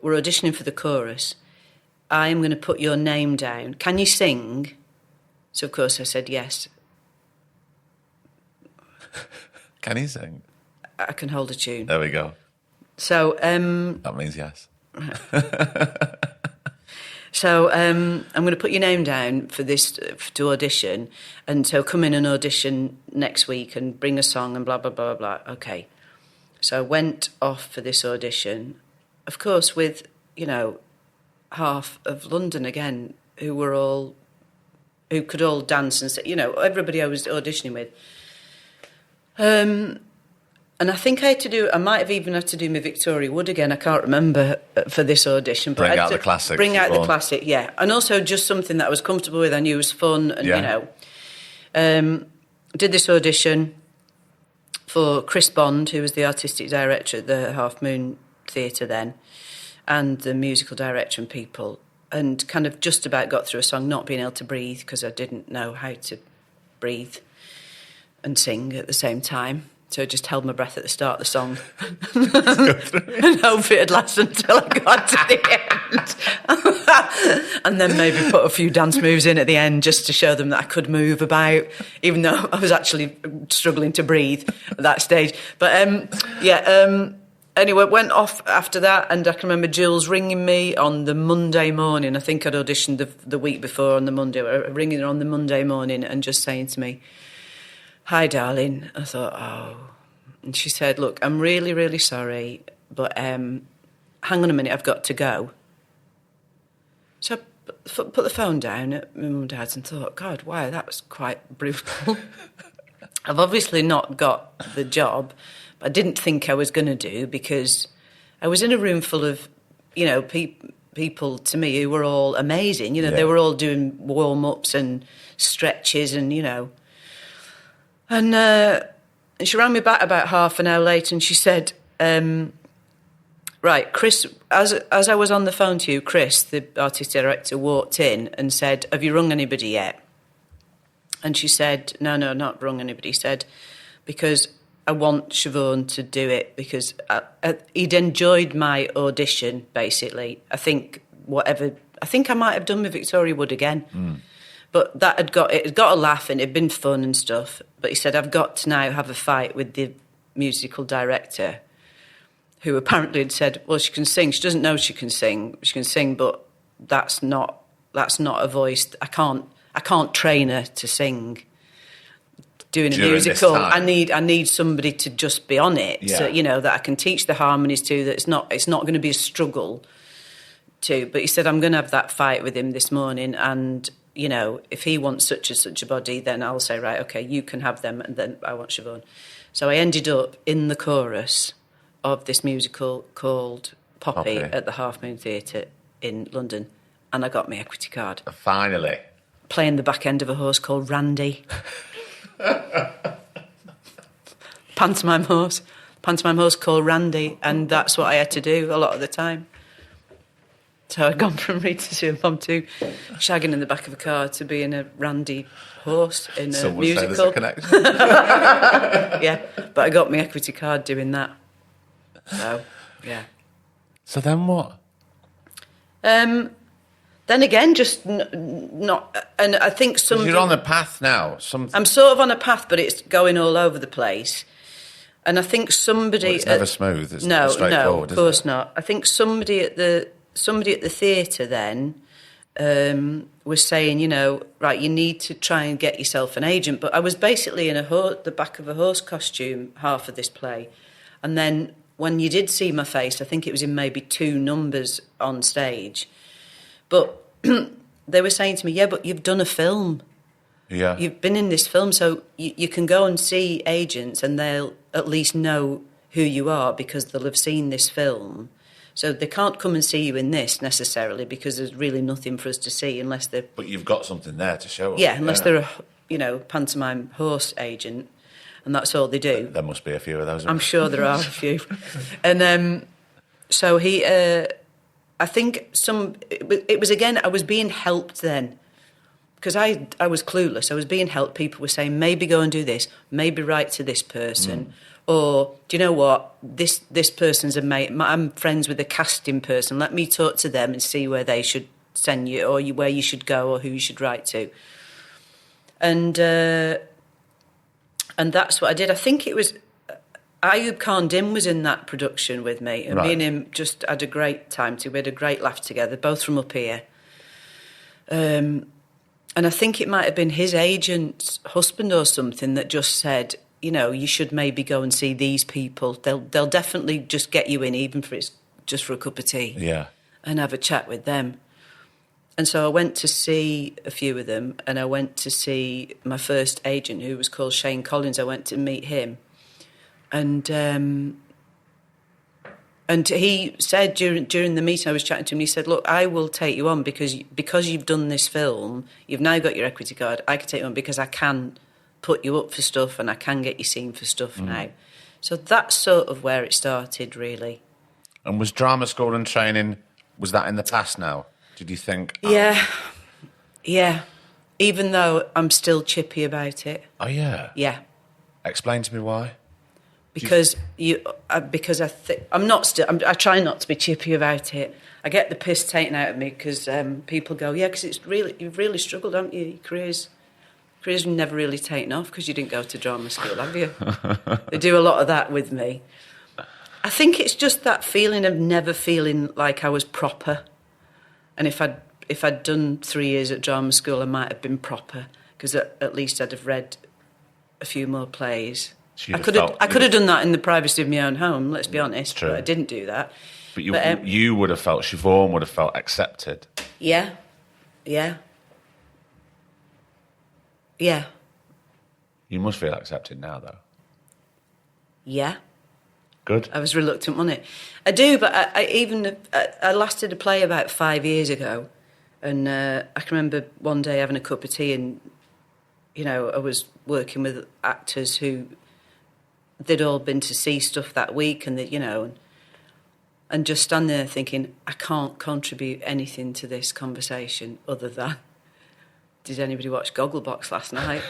Speaker 2: We're auditioning for the chorus. I'm going to put your name down. Can you sing? So, of course, I said yes.
Speaker 3: Can he sing?
Speaker 2: I can hold a tune.
Speaker 3: There we go.
Speaker 2: So...
Speaker 3: that means yes.
Speaker 2: So I'm going to put your name down for this to audition, and so come in and audition next week and bring a song and blah, blah, blah, blah. Okay. So I went off for this audition, of course, with, half of London again, who could all dance and say, everybody I was auditioning with. And I think I might have even had to do my Victoria Wood again. I can't remember for this audition. But
Speaker 3: bring out the classic.
Speaker 2: Bring out the classic, yeah. And also just something that I was comfortable with. I knew was fun. And, did this audition for Chris Bond, who was the artistic director at the Half Moon Theatre then, and the musical director and people, and kind of just about got through a song, not being able to breathe because I didn't know how to breathe and sing at the same time. So I just held my breath at the start of the song and hoped it'd last until I got to the end. And then maybe put a few dance moves in at the end just to show them that I could move about, even though I was actually struggling to breathe at that stage. But, anyway, went off after that, and I can remember Jules ringing me on the Monday morning. I think I'd auditioned the week before on the Monday, ringing her on the Monday morning and just saying to me, "Hi, darling." I thought, oh. And she said, "Look, I'm really, really sorry, but hang on a minute, I've got to go." So I put the phone down at my mum and dad's and thought, God, wow, that was quite brutal. I've obviously not got the job, but I didn't think I was going to do, because I was in a room full of, people to me who were all amazing. They were all doing warm-ups and stretches and, And she rang me back about half an hour later and she said, right, Chris, as I was on the phone to you, Chris, the artistic director, walked in and said, "Have you rung anybody yet?" And she said, no, not rung anybody. He said, "Because I want Siobhan to do it, because he'd enjoyed my audition, basically. I think I might have done my Victoria Wood again. Mm. But it had got a laugh and it had been fun and stuff. But he said, I've got to now have a fight with the musical director, who apparently had said, well, she can sing. She doesn't know she can sing. She can sing, but that's not a voice. I can't train her to sing. Doing a musical, I need somebody to just be on it, so, that I can teach the harmonies to. That it's not going to be a struggle to. But he said, I'm going to have that fight with him this morning, and if he wants such and such a body, then I'll say, right, okay, you can have them, and then I want Siobhan. So I ended up in the chorus of this musical called Poppy at the Half Moon Theatre in London, and I got my equity card.
Speaker 3: Finally.
Speaker 2: Playing the back end of a horse called Randy. Pantomime horse called Randy, and that's what I had to do a lot of the time. So I'd gone from Rita Siobhan to shagging in the back of a car to being a Randy horse in a musical.
Speaker 3: Say there's a connection.
Speaker 2: Yeah, but I got my equity card doing that. So, yeah.
Speaker 3: So then what?
Speaker 2: Then again, just not... And I think some...
Speaker 3: You're on a path now.
Speaker 2: I'm sort of on a path, but it's going all over the place. And I think somebody...
Speaker 3: Well, it's never smooth. It's straightforward,
Speaker 2: No, of course not. I think somebody at the theatre then was saying, right, you need to try and get yourself an agent. But I was basically in the back of a horse costume half of this play. And then when you did see my face, I think it was in maybe 2 numbers on stage. But they were saying to me, yeah, but you've done a film.
Speaker 3: Yeah.
Speaker 2: You've been in this film, so you can go and see agents and they'll at least know who you are because they'll have seen this film. So they can't come and see you in this necessarily because there's really nothing for us to see unless they're...
Speaker 3: But you've got something there to show us.
Speaker 2: Yeah, unless they're a, pantomime horse agent, and that's all they do.
Speaker 3: There must be a few of those.
Speaker 2: I'm sure there are a few. And so he... I think it was again, I was being helped then because I was clueless. I was being helped. People were saying, maybe go and do this, maybe write to this person. Or, do you know what, this person's a mate. I'm friends with a casting person. Let me talk to them and see where they should send you or where you should go or who you should write to. And that's what I did. I think it was... Ayub Khan Dim was in that production with me, and me and him just had a great time too. We had a great laugh together, both from up here. And I think it might have been his agent's husband or something that just said, you know, you should maybe go and see these people. They'll definitely just get you in, even if it's just for a cup of tea.
Speaker 3: Yeah.
Speaker 2: And have a chat with them. And so I went to see a few of them, and I went to see my first agent, who was called Shane Collins. I went to meet him. And he said during the meeting, I was chatting to him, he said, look, I will take you on because you've done this film, you've now got your equity card, I can take you on because I can put you up for stuff and I can get you seen for stuff now. So that's sort of where it started, really.
Speaker 3: And was drama school and training, was that in the past now? Did you think...
Speaker 2: Yeah. Even though I'm still chippy about it.
Speaker 3: Oh, yeah?
Speaker 2: Yeah.
Speaker 3: Explain to me why.
Speaker 2: Because I try not to be chippy about it. I get the piss taken out of me because people go, yeah, because you've really struggled, haven't you? Your career's never really taken off because you didn't go to drama school, have you? They do a lot of that with me. I think it's just that feeling of never feeling like I was proper. And if I'd done 3 years at drama school, I might have been proper because at least I'd have read a few more plays. I could have done that in the privacy of my own home, let's be honest, but I didn't do that.
Speaker 3: But you would have felt, Siobhan would have felt accepted.
Speaker 2: Yeah.
Speaker 3: You must feel accepted now, though.
Speaker 2: Yeah.
Speaker 3: Good.
Speaker 2: I was reluctant on it. I do, but I lasted a play about 5 years ago, and I can remember one day having a cup of tea, and you know, I was working with actors who they'd all been to see stuff that week, and and just standing there thinking, I can't contribute anything to this conversation other than, did anybody watch Gogglebox last night?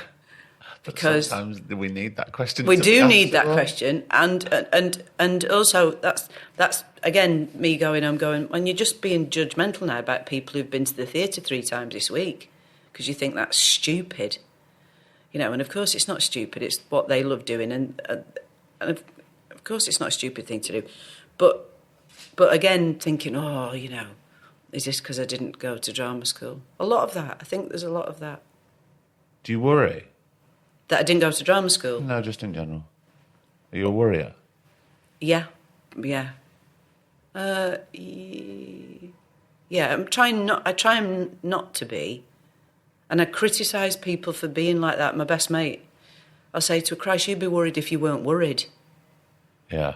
Speaker 2: Because
Speaker 3: sometimes we need that question.
Speaker 2: We do need that question, and also that's again me going. I'm going, and you're just being judgmental now about people who've been to the theatre 3 times this week because you think that's stupid, you know. And of course it's not stupid. It's what they love doing, and of course it's not a stupid thing to do. But again, thinking, oh, you know, is this because I didn't go to drama school? A lot of that. I think there's a lot of that.
Speaker 3: Do you worry?
Speaker 2: That I didn't go to drama school?
Speaker 3: No, just in general. Are you a worrier?
Speaker 2: Yeah. Yeah, I try not to be. And I criticise people for being like that. My best mate, I'll say to her, Christ, you'd be worried if you weren't worried.
Speaker 3: Yeah.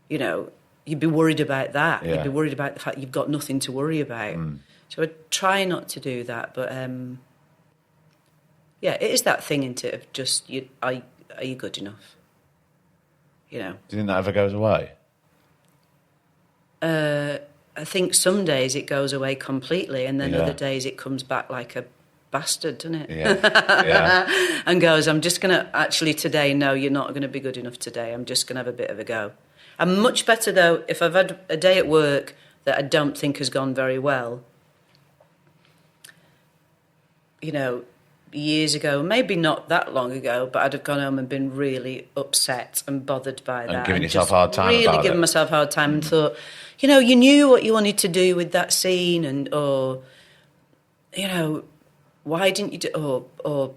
Speaker 2: You know, you'd be worried about that.
Speaker 3: Yeah.
Speaker 2: You'd be worried about the fact you've got nothing to worry about. So I try not to do that, but... yeah, it is that thing, isn't it, of just, are you good enough? You know.
Speaker 3: Do you think that ever goes away?
Speaker 2: I think some days it goes away completely, and then other days it comes back like a bastard, doesn't it?
Speaker 3: Yeah.
Speaker 2: And goes, I'm just going to, actually today, no, you're not going to be good enough today. I'm just going to have a bit of a go. I'm much better, though, if I've had a day at work that I don't think has gone very well. You know, years ago, maybe not that long ago, but I'd have gone home and been really upset and bothered by that.
Speaker 3: And giving yourself a hard time
Speaker 2: really
Speaker 3: about
Speaker 2: giving
Speaker 3: it.
Speaker 2: myself a hard time and thought, you know, you knew what you wanted to do with that scene, or, you know, why didn't you do, or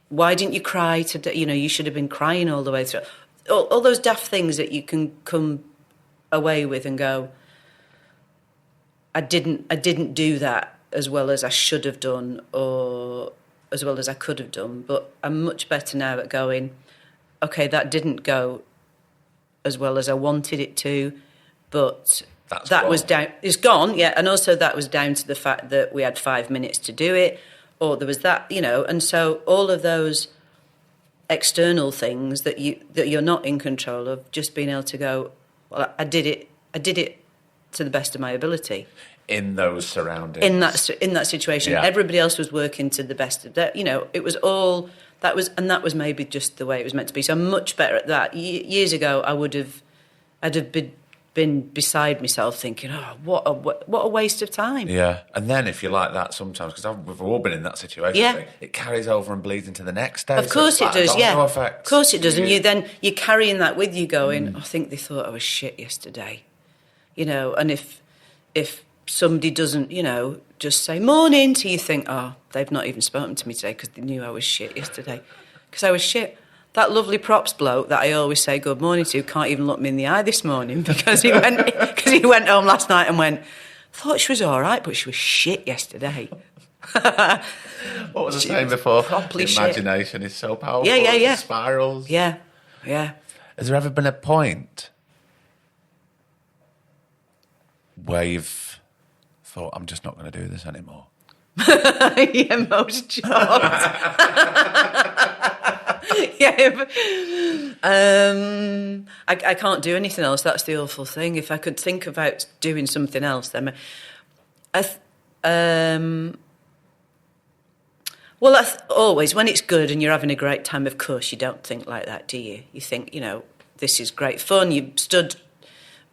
Speaker 2: why didn't you cry today? You know, you should have been crying all the way through. All those daft things that you can come away with and go, I didn't do that as well as I should have done, or as well as I could have done. But I'm much better now at going, okay, that didn't go as well as I wanted it to, but that was down. It's gone, yeah. And also that was down to the fact that we had 5 minutes to do it, or there was that, you know. And so all of those external things that you're not in control of, just being able to go, well, I did it to the best of my ability.
Speaker 3: In those surroundings.
Speaker 2: In that situation.
Speaker 3: Yeah. Everybody
Speaker 2: else was working to the best of their, you know, it was all, that was maybe just the way it was meant to be. So I'm much better at that. Years ago, I'd have been beside myself thinking, oh, what a waste of time.
Speaker 3: Yeah. And then if you're like that sometimes, because we've all been in that situation, it carries over and bleeds into the next day.
Speaker 2: Of course it does, yeah.
Speaker 3: Effect.
Speaker 2: Of course it does. And you're carrying that with you going, I think they thought I was shit yesterday. You know, and if somebody doesn't, just say morning, so you think, oh, they've not even spoken to me today because they knew I was shit yesterday. Because I was shit. That lovely props bloke that I always say good morning to can't even look me in the eye this morning because he went home last night and went, thought she was all right, but she was shit yesterday.
Speaker 3: What was I saying before? Imagination is so powerful. Yeah. It spirals.
Speaker 2: Yeah.
Speaker 3: Has there ever been a point where you've thought, I'm just not going to do this anymore?
Speaker 2: Yeah, most jobs. Yeah. I can't do anything else. That's the awful thing. If I could think about doing something else, then always when it's good and you're having a great time, of course, you don't think like that, do you? You think, this is great fun. You stood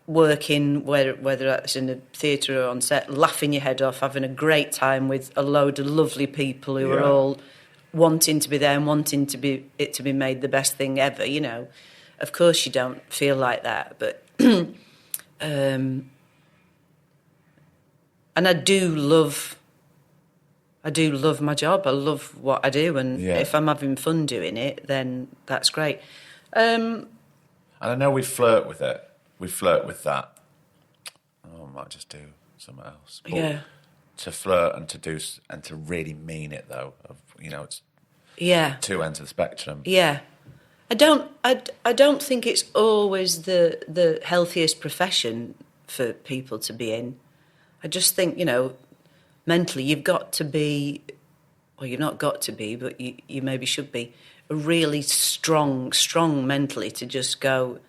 Speaker 2: working, whether that's in a theatre or on set, laughing your head off, having a great time with a load of lovely people who are all wanting to be there and wanting to be made the best thing ever, Of course you don't feel like that, but and I do love my job. I love what I do, and if I'm having fun doing it, then that's great.
Speaker 3: And I know we flirt with it. We flirt with that. Oh, I might just do something else. But to flirt and to do and to really mean it, though, it's two ends of the spectrum.
Speaker 2: Yeah, I don't think it's always the healthiest profession for people to be in. I just think mentally you've got to be, well, you've not got to be, but you maybe should be really strong mentally to just go.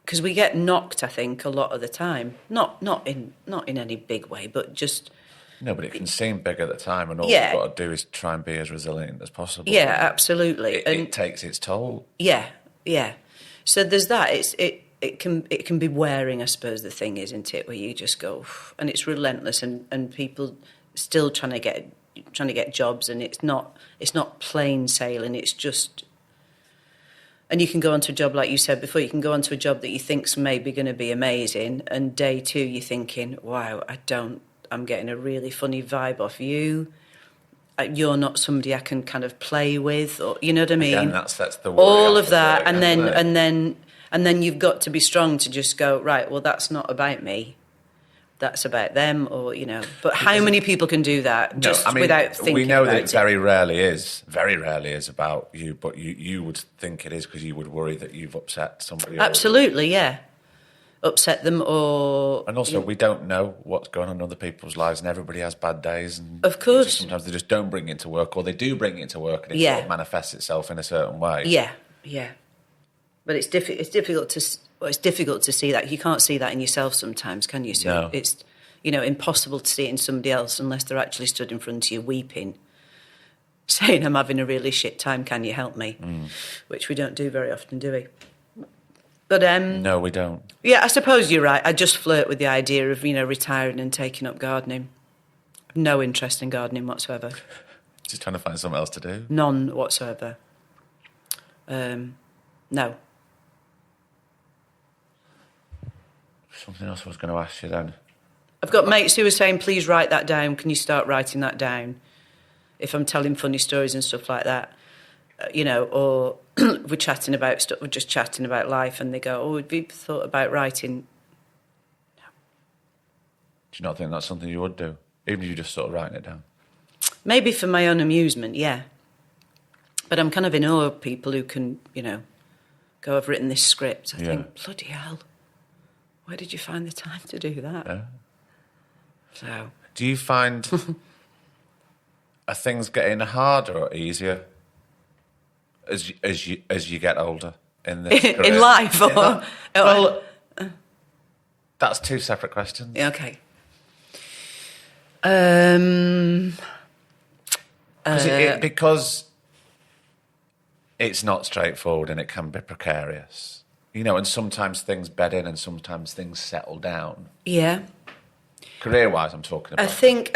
Speaker 2: Because we get knocked, I think, a lot of the time. Not in any big way, but just.
Speaker 3: No, but it can seem big at the time, and all you've got to do is try and be as resilient as possible.
Speaker 2: Yeah, absolutely.
Speaker 3: It takes its toll.
Speaker 2: Yeah. So there's that. It can be wearing, I suppose. The thing is, isn't it, where you just go, and it's relentless, and people still trying to get jobs, and it's not plain sailing. It's just. And you can go onto a job, like you said before, you can go onto a job that you think's maybe going to be amazing, and day two you're thinking, wow, I'm getting a really funny vibe off you. You're not somebody I can kind of play with, or you know what I mean?
Speaker 3: Again, that's the worry.
Speaker 2: All of that, and then you've got to be strong to just go, right, well, that's not about me. That's about them, or But how many people can do that without thinking?
Speaker 3: We know
Speaker 2: about
Speaker 3: that it very rarely is about you, but you would think it is because you would worry that you've upset somebody.
Speaker 2: Absolutely, yeah, upset them, or
Speaker 3: and also we don't know what's going on in other people's lives, and everybody has bad days, and
Speaker 2: of course
Speaker 3: sometimes they just don't bring it to work, or they do bring it to work, and it sort of manifests itself in a certain way.
Speaker 2: Yeah. But it's difficult to see that. You can't see that in yourself sometimes, can you? So
Speaker 3: no.
Speaker 2: It's, impossible to see it in somebody else unless they're actually stood in front of you weeping, saying, I'm having a really shit time, can you help me? Which we don't do very often, do we? But
Speaker 3: no, we don't.
Speaker 2: Yeah, I suppose you're right. I just flirt with the idea of, retiring and taking up gardening. No interest in gardening whatsoever.
Speaker 3: Just trying to find something else to do?
Speaker 2: None whatsoever. No.
Speaker 3: Something else I was going to ask you then.
Speaker 2: I've got mates who are saying, please write that down. Can you start writing that down? If I'm telling funny stories and stuff like that, or we're chatting about stuff, we're just chatting about life, and they go, oh, have you thought about writing? No.
Speaker 3: Do you not think that's something you would do? Even if you're just sort of writing it down?
Speaker 2: Maybe for my own amusement, yeah. But I'm kind of in awe of people who can, go, I've written this script. I think, bloody hell. Where did you find the time to do that?
Speaker 3: Yeah.
Speaker 2: So,
Speaker 3: do you find are things getting harder or easier as you get older in this career?
Speaker 2: In life, or
Speaker 3: well, that's two separate questions.
Speaker 2: Okay.
Speaker 3: Because it's not straightforward and it can be precarious. And sometimes things bed in and sometimes things settle down.
Speaker 2: Yeah.
Speaker 3: Career-wise, I'm talking about.
Speaker 2: I think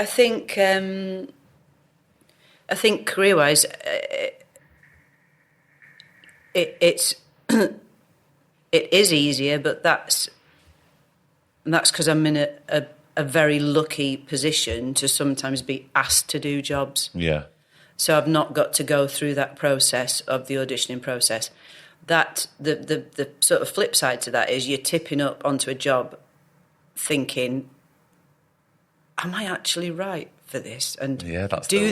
Speaker 2: career-wise, it is easier, but that's because I'm in a very lucky position to sometimes be asked to do jobs.
Speaker 3: Yeah.
Speaker 2: So I've not got to go through that process of the auditioning process. That the sort of flip side to that is you're tipping up onto a job thinking, am I actually right for this? And
Speaker 3: that's
Speaker 2: do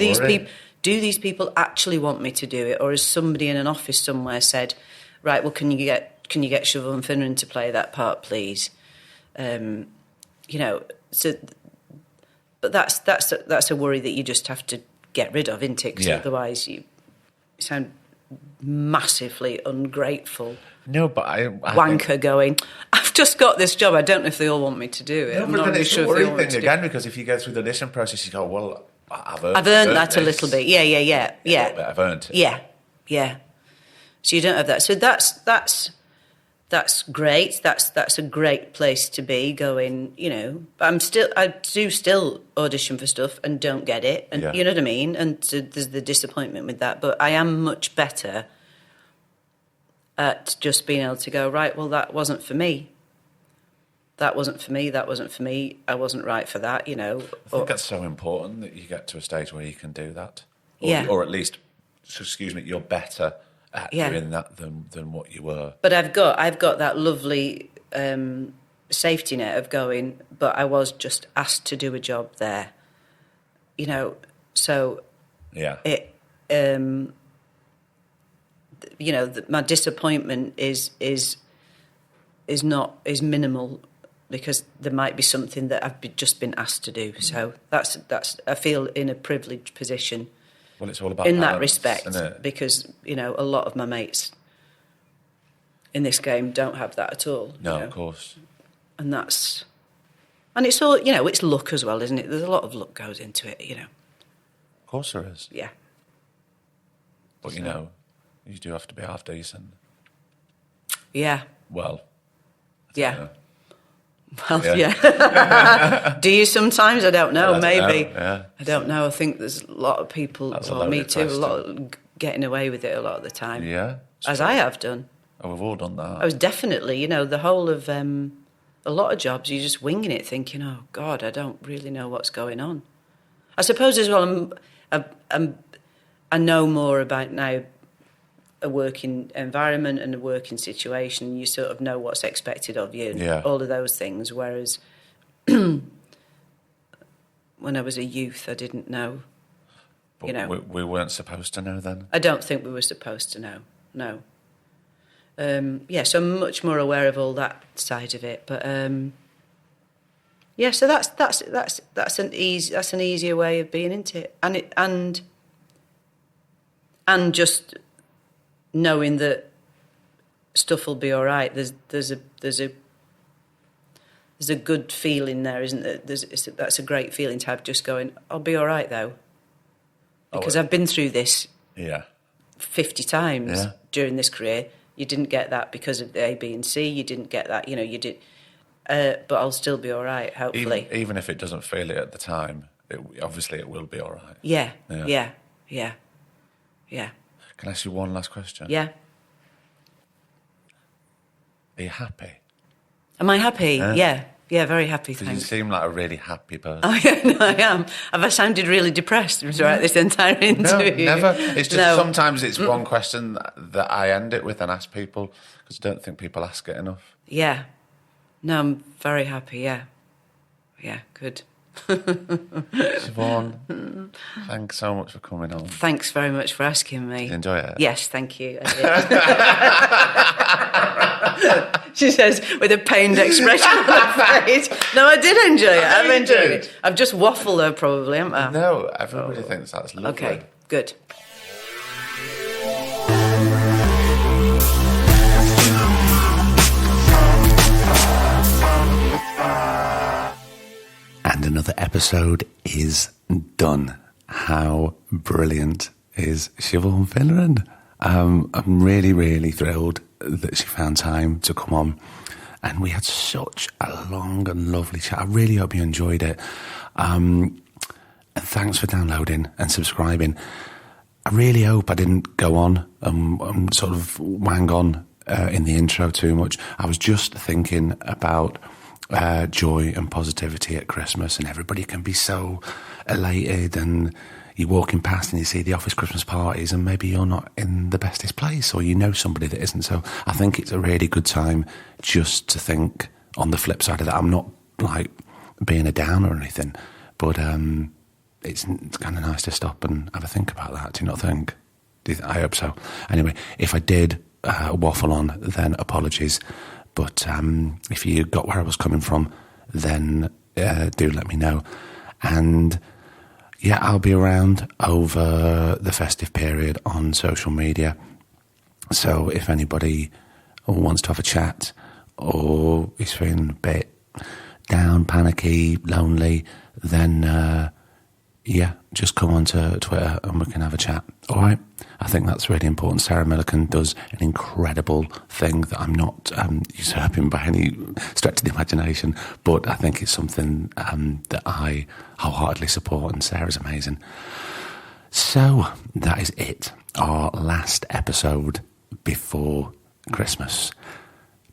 Speaker 2: these people actually want me to do it, or has somebody in an office somewhere said, right, well, can you get Siobhan Finneran to play that part, please? So, but that's a worry that you just have to get rid of, isn't it? Because otherwise you sound massively ungrateful.
Speaker 3: No, but I
Speaker 2: wanker think... going, I've just got this job. I don't know if they all want me to do it.
Speaker 3: No, but then it's a worry thing again, because if you go through the audition process, you go, well, I've earned
Speaker 2: that a little bit. Yeah.
Speaker 3: A little bit, I've earned it.
Speaker 2: Yeah. So you don't have that. So that's great. That's a great place to be going, I do still audition for stuff and don't get it. And you know what I mean? And so there's the disappointment with that. But I am much better at just being able to go, right, well, that wasn't for me. That wasn't for me. I wasn't right for that,
Speaker 3: I think that's so important that you get to a stage where you can do that. Or at least, you're better at doing that than what you were.
Speaker 2: But I've got that lovely safety net of going, but I was just asked to do a job there, so it my disappointment is minimal, because there might be something that I've just been asked to do. So that's I feel in a privileged position.
Speaker 3: Well, it's all about
Speaker 2: in
Speaker 3: balance,
Speaker 2: that respect,
Speaker 3: isn't it?
Speaker 2: Because a lot of my mates in this game don't have that at all.
Speaker 3: No, of course.
Speaker 2: And it's all it's luck as well, isn't it? There's a lot of luck goes into it,
Speaker 3: Of course there is.
Speaker 2: Yeah.
Speaker 3: But you do have to be half decent.
Speaker 2: Yeah.
Speaker 3: Well.
Speaker 2: Yeah. Well, yeah. Do you sometimes? I don't know. Maybe.
Speaker 3: Yeah.
Speaker 2: I don't know. I think there's a lot of people, me too, a lot of getting away with it a lot of the time.
Speaker 3: Yeah.
Speaker 2: As I have done.
Speaker 3: Oh, we've all done that.
Speaker 2: I was definitely, the whole of a lot of jobs, you're just winging it, thinking, oh, God, I don't really know what's going on. I suppose as well, I know more about now a working environment and a working situation. You sort of know what's expected of you and all of those things, whereas when I was a youth, I didn't know.
Speaker 3: But we weren't supposed to know then?
Speaker 2: I don't think we were supposed to know, no. So I'm much more aware of all that side of it. But so that's an easier way of being into it, and just knowing that stuff will be all right. There's a good feeling there, isn't there? That's a great feeling to have. Just going, I'll be all right though, because I've been through this 50 times during this career. You didn't get that because of the A, B, and C. You didn't get that, you did. But I'll still be all right, hopefully.
Speaker 3: Even if it doesn't feel it at the time, obviously it will be all right.
Speaker 2: Yeah.
Speaker 3: Can I ask you one last question?
Speaker 2: Yeah.
Speaker 3: Are you happy?
Speaker 2: Am I happy? Yeah. Yeah, very happy, thanks.
Speaker 3: You seem like a really happy person.
Speaker 2: Oh, yeah, no, I am. Have I sounded really depressed throughout this entire interview?
Speaker 3: No, never. It's just sometimes it's one question that I end it with and ask people, because I don't think people ask it enough.
Speaker 2: Yeah. No, I'm very happy, yeah. Yeah, good.
Speaker 3: Siobhan, thanks so much for coming on.
Speaker 2: Thanks very much for asking me.
Speaker 3: Did you enjoy it?
Speaker 2: Yes, thank you. She says with a pained expression on her face. No, I did enjoy it. I've enjoyed it. I've just waffled though, probably, haven't I?
Speaker 3: No, everybody thinks that's lovely.
Speaker 2: Okay, good.
Speaker 1: And another episode is done. How brilliant is Siobhan Finneran? I'm really, really thrilled that she found time to come on. And we had such a long and lovely chat. I really hope you enjoyed it. And thanks for downloading and subscribing. I really hope I didn't go on and sort of wang on in the intro too much. I was just thinking about joy and positivity at Christmas, and everybody can be so elated, and you're walking past and you see the office Christmas parties, and maybe you're not in the bestest place, or you know somebody that isn't. So I think it's a really good time just to think on the flip side of that. I'm not like being a downer or anything, but it's kind of nice to stop and have a think about that. Do you not think? I hope so. Anyway, if I did waffle on, then apologies. But if you got where I was coming from, then do let me know. And yeah, I'll be around over the festive period on social media. So if anybody wants to have a chat, or is feeling a bit down, panicky, lonely, then yeah, just come on to Twitter and we can have a chat. All right? I think that's really important. Sarah Millican does an incredible thing that I'm not usurping by any stretch of the imagination, but I think it's something that I wholeheartedly support, and Sarah's amazing. So that is it. Our last episode before Christmas.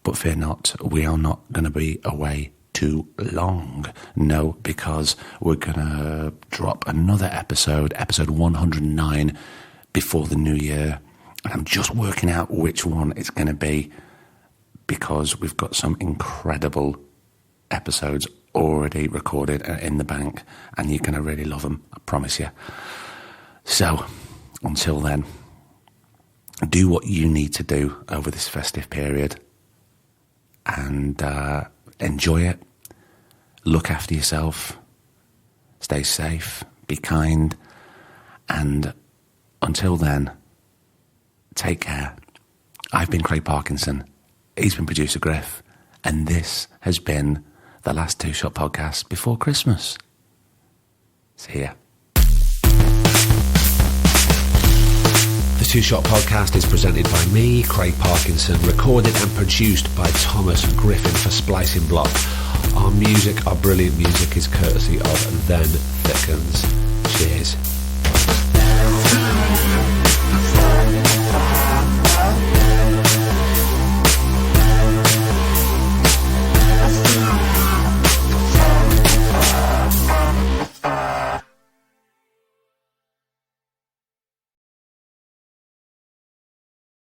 Speaker 1: But fear not, we are not going to be away too long. No, because we're going to drop another episode 109, before the new year. And I'm just working out which one it's going to be, because we've got some incredible episodes already recorded and in the bank, and you're going to really love them, I promise you. So, until then, do what you need to do over this festive period, and enjoy it. Look after yourself. Stay safe. Be kind. And until then, take care. I've been Craig Parkinson. He's been producer Griff. And this has been the last Two Shot podcast before Christmas. See ya. The Two Shot podcast is presented by me, Craig Parkinson, recorded and produced by Thomas Griffin for Splicing Block. Our brilliant music is courtesy of Then Thickens. Cheers.